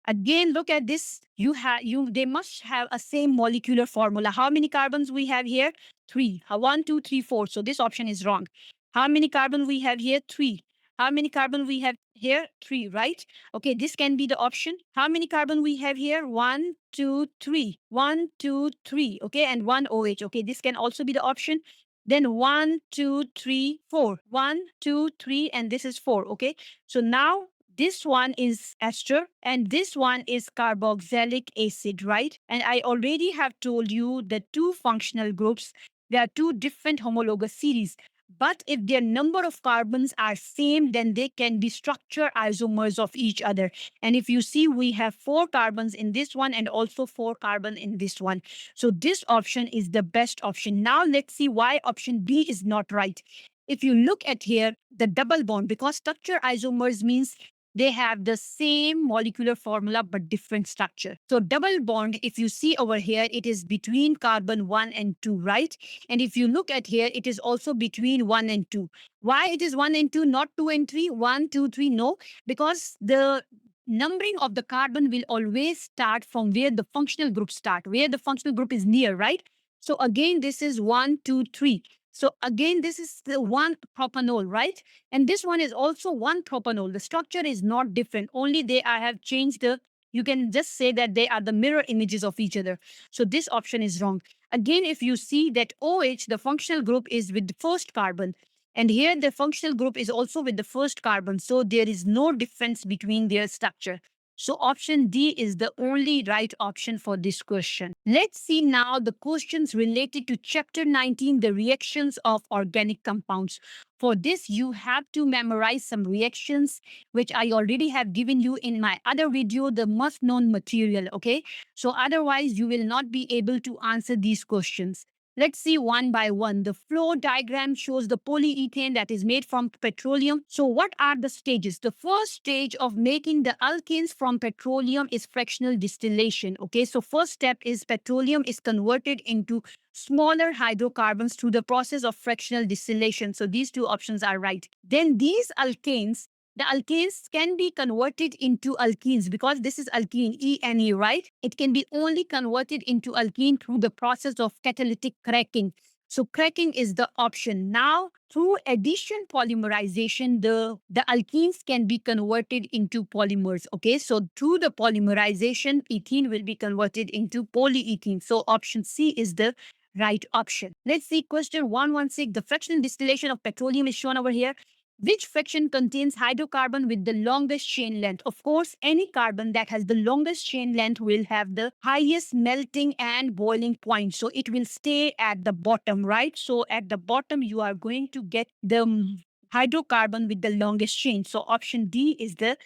Again, look at this. They must have a same molecular formula. How many carbons we have here? 3. 1, 2, 3, 4. So this option is wrong. How many carbon we have here? 3. How many carbon we have here? 3, right? Okay, this can be the option. How many carbon we have here? 1, 2, 3. 1, 2, 3. Okay, and 1 OH. Okay, this can also be the option. Then 1, 2, 3, 4. 1, 2, 3, and this is 4. Okay, so now this one is ester and this one is carboxylic acid, right? And I already have told you the two functional groups, they are two different homologous series. But if their number of carbons are same, then they can be structure isomers of each other. And if you see, we have 4 carbons in this one and also 4 carbon in this one. So this option is the best option. Now let's see why option B is not right. If you look at here, the double bond, because structure isomers means they have the same molecular formula but different structure. So double bond, if you see over here, it is between carbon 1 and 2, right? And if you look at here, it is also between 1 and 2. Why it is 1 and 2, not 2 and 3? 1, 2, 3, no. Because the numbering of the carbon will always start from where the functional group start, where the functional group is near, right? So again, this is 1, 2, 3. So again, this is the one propanol, right? And this one is also one propanol. The structure is not different. Only I have changed you can just say that they are the mirror images of each other. So this option is wrong. Again, if you see that OH, the functional group is with the first carbon. And here the functional group is also with the first carbon. So there is no difference between their structure. So option D is the only right option for this question. Let's see now the questions related to chapter 19, the reactions of organic compounds. For this, you have to memorize some reactions, which I already have given you in my other video, the must known material. Okay. So otherwise, you will not be able to answer these questions. Let's see one by one. The flow diagram shows the polyethane that is made from petroleum. So what are the stages? The first stage of making the alkanes from petroleum is fractional distillation. Okay, so first step is petroleum is converted into smaller hydrocarbons through the process of fractional distillation. So these two options are right. Then these alkanes, the alkanes can be converted into alkenes because this is alkene, ENE, right? It can be only converted into alkene through the process of catalytic cracking. So cracking is the option. Now, through addition polymerization, the alkenes can be converted into polymers. Okay, so through the polymerization, ethene will be converted into polyethene. So option C is the right option. Let's see question 116. The fractional distillation of petroleum is shown over here. Which fraction contains hydrocarbon with the longest chain length? Of course, any carbon that has the longest chain length will have the highest melting and boiling point. So it will stay at the bottom, right? So at the bottom, you are going to get the hydrocarbon with the longest chain. So option D is the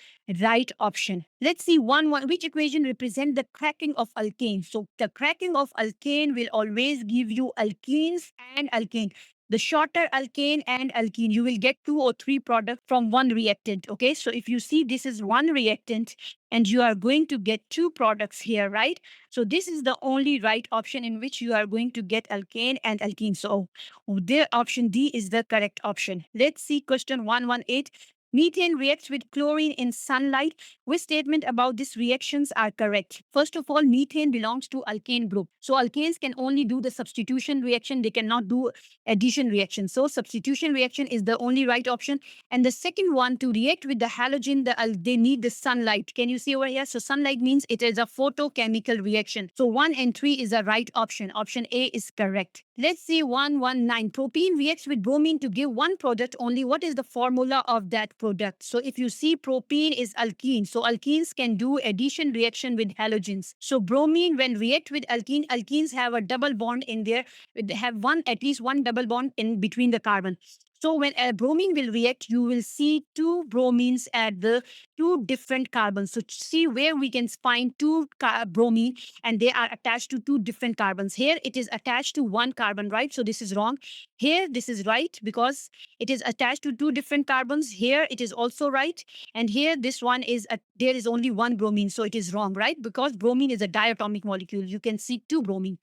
right option. Let's see one. Which equation represent the cracking of alkane? So the cracking of alkane will always give you alkenes and alkane. The shorter alkane and alkene, you will get 2 or 3 products from one reactant. Okay, so if you see this is one reactant and you are going to get 2 products here, right? So this is the only right option in which you are going to get alkane and alkene. So the option D is the correct option. Let's see question 118. Methane reacts with chlorine in sunlight. Which statement about these reactions are correct? First of all, methane belongs to alkane group. So alkanes can only do the substitution reaction. They cannot do addition reaction. So substitution reaction is the only right option. And the second one, to react with the halogen, they need the sunlight. Can you see over here? So sunlight means it is a photochemical reaction. So 1 and 3 is the right option. Option A is correct. Let's see 119. Propene reacts with bromine to give one product only. What is the formula of that product? So if you see propene is alkene. So alkenes can do addition reaction with halogens. So bromine when react with alkene, alkenes have a double bond in there. They have at least one double bond in between the carbon. So when a bromine will react, you will see 2 bromines at the 2 different carbons. So see where we can find 2 bromine and they are attached to 2 different carbons. Here it is attached to 1 carbon, right? So this is wrong. Here this is right because it is attached to 2 different carbons. Here it is also right. And here this one is, there is only 1 bromine. So it is wrong, right? Because bromine is a diatomic molecule. You can see 2 bromine.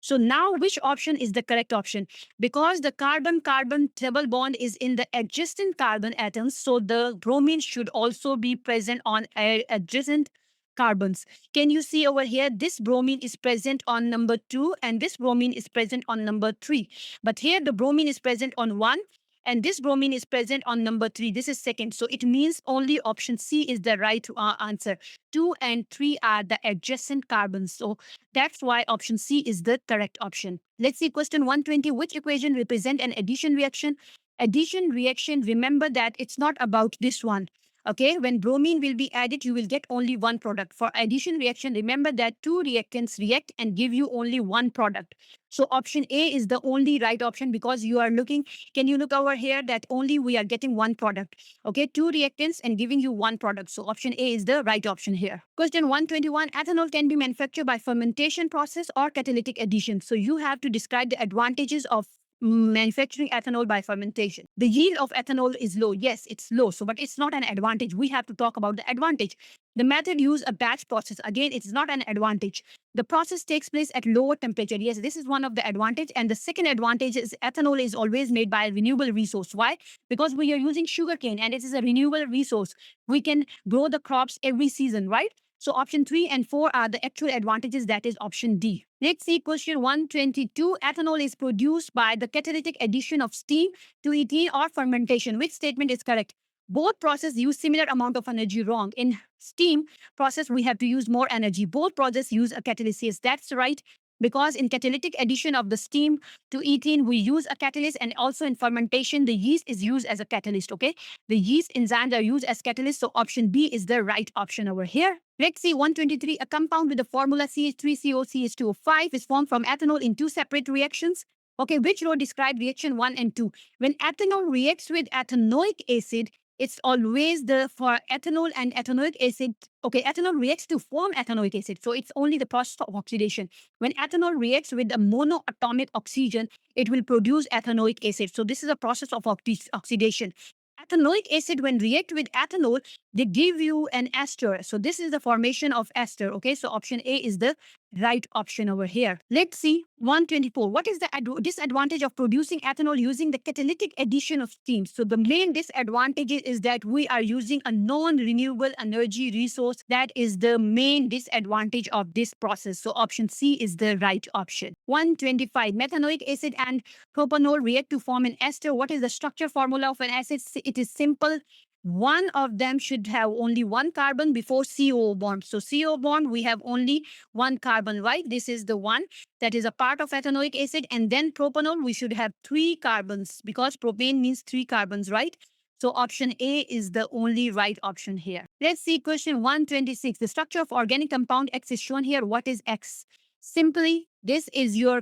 So now which option is the correct option? Because the carbon-carbon double bond is in the adjacent carbon atoms, so the bromine should also be present on adjacent carbons. Can you see over here? This bromine is present on number 2 and this bromine is present on number 3. But here the bromine is present on 1 and this bromine is present on number 3. This is second. So it means only option C is the right answer. 2 and 3 are the adjacent carbons. So that's why option C is the correct option. Let's see question 120. Which equation represent an addition reaction? Addition reaction, remember that it's not about this one. Okay, when bromine will be added, you will get only one product. For addition reaction, remember that 2 reactants react and give you only one product. So option A is the only right option because you are looking, can you look over here that only we are getting one product. Okay, 2 reactants and giving you one product. So option A is the right option here. Question 121, ethanol can be manufactured by fermentation process or catalytic addition. So you have to describe the advantages of manufacturing ethanol by fermentation. The yield of ethanol is low. Yes, it's low. So, but it's not an advantage. We have to talk about the advantage. The method use a batch process. Again, it's not an advantage. The process takes place at lower temperature. Yes, this is one of the advantage. And the second advantage is ethanol is always made by a renewable resource. Why? Because we are using sugarcane and it is a renewable resource. We can grow the crops every season, right? So option 3 and 4 are the actual advantages. That is option D. Let's see question 122. Ethanol is produced by the catalytic addition of steam to ethene or fermentation. Which statement is correct? Both processes use similar amount of energy. Wrong. In steam process, we have to use more energy. Both processes use a catalyst. That's right. Because in catalytic addition of the steam to ethene, we use a catalyst, and also in fermentation, the yeast is used as a catalyst, okay? The yeast enzymes are used as catalyst, so option B is the right option over here. Let's see 123, a compound with the formula CH3COCH2O5 is formed from ethanol in 2 separate reactions. Okay, which row describe reaction 1 and 2? When ethanol reacts with ethanoic acid, It's always the for ethanol and ethanoic acid. Okay, ethanol reacts to form ethanoic acid. So it's only the process of oxidation. When ethanol reacts with a monoatomic oxygen, it will produce ethanoic acid. So this is a process of oxidation. Ethanoic acid, when react with ethanol, they give you an ester. So this is the formation of ester. Okay, so option A is the right option over here. Let's see 124. What is the disadvantage of producing ethanol using the catalytic addition of steam? So the main disadvantage is that we are using a non-renewable energy resource. That is the main disadvantage of this process. So option C is the right option. 125. Methanoic acid and propanol react to form an ester. What is the structure formula of an acid? It is simple. One of them should have only one carbon before CO bond. So CO bond, we have only one carbon, right? This is the one that is a part of ethanoic acid. And then propanol, we should have three carbons because propane means three carbons, right? So option A is the only right option here. Let's see question 126. The structure of organic compound X is shown here. What is X? Simply, this is your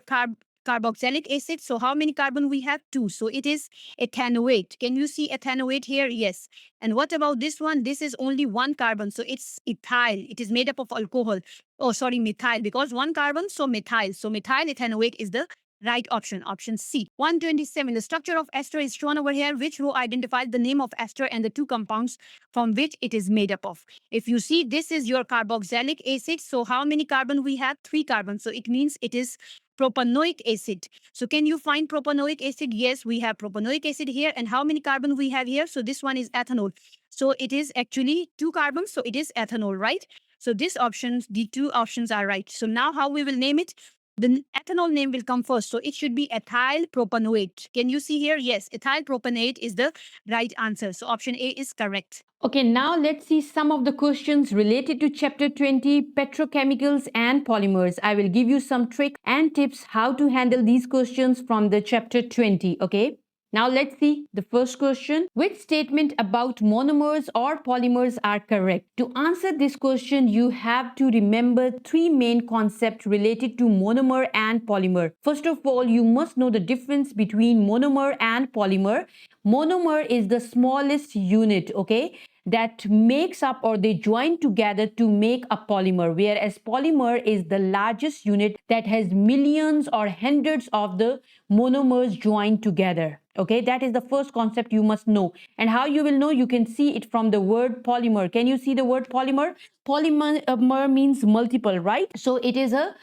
carboxylic acid. So how many carbon we have? Two. So it is ethanoate. Can you see ethanoate here? Yes. And what about this one? This is only one carbon. So it's ethyl. It is made up of alcohol. Oh, sorry, methyl. Because one carbon, so methyl. So methyl ethanoate is the right option. Option C. 127. The structure of ester is shown over here. Which row identifies the name of ester and the two compounds from which it is made up of? If you see, this is your carboxylic acid. So how many carbon we have? Three carbons. So it means it is propanoic acid. So can you find propanoic acid? Yes, we have propanoic acid here. And how many carbon we have here? So this one is ethanol. So it is actually two carbons. So it is ethanol, right? So this option, the two options are right. So now how we will name it? The ethanol name will come first. So it should be ethyl propanoate. Can you see here? Yes, ethyl propanoate is the right answer. So option A is correct. Okay, now let's see some of the questions related to chapter 20, petrochemicals and polymers. I will give you some tricks and tips how to handle these questions from the chapter 20, okay? Now let's see the first question. Which statement about monomers or polymers are correct? To answer this question, you have to remember three main concepts related to monomer and polymer. First of all, you must know the difference between monomer and polymer. Monomer is the smallest unit, okay, that makes up or they join together to make a polymer, whereas polymer is the largest unit that has millions or hundreds of the monomers joined together. Okay, that is the first concept you must know. And how you will know? You can see it from the word polymer. Can you see the word polymer? Polymer means multiple, right? So it is a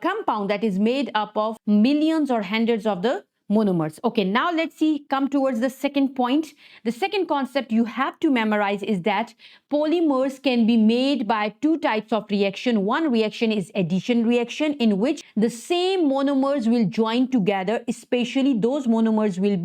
compound that is made up of millions or hundreds of the monomers. Okay, now let's see, come towards the second point. The second concept you have to memorize is that polymers can be made by two types of reaction. One reaction is addition reaction, in which the same monomers will join together, especially those monomers will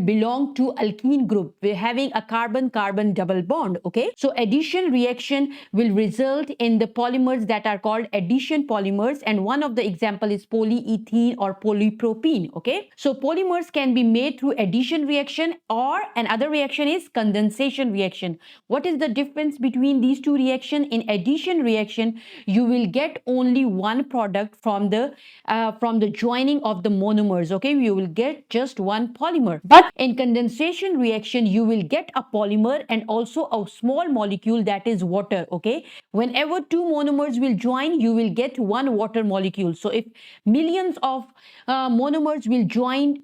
belong to alkene group. We're having a carbon-carbon double bond, okay? So addition reaction will result in the polymers that are called addition polymers, and one of the example is polyethylene or polypropene, okay? So polymers can be made through addition reaction, or another reaction is condensation reaction. What is the difference between these two reactions? In addition reaction, you will get only one product from the joining of the monomers, okay? You will get just one polymer. But in condensation reaction, you will get a polymer and also a small molecule, that is water, okay? Whenever two monomers will join, you will get one water molecule. So if millions of monomers will join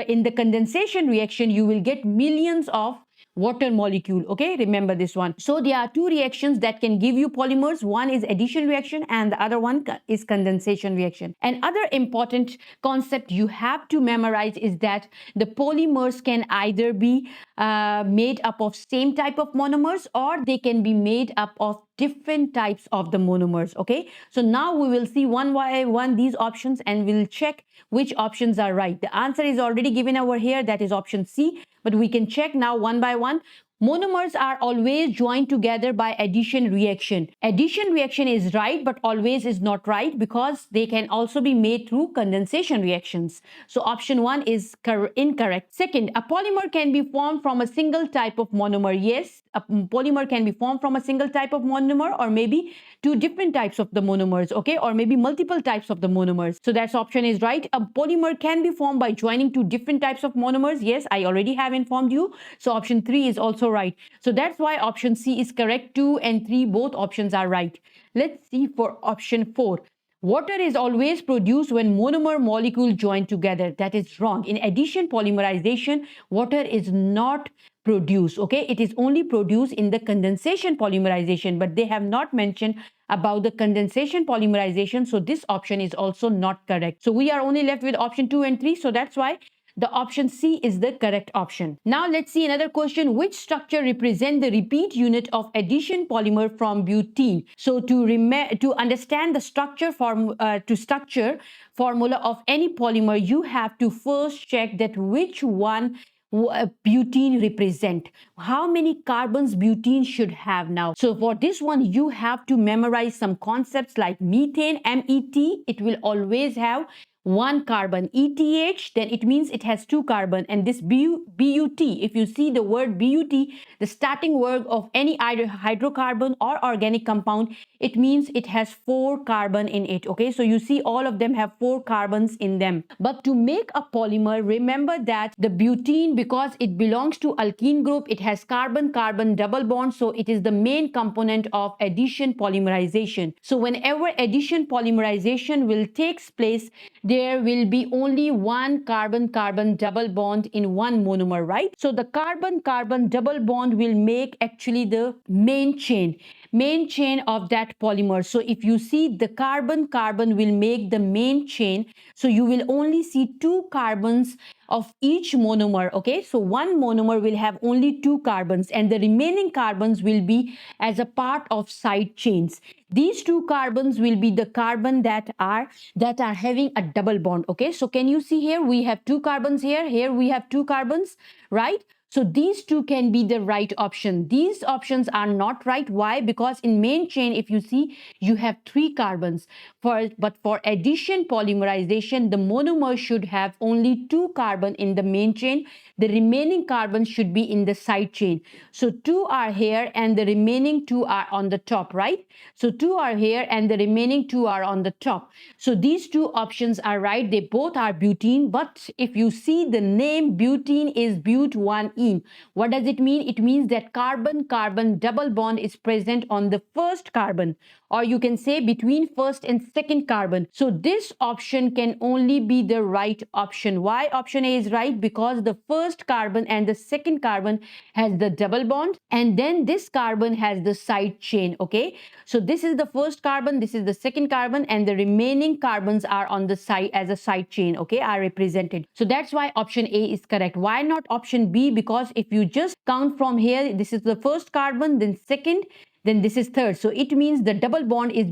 in the condensation reaction, you will get millions of water molecule, okay? Remember this one. So there are two reactions that can give you polymers. One is addition reaction and the other one is condensation reaction. And other important concept you have to memorize is that the polymers can either be made up of same type of monomers, or they can be made up of different types of the monomers, okay? So now we will see one by one these options and we'll check which options are right. The answer is already given over here, that is option C, but we can check now one by one. Monomers are always joined together by addition reaction. Addition reaction is right, but always is not right, because they can also be made through condensation reactions. So option 1 is incorrect. Second, a polymer can be formed from a single type of monomer. Yes, a polymer can be formed from a single type of monomer, or maybe two different types of the monomers, okay, or maybe multiple types of the monomers. So that's option is right. A polymer can be formed by joining two different types of monomers. Yes, I already have informed you. So option 3 is also right. So that's why option C is correct. 2 and 3, both options are right. Let's see for option 4. Water is always produced when monomer molecules join together. That is wrong. In addition polymerization, water is not produced. Okay, it is only produced in the condensation polymerization, but they have not mentioned about the condensation polymerization. So this option is also not correct. So we are only left with option 2 and 3. So that's why the option C is the correct option. Now let's see another question. Which structure represent the repeat unit of addition polymer from butene? So to understand the structure formula of any polymer, you have to first check that which one butene represent, how many carbons butene should have. Now, so for this one you have to memorize some concepts like methane, MET, it will always have one carbon. ETH, then it means it has two carbon. And this BUT, if you see the word BUT, the starting word of any hydrocarbon or organic compound, it means it has 4 carbon in it. Okay, so you see all of them have 4 carbons in them. But to make a polymer, remember that the butene, because it belongs to alkene group, it has carbon-carbon double bond, so it is the main component of addition polymerization. So whenever addition polymerization will takes place, there will be only one carbon-carbon double bond in one monomer, right? So the carbon-carbon double bond will make actually the main chain of that polymer. So if you see the carbon-carbon will make the main chain, so you will only see 2 carbons of each monomer. Okay, so one monomer will have only 2 carbons, and the remaining carbons will be as a part of side chains. These 2 carbons will be the carbon that are having a double bond. Okay, so can you see here we have 2 carbons here we have 2 carbons, right? So these 2 can be the right option. These options are not right. Why? Because in main chain, if you see, you have 3 carbons. But for addition polymerization, the monomer should have only 2 carbon in the main chain. The remaining carbons should be in the side chain. So 2 are here and the remaining 2 are on the top, right? So 2 are here and the remaining 2 are on the top. So these 2 options are right. They both are butene. But if you see the name butene is but1ene. What does it mean? It means that carbon-carbon double bond is present on the first carbon, or you can say between first and second carbon. So this option can only be the right option. Why option A is right? Because the first carbon and the second carbon has the double bond, and then this carbon has the side chain. Okay, so this is the first carbon, this is the second carbon, and the remaining carbons are on the side as a side chain. Okay, are represented. So that's why option A is correct. Why not option B? Because if you just count from here, this is the first carbon, then second, then this is third. So it means the double bond is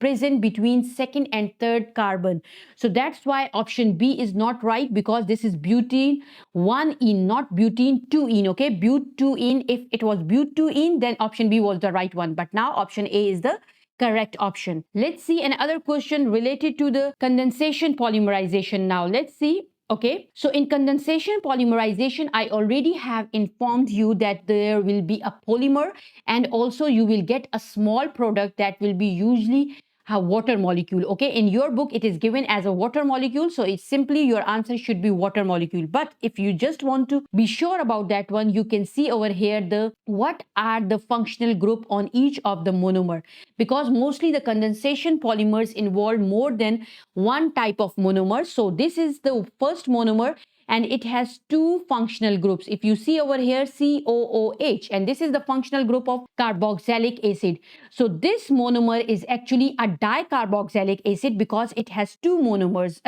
present between second and third carbon. So that's why option B is not right, because this is butene 1ene, not butene 2ene. Okay, but 2ene. If it was but 2ene, then option B was the right one. But now option A is the correct option. Let's see another question related to the condensation polymerization. Now let's see. Okay, so in condensation polymerization, I already have informed you that there will be a polymer, and also you will get a small product that will be usually a water molecule. Okay, in your book it is given as a water molecule, so it's simply your answer should be water molecule. But if you just want to be sure about that one, you can see over here the what are the functional group on each of the monomer, because mostly the condensation polymers involve more than one type of monomer. So this is the first monomer, and it has 2 functional groups. If you see over here, COOH, and this is the functional group of carboxylic acid. So this monomer is actually a dicarboxylic acid because it has 2 monomers,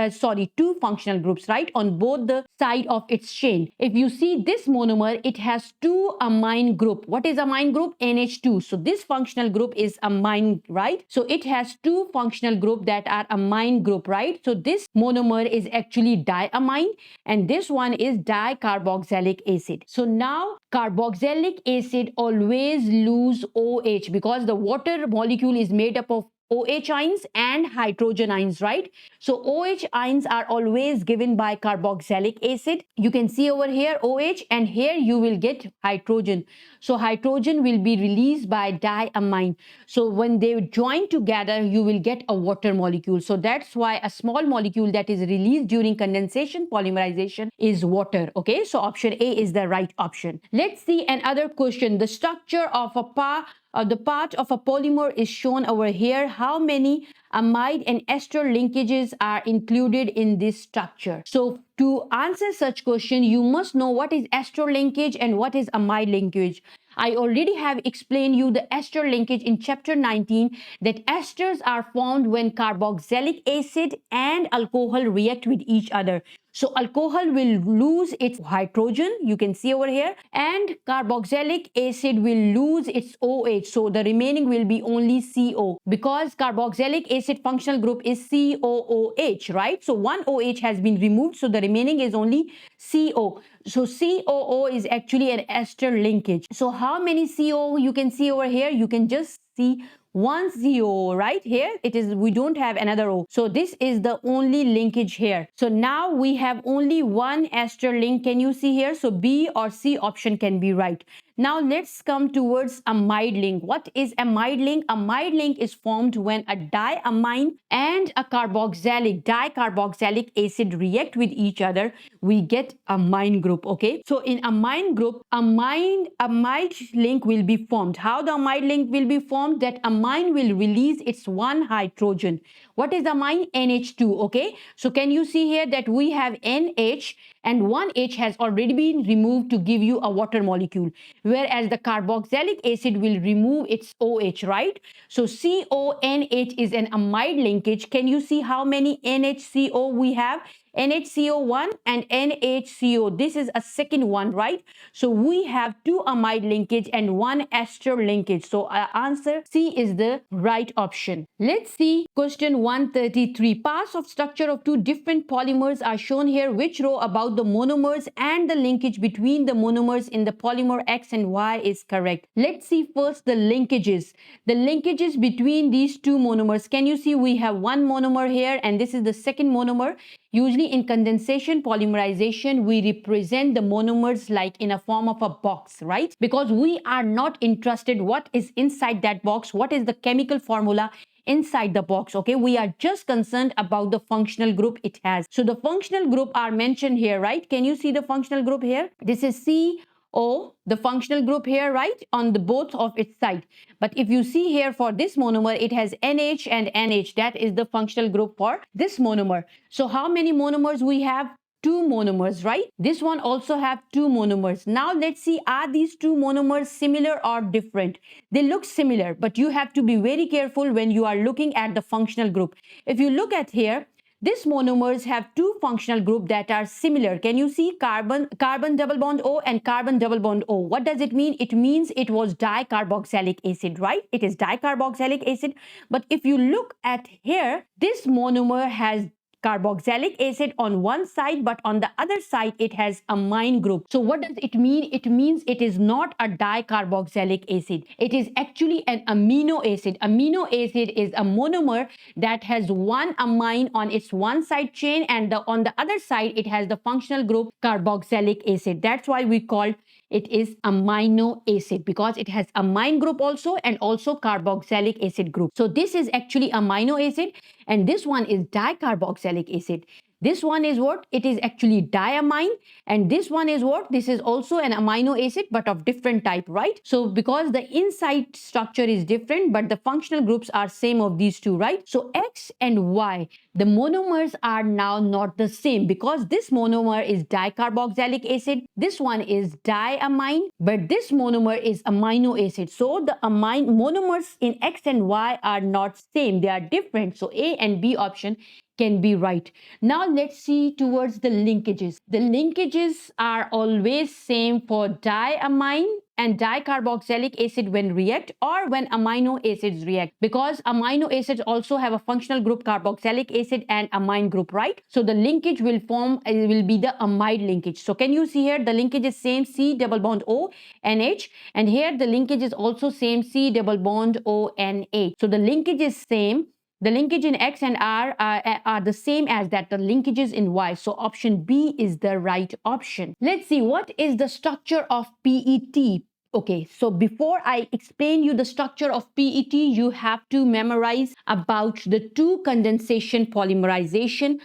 2 functional groups, right, on both the side of its chain. If you see this monomer, it has 2 amine group. What is amine group? NH2. So this functional group is amine, right? So it has 2 functional group that are amine group, right? So this monomer is actually diamine, and this one is dicarboxylic acid. So now carboxylic acid always lose OH because the water molecule is made up of OH ions and hydrogen ions, right? So OH ions are always given by carboxylic acid. You can see over here OH, and here you will get hydrogen. So hydrogen will be released by diamine. So when they join together, you will get a water molecule. So that's why a small molecule that is released during condensation polymerization is water. Okay, so option A is the right option. Let's see another question. The structure of the part of a polymer is shown over here. How many amide and ester linkages are included in this structure? So to answer such question, you must know what is ester linkage and what is amide linkage. I already have explained you the ester linkage in chapter 19, that esters are formed when carboxylic acid and alcohol react with each other. So alcohol will lose its hydrogen, you can see over here, and carboxylic acid will lose its OH. So the remaining will be only CO, because carboxylic acid functional group is COOH, right? So one OH has been removed, so the remaining is only CO. So COO is actually an ester linkage. So how many CO you can see over here? You can just see one CO right here. It is, we don't have another O. So this is the only linkage here. So now we have only one ester link. Can you see here? So B or C option can be right. Now let's come towards amide link. What is amide link? Amide link is formed when a diamine and a dicarboxylic acid react with each other. We get amine group. Okay, so in amine group, amide link will be formed. How the amide link will be formed? That amine will release its one hydrogen. What is amine? NH2. Okay, so can you see here that we have NH and one H has already been removed to give you a water molecule, whereas the carboxylic acid will remove its OH, right? So CONH is an amide linkage. Can you see how many NHCO we have? NHCO1 and NHCO. This is a second one, right? So we have two amide linkage and one ester linkage. So our answer C is the right option. Let's see question 133. Parts of structure of two different polymers are shown here. Which row about the monomers and the linkage between the monomers in the polymer X and Y is correct? Let's see first the linkages. The linkages between these two monomers. Can you see we have one monomer here and this is the second monomer. Usually in condensation polymerization, we represent the monomers like in a form of a box, right? Because we are not interested what is inside that box, what is the chemical formula inside the box. Okay, we are just concerned about the functional group it has. So the functional group are mentioned here, right? Can you see the functional group here? This is CO, the functional group here, right, on the both of its side. But if you see here for this monomer, it has NH and NH. That is the functional group for this monomer. So how many monomers we have? Two monomers, right? This one also have two monomers. Now let's see, are these two monomers similar or different? They look similar, but you have to be very careful when you are looking at the functional group. If you look at here, these monomers have two functional groups that are similar. Can you see carbon double bond O and carbon double bond O? What does it mean? It means it was dicarboxylic acid, right? It is dicarboxylic acid. But if you look at here, this monomer has carboxylic acid on one side, but on the other side it has amine group. So what does it mean? It means it is not a dicarboxylic acid. It is actually an amino acid. Amino acid is a monomer that has one amine on its one side chain, and on the other side it has the functional group carboxylic acid. That's why we call it is amino acid, because it has amine group also and also carboxylic acid group. So this is actually amino acid and this one is dicarboxylic acid. This one is what? It is actually diamine, and this one is what? This is also an amino acid but of different type, right? So because the inside structure is different but the functional groups are same of these two, right? So X and Y, the monomers are now not the same, because this monomer is dicarboxylic acid, this one is diamine, but this monomer is amino acid. So the amine monomers in X and Y are not same, they are different. So A and B option can be right. Now let's see towards the linkages. The linkages are always same for diamine and dicarboxylic acid when react, or when amino acids react, because amino acids also have a functional group carboxylic acid and amine group, right? So the linkage will form will be the amide linkage. So can you see here the linkage is same, C double bond O NH, and here the linkage is also same, C double bond O NH. So the linkage is same. The linkage in X and R are the same as that the linkages in Y. So option B is the right option. Let's see what is the structure of PET. Okay, so before I explain you the structure of PET, you have to memorize about the two condensation polymerization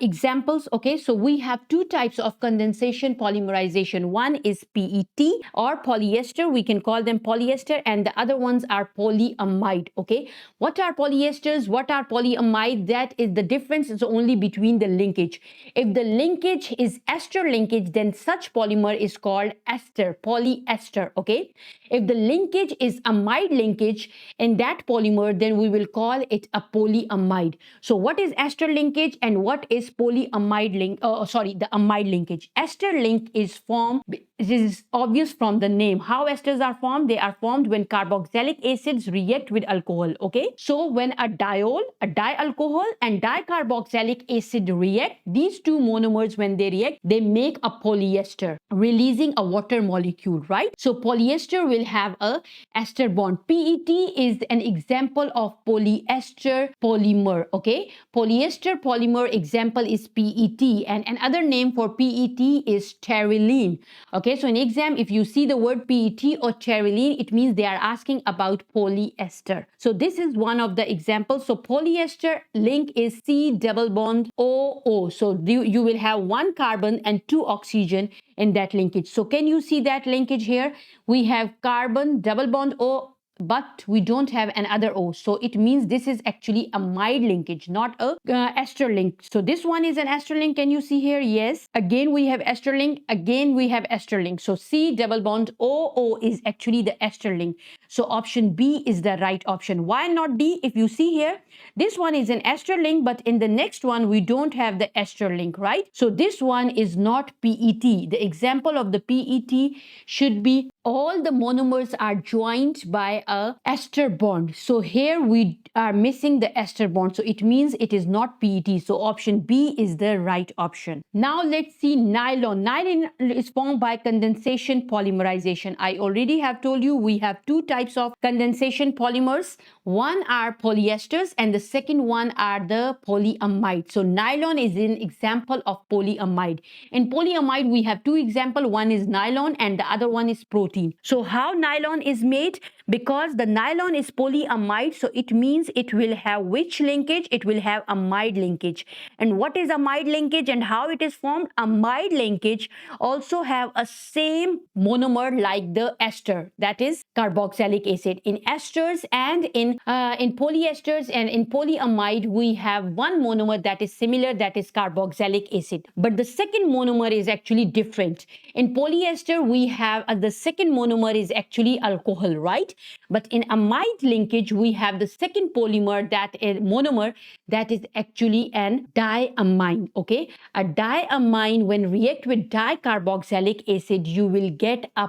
examples. Okay, so we have two types of condensation polymerization. One is PET or polyester, we can call them polyester, and the other ones are polyamide. Okay, what are polyesters, what are polyamide? That is the difference is only between the linkage. If the linkage is ester linkage, then such polymer is called ester, polyester. Okay, if the linkage is amide linkage in that polymer, then we will call it a polyamide. So what is ester linkage and what is polyamide link? The amide linkage. Ester link is formed. This is obvious from the name. How esters are formed? They are formed when carboxylic acids react with alcohol. Okay, so when a diol, a dialcohol, and dicarboxylic acid react, these two monomers, when they react, they make a polyester, releasing a water molecule, right? So polyester will have a ester bond. PET is an example of polyester polymer. Okay, polyester polymer example is PET, and another name for PET is terylene. Okay, so in exam, if you see the word PET or terylene, it means they are asking about polyester. So this is one of the examples. So polyester link is C double bond OO. So you will have one carbon and two oxygen in that linkage. So can you see that linkage here? We have carbon double bond O, but we don't have another O. So it means this is actually a amide linkage, not a ester link. So this one is an ester link. Can you see here? Yes. Again, we have ester link. Again, we have ester link. So C double bond OO is actually the ester link. So option B is the right option. Why not D? If you see here, this one is an ester link, but in the next one, we don't have the ester link, right? So this one is not PET. The example of the PET should be all the monomers are joined by a ester bond. So here we are missing the ester bond. So it means it is not PET. So option B is the right option. Now let's see nylon. Nylon is formed by condensation polymerization. I already have told you we have two types of condensation polymers. One are polyesters and the second one are the polyamide. So nylon is an example of polyamide. In polyamide, we have two examples. One is nylon and the other one is protein. So how nylon is made? Because the nylon is polyamide, so it means it will have which linkage? It will have amide linkage. And what is amide linkage and how it is formed? Amide linkage also have a same monomer like the ester, that is carboxylic acid. In esters and in polyesters and in polyamide, we have one monomer that is similar, that is carboxylic acid. But the second monomer is actually different. In polyester, we have the second monomer is actually alcohol, right? But in amide linkage, we have the second polymer, that is monomer, that is actually an diamine. Okay, a diamine, when react with dicarboxylic acid, you will get a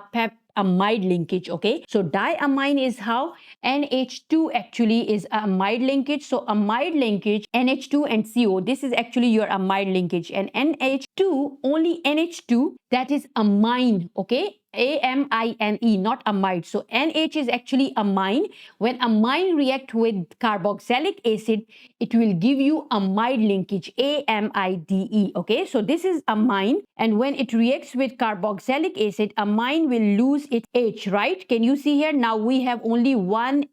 amide linkage. Okay, so diamine is how NH2 actually is a amide linkage. So amide linkage NH2 and CO, this is actually your amide linkage, and NH2, only NH2, that is amine. Okay, amine, not amide. So NH is actually amine. When amine react with carboxylic acid, it will give you amide linkage, amide. Okay, so this is amine, and when it reacts with carboxylic acid, amine will lose its H, right? Can you see here? Now we have only one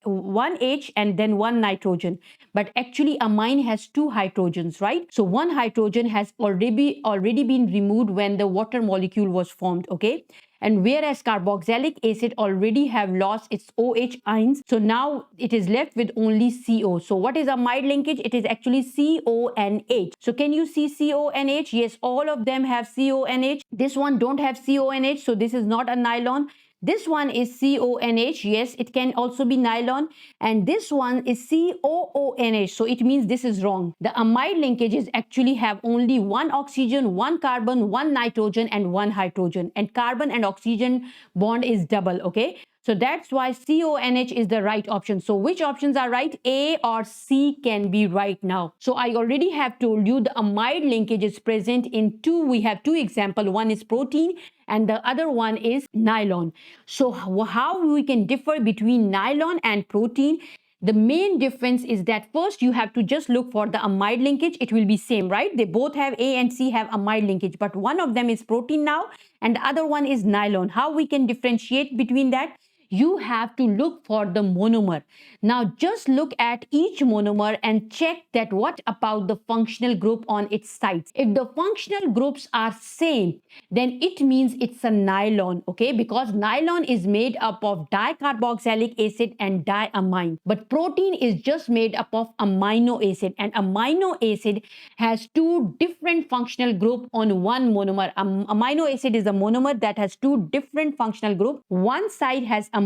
one H and then one nitrogen, but actually amine has two hydrogens, right? So one hydrogen has already been removed when the water molecule was formed. Okay, and whereas carboxylic acid already have lost its OH ions, so now it is left with only CO. So what is amide linkage? It is actually CONH. So can you see CONH? Yes, all of them have CONH. This one don't have CONH, so this is not a nylon. This one is CONH. Yes, it can also be nylon. And this one is COONH. So it means this is wrong. The amide linkages actually have only one oxygen, one carbon, one nitrogen, and one hydrogen. And carbon and oxygen bond is double. Okay. So that's why CONH is the right option. So which options are right? A or C can be right now. So I already have told you the amide linkage is present in two. We have two examples. One is protein and the other one is nylon. So how we can differ between nylon and protein? The main difference is that first you have to just look for the amide linkage. It will be same, right? They both have A and C have amide linkage, but one of them is protein now and the other one is nylon. How we can differentiate between that? You have to look for the monomer. Now just look at each monomer and check that what about the functional group on its sides. If the functional groups are same, then it means it's a nylon, okay? Because nylon is made up of dicarboxylic acid and diamine. But protein is just made up of amino acid, and amino acid has two different functional group on one monomer. Amino acid is a monomer that has two different functional group. One side has amine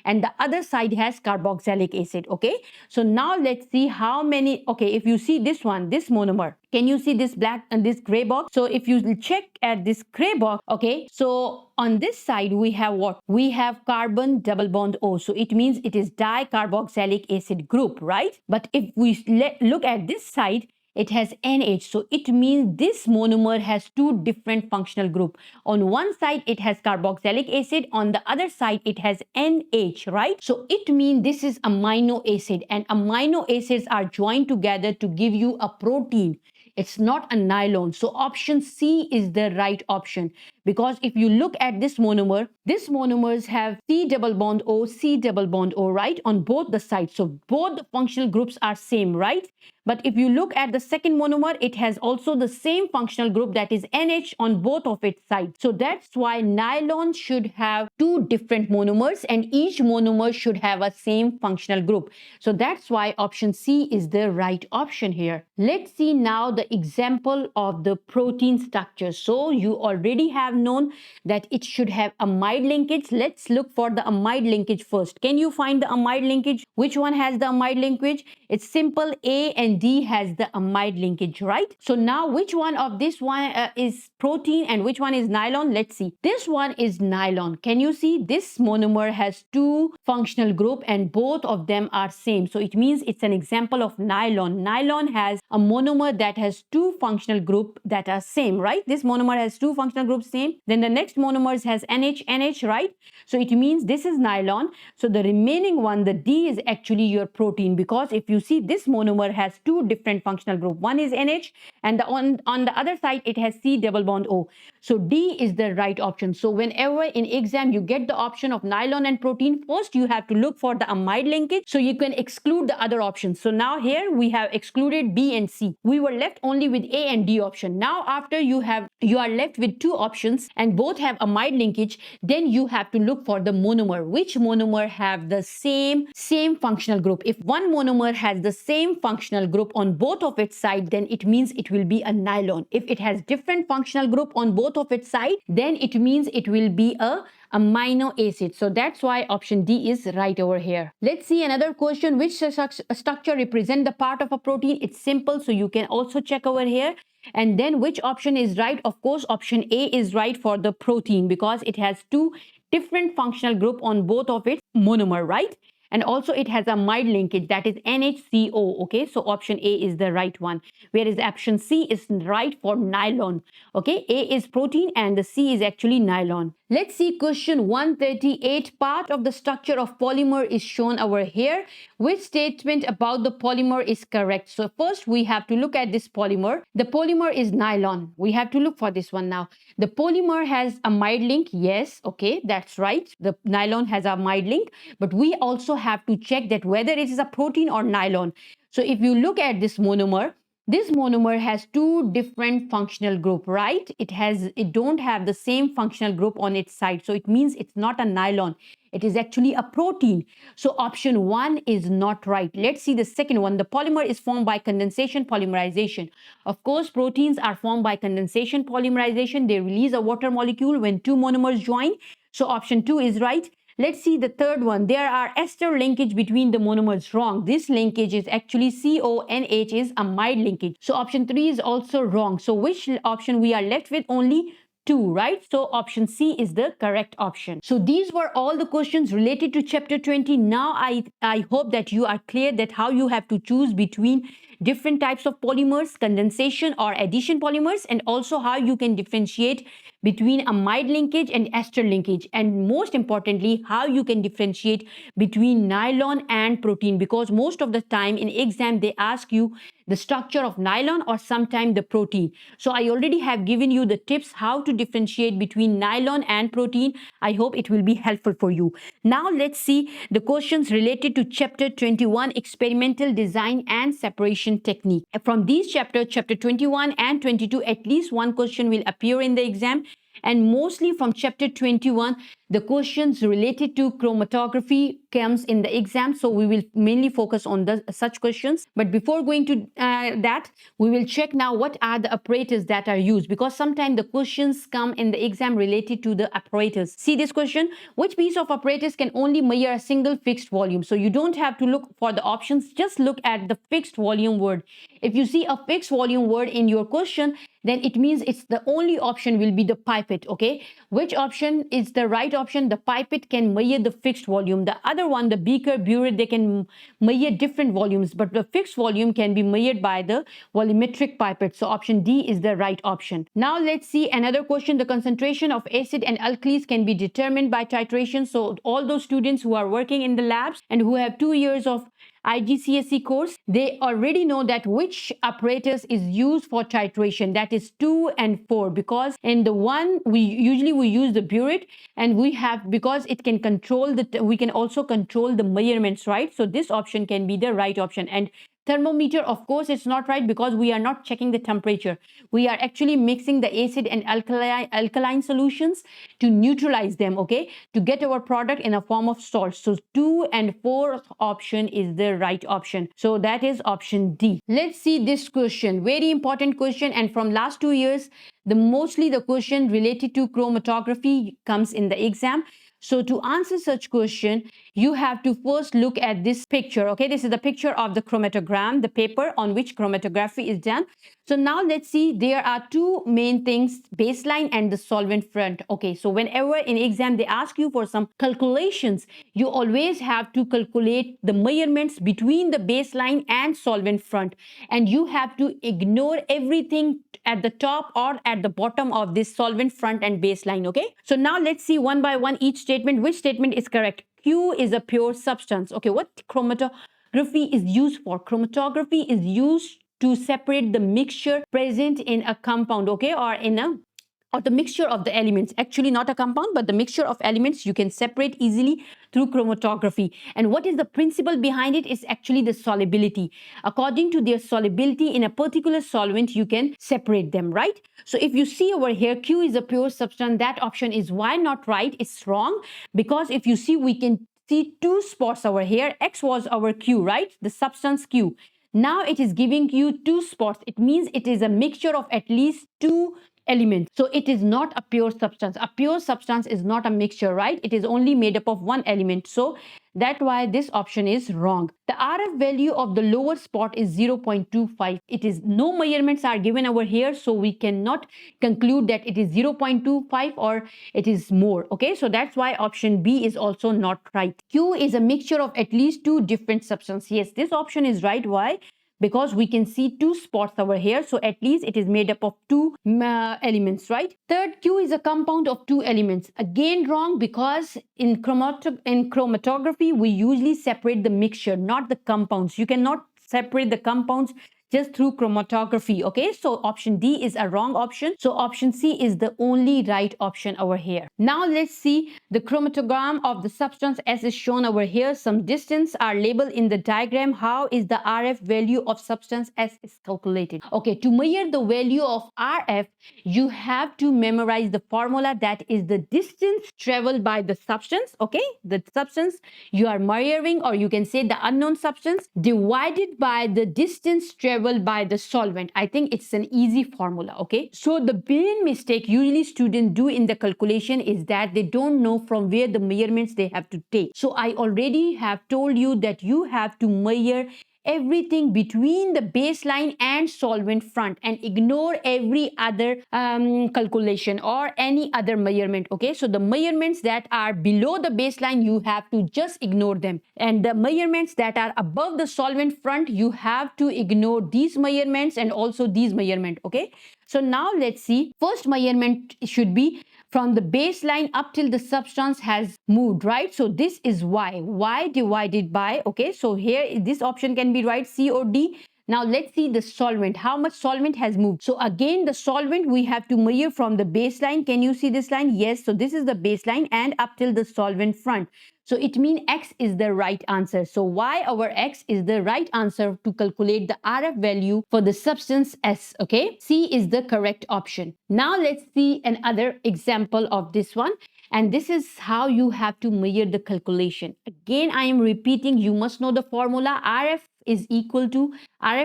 and the other side has carboxylic acid. Okay, so now let's see how many. Okay, if you see this one, this monomer, can you see this black and this gray box? So if you check at this gray box, okay, so on this side we have what? We have carbon double bond O. So it means it is dicarboxylic acid group, right? But if we look at this side, it has NH. So it means this monomer has two different functional group. On one side, it has carboxylic acid. On the other side, it has NH, right? So it means this is amino acid, and amino acids are joined together to give you a protein. It's not a nylon. So option C is the right option, because if you look at this monomer, these monomers have C double bond O, C double bond O, right, on both the sides. So both the functional groups are same, right? But if you look at the second monomer, it has also the same functional group, that is NH, on both of its sides. So that's why nylon should have two different monomers and each monomer should have a same functional group. So that's why option C is the right option here. Let's see now the example of the protein structure. So you already have known that it should have amide linkage. Let's look for the amide linkage first. Can you find the amide linkage? Which one has the amide linkage? It's simple. A and D has the amide linkage, right? So now which one of this one is protein and which one is nylon? Let's see. This one is nylon. Can you see this monomer has two functional group and both of them are same. So it means it's an example of nylon. Nylon has a monomer that has two functional group that are same, right? This monomer has two functional groups same. Then the next monomers has NH, NH, right? So it means this is nylon. So the remaining one, the D, is actually your protein, because if you see this monomer has two different functional group. One is NH and on the other side it has C double bond O. So D is the right option. So whenever in exam you get the option of nylon and protein, first you have to look for the amide linkage so you can exclude the other options. So now here we have excluded B and C. We were left only with A and D option. Now after you are left with two options and both have amide linkage, then you have to look for the monomer. Which monomer have the same functional group? If one monomer has the same functional group on both of its sides, then it means it will be a nylon. If it has different functional group on both of its sides, then it means it will be a amino acid. So that's why option D is right over here. Let's see another question. Which structure represent the part of a protein? It's simple, so you can also check over here. And then which option is right? Of course, option A is right for the protein, because it has two different functional group on both of its monomer, right? And also it has a amide linkage, that is NHCO. Okay, so option A is the right one, whereas option C is right for nylon. Okay, A is protein and the C is actually nylon. Let's see question 138. Part of the structure of polymer is shown over here. Which statement about the polymer is correct? So first we have to look at this polymer. The polymer is nylon. We have to look for this one now. The polymer has a amide link. Yes, okay, that's right. The nylon has a amide link, but we also have to check that whether it is a protein or nylon. So if you look at this monomer has two different functional group, right? It don't have the same functional group on its side. So it means it's not a nylon. It is actually a protein. So option 1 is not right. Let's see the second one. The polymer is formed by condensation polymerization. Of course, proteins are formed by condensation polymerization. They release a water molecule when two monomers join. So option 2 is right. Let's see the third one. There are ester linkage between the monomers. Wrong. This linkage is actually CONH is amide linkage. So option 3 is also wrong. So which option we are left with? Only 2, right? So option C is the correct option. So these were all the questions related to chapter 20. Now I hope that you are clear that how you have to choose between different types of polymers, condensation or addition polymers, and also how you can differentiate between amide linkage and ester linkage, and most importantly how you can differentiate between nylon and protein, because most of the time in exam they ask you the structure of nylon or sometime the protein. So I already have given you the tips how to differentiate between nylon and protein. I hope it will be helpful for you. Now let's see the questions related to chapter 21, experimental design and separation technique. From these chapter 21 and 22, at least one question will appear in the exam, and mostly from chapter 21 the questions related to chromatography comes in the exam, so we will mainly focus on such questions. But before going to that, we will check now what are the apparatus that are used, because sometimes the questions come in the exam related to the apparatus. See this question: which piece of apparatus can only measure a single fixed volume? So you don't have to look for the options, just look at the fixed volume word. If you see a fixed volume word in your question, then it means it's the only option will be the pipette. Okay, which option is the right option? The pipette can measure the fixed volume. The other one, the beaker, burette, they can measure different volumes, but the fixed volume can be measured by the volumetric pipette. So option D is the right option. Now let's see another question. The concentration of acid and alkalis can be determined by titration. So all those students who are working in the labs and who have 2 years of IGCSE course, they already know that which apparatus is used for titration, that is 2 and 4, because in the one we use the burette, and we have, because it can control we can also control the measurements, right? So this option can be the right option. And thermometer, of course, it's not right, because we are not checking the temperature. We are actually mixing the acid and alkaline solutions to neutralize them, okay, to get our product in a form of salt. So 2 and 4 option is the right option. So that is option D. Let's see this question, very important question, and from last 2 years mostly the question related to chromatography comes in the exam. So to answer such question, you have to first look at this picture. Okay, this is the picture of the chromatogram, the paper on which chromatography is done. So now let's see, there are two main things, baseline and the solvent front. Okay, so whenever in exam they ask you for some calculations, you always have to calculate the measurements between the baseline and solvent front, and you have to ignore everything at the top or at the bottom of this solvent front and baseline. Okay, so now let's see one by one each statement. Which statement is correct? Q is a pure substance. Okay, what chromatography is used for? Chromatography is used to separate the mixture present in a compound, okay, or the mixture of the elements. Actually not a compound, but the mixture of elements you can separate easily through chromatography. And what is the principle behind it? Is actually the solubility. According to their solubility in a particular solvent, you can separate them, right? So if you see over here, Q is a pure substance, that option is why not right? It's wrong, because if you see, we can see two spots over here. X was our Q, right? The substance Q. Now it is giving you two spots. It means it is a mixture of at least two elements. So it is not a pure substance. A pure substance is not a mixture, right? It is only made up of one element. So that's why this option is wrong. The RF value of the lower spot is 0.25. It is, no measurements are given over here, so we cannot conclude that it is 0.25 or it is more. Okay, so that's why option B is also not right. Q is a mixture of at least two different substances. Yes, this option is right. Why? Because we can see two spots over here, so at least it is made up of two elements, right? Third, Q is a compound of two elements. Again wrong, because in chromatography we usually separate the mixture, not the compounds. You cannot separate the compounds just through chromatography. Okay, so option D is a wrong option. So option C is the only right option over here. Now let's see the chromatogram of the substance as is shown over here. Some distance are labeled in the diagram. How is the RF value of substance S is calculated? Okay, to measure the value of RF, you have to memorize the formula, that is the distance traveled by the substance. Okay, the substance you are measuring, or you can say the unknown substance, divided by the distance traveled traveled by the solvent. I think it's an easy formula, okay? So the main mistake usually students do in the calculation is that they don't know from where the measurements they have to take. So I already have told you that you have to measure everything between the baseline and solvent front and ignore every other calculation or any other measurement. Okay, so the measurements that are below the baseline, you have to just ignore them, and the measurements that are above the solvent front, you have to ignore these measurements and also these measurement. Okay, so now let's see. First measurement should be from the baseline up till the substance has moved, right? So this is y divided by, okay, so here this option can be right, C or D. Now let's see the solvent, how much solvent has moved. So again, the solvent we have to measure from the baseline. Can you see this line? Yes, so this is the baseline and up till the solvent front. So it means X is the right answer. So Y over X is the right answer to calculate the RF value for the substance S. Okay, C is the correct option. Now let's see another example of this one. And this is how you have to measure the calculation. Again, I am repeating, you must know the formula. RF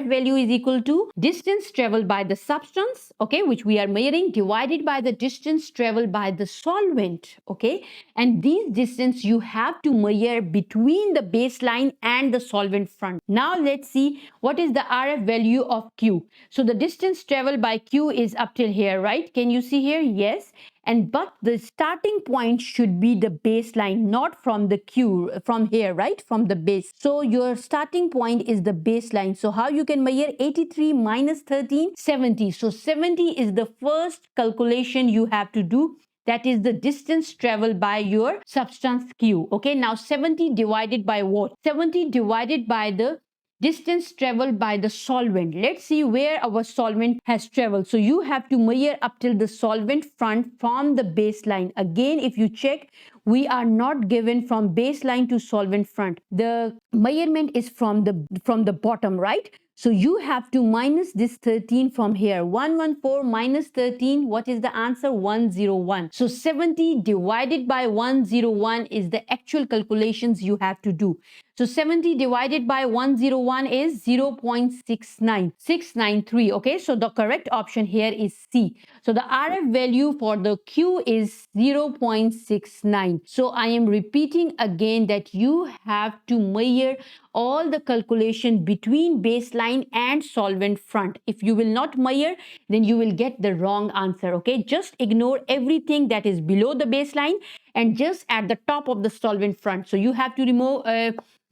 value is equal to distance traveled by the substance, okay, which we are measuring, divided by the distance traveled by the solvent, okay. And these distance you have to measure between the baseline and the solvent front. Now let's see what is the RF value of Q. So the distance traveled by Q is up till here, right? Can you see here? Yes. And but the starting point should be the baseline, not from the Q, from here, right? From the base. So your starting point is the baseline. So how you can measure 83 minus 13? 70. So 70 is the first calculation you have to do. That is the distance traveled by your substance Q. Okay, now 70 divided by what? 70 divided by the distance traveled by the solvent. Let's see where our solvent has traveled. So you have to measure up till the solvent front from the baseline. Again, if you check, we are not given from baseline to solvent front. The measurement is from the bottom, right? So you have to minus this 13 from here. 114 minus 13, what is the answer? 101. So 70 divided by 101 is the actual calculations you have to do. So 70 divided by 101 is 0.69, 693. Okay, so the correct option here is C. So the RF value for the Q is 0.69. So I am repeating again that you have to measure all the calculation between baseline and solvent front. If you will not measure, then you will get the wrong answer. Okay, just ignore everything that is below the baseline and just at the top of the solvent front. So you have to remove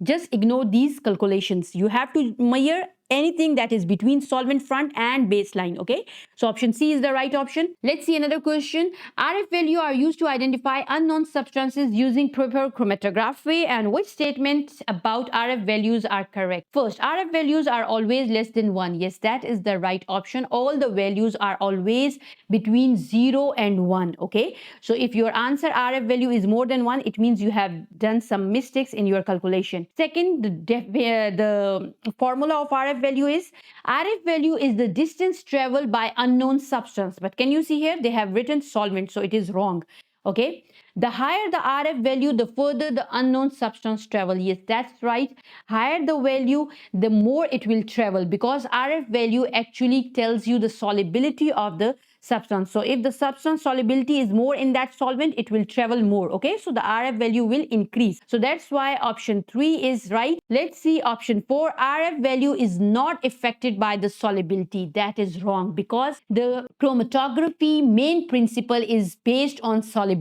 just ignore these calculations. You have to measure anything that is between solvent front and baseline. Okay, so option C is the right option. Let's see another question. RF value are used to identify unknown substances using proper chromatography, and which statements about RF values are correct? First, RF values are always less than 1. Yes, that is the right option. All the values are always between 0 and 1. Okay, so if your answer RF value is more than 1, it means you have done some mistakes in your calculation. Second, the formula of RF value is the distance traveled by unknown substance. But can you see here they have written solvent, so it is wrong. Okay, the higher the RF value, the further the unknown substance travel. Yes, that's right. Higher the value, the more it will travel, because RF value actually tells you the solubility of the substance. So if the substance solubility is more in that solvent, it will travel more. Okay, so the RF value will increase. So that's why option 3 is right. Let's see option 4. RF value is not affected by the solubility. That is wrong, because the chromatography main principle is based on solubility.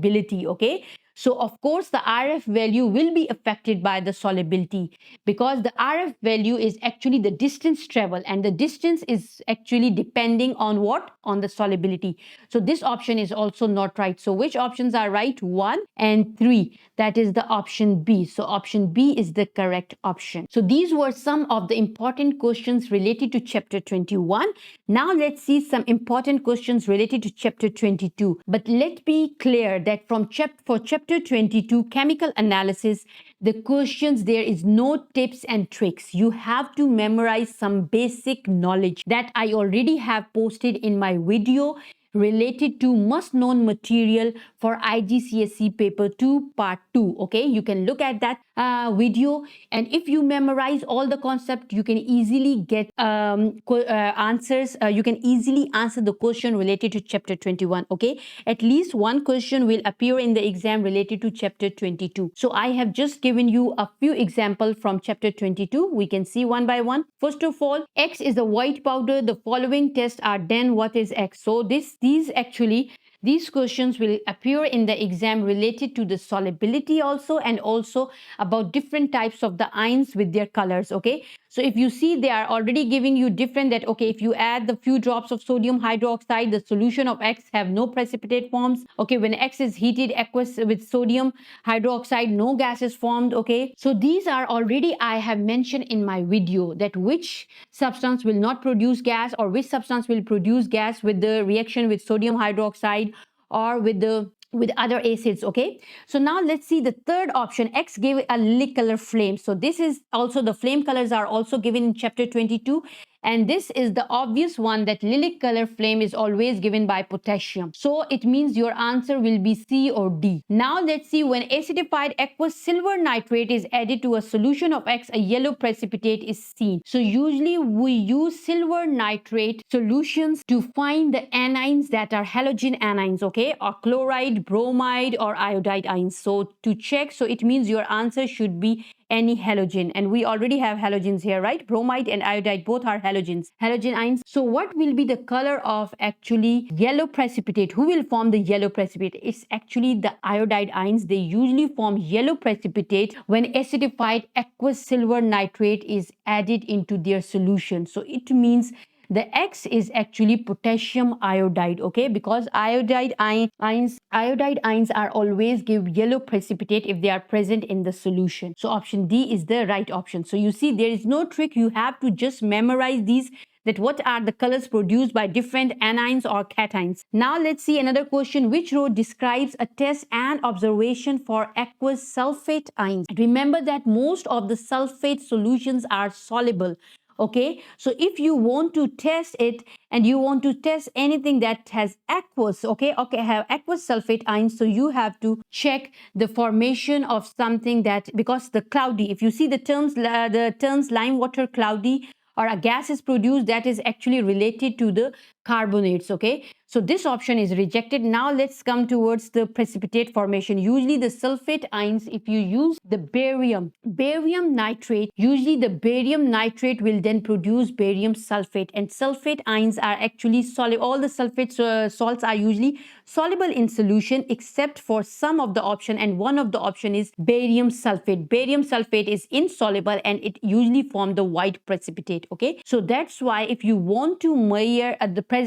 Okay, so of course the RF value will be affected by the solubility, because the RF value is actually the distance travel, and the distance is actually depending on what? On the solubility. So this option is also not right. So which options are right? 1 and 3. That is the option B. So option B is the correct option. So these were some of the important questions related to chapter 21. Now let's see some important questions related to chapter 22. But let me clear that for chapter 22 chemical analysis, the questions, there is no tips and tricks. You have to memorize some basic knowledge that I already have posted in my video related to must known material for IGCSE paper 2 part 2. Okay, you can look at that video, and if you memorize all the concept, you can easily get answers. You can easily answer the question related to chapter 21. Okay, at least one question will appear in the exam related to chapter 22. So I have just given you a few examples from chapter 22. We can see one by one. First of all, X is a white powder. The following tests are done. What is X? So these questions will appear in the exam related to the solubility also, and also about different types of the ions with their colors. Okay, so if you see, they are already giving you different, that okay, if you add the few drops of sodium hydroxide, the solution of X have no precipitate forms. Okay, when X is heated aqueous with sodium hydroxide, no gas is formed. Okay, so these are already I have mentioned in my video, that which substance will not produce gas or which substance will produce gas with the reaction with sodium hydroxide or with other acids. Okay, so now let's see the third option. X gave a lilac color flame. So this is also, the flame colors are also given in chapter 22, and this is the obvious one, that lilac color flame is always given by potassium. So it means your answer will be C or D. Now let's see, when acidified aqueous silver nitrate is added to a solution of X, a yellow precipitate is seen. So usually we use silver nitrate solutions to find the anions that are halogen anions. Okay, or chloride, bromide, or iodide ions. So to check, so it means your answer should be any halogen, and we already have halogens here, right? Bromide and iodide both are halogen ions. So what will be the color of actually yellow precipitate? Who will form the yellow precipitate? It's actually the iodide ions. They usually form yellow precipitate when acidified aqueous silver nitrate is added into their solution. So it means the X is actually potassium iodide. Okay, because iodide ions are always give yellow precipitate if they are present in the solution. So option D is the right option. So you see, there is no trick. You have to just memorize these, that what are the colors produced by different anions or cations. Now let's see another question. Which row describes a test and observation for aqueous sulfate ions? Remember that most of the sulfate solutions are soluble. Okay, so if you want to test it and you want to test anything that has aqueous, have aqueous sulfate ions, so you have to check the formation of something that, because the cloudy, if you see the terms lime water cloudy, or a gas is produced, that is actually related to the carbonates. Okay, so this option is rejected. Now let's come towards the precipitate formation. Usually the sulfate ions, if you use the barium nitrate, usually the barium nitrate will then produce barium sulfate, and sulfate ions are actually soluble. All the sulfate salts are usually soluble in solution except for some of the option, and one of the option is barium sulfate. Barium sulfate is insoluble and it usually form the white precipitate. Okay, so that's why if you want to measure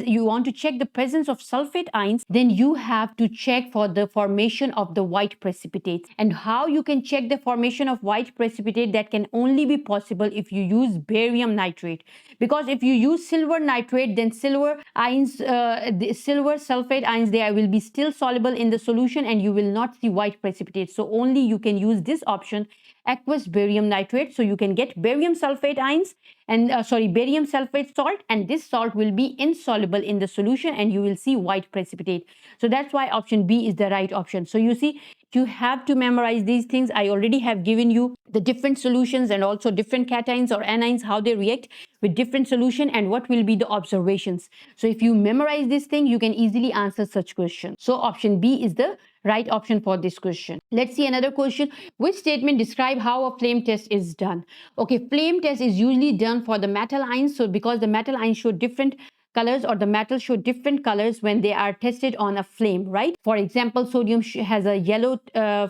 you want to check the presence of sulfate ions, then you have to check for the formation of the white precipitate. And how you can check the formation of white precipitate? That can only be possible if you use barium nitrate, because if you use silver nitrate, then silver ions, the silver sulfate ions, they will be still soluble in the solution and you will not see white precipitate. So only you can use this option, aqueous barium nitrate. So you can get barium sulfate ions and barium sulfate salt, and this salt will be insoluble in the solution and you will see white precipitate. So that's why option B is the right option. So you see, you have to memorize these things. I already have given you the different solutions and also different cations or anions, how they react with different solution and what will be the observations. So if you memorize this thing, you can easily answer such questions. So option B is the right option for this question. Let's see another question. Which statement describe how a flame test is done? Okay, flame test is usually done for the metal ions. So because the metal ions show different colors, or the metal show different colors when they are tested on a flame, right? For example, sodium has a yellow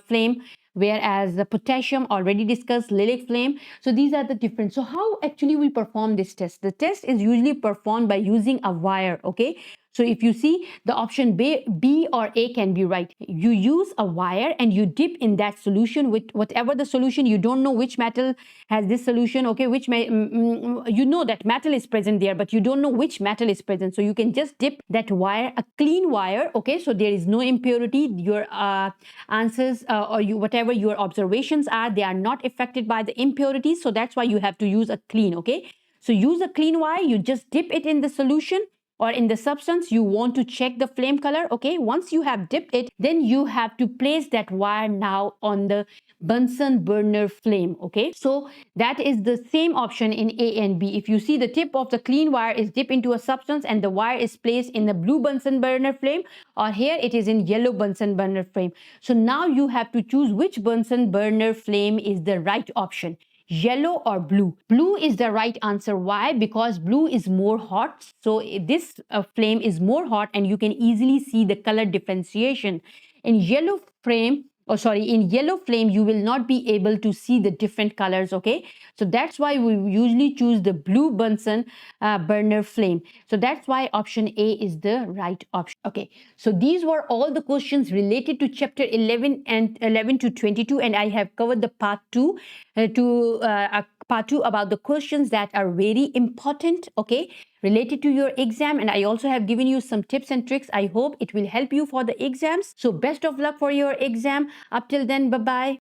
flame, whereas the potassium, already discussed, lilac flame. So these are the different. So how actually we perform this test? The test is usually performed by using a wire. Okay, so if you see, the option B or A can be right. You use a wire and you dip in that solution with whatever the solution. You don't know which metal has this solution. Okay, you know that metal is present there, but you don't know which metal is present. So you can just dip that wire, a clean wire. Okay, so there is no impurity. Your answers or whatever your observations are, they are not affected by the impurities. So that's why you have to use a clean. Okay, so use a clean wire. You just dip it in the solution or in the substance, you want to check the flame color. Okay, once you have dipped it, then you have to place that wire now on the Bunsen burner flame. Okay, so that is the same option in A and B. If you see, the tip of the clean wire is dipped into a substance and the wire is placed in the blue Bunsen burner flame, or here it is in yellow Bunsen burner flame. So now you have to choose which Bunsen burner flame is the right option, yellow or blue. Blue is the right answer. Why? Because blue is more hot. So this flame is more hot and you can easily see the color differentiation. In yellow flame, oh sorry, in yellow flame you will not be able to see the different colors. Okay, so that's why we usually choose the blue Bunsen burner flame. So that's why option A is the right option. Okay, so these were all the questions related to chapter 11 and 11 to 22, and I have covered the part 2 part 2 about the questions that are very important, okay, related to your exam. And I also have given you some tips and tricks. I hope it will help you for the exams. So best of luck for your exam. Up till then, bye bye.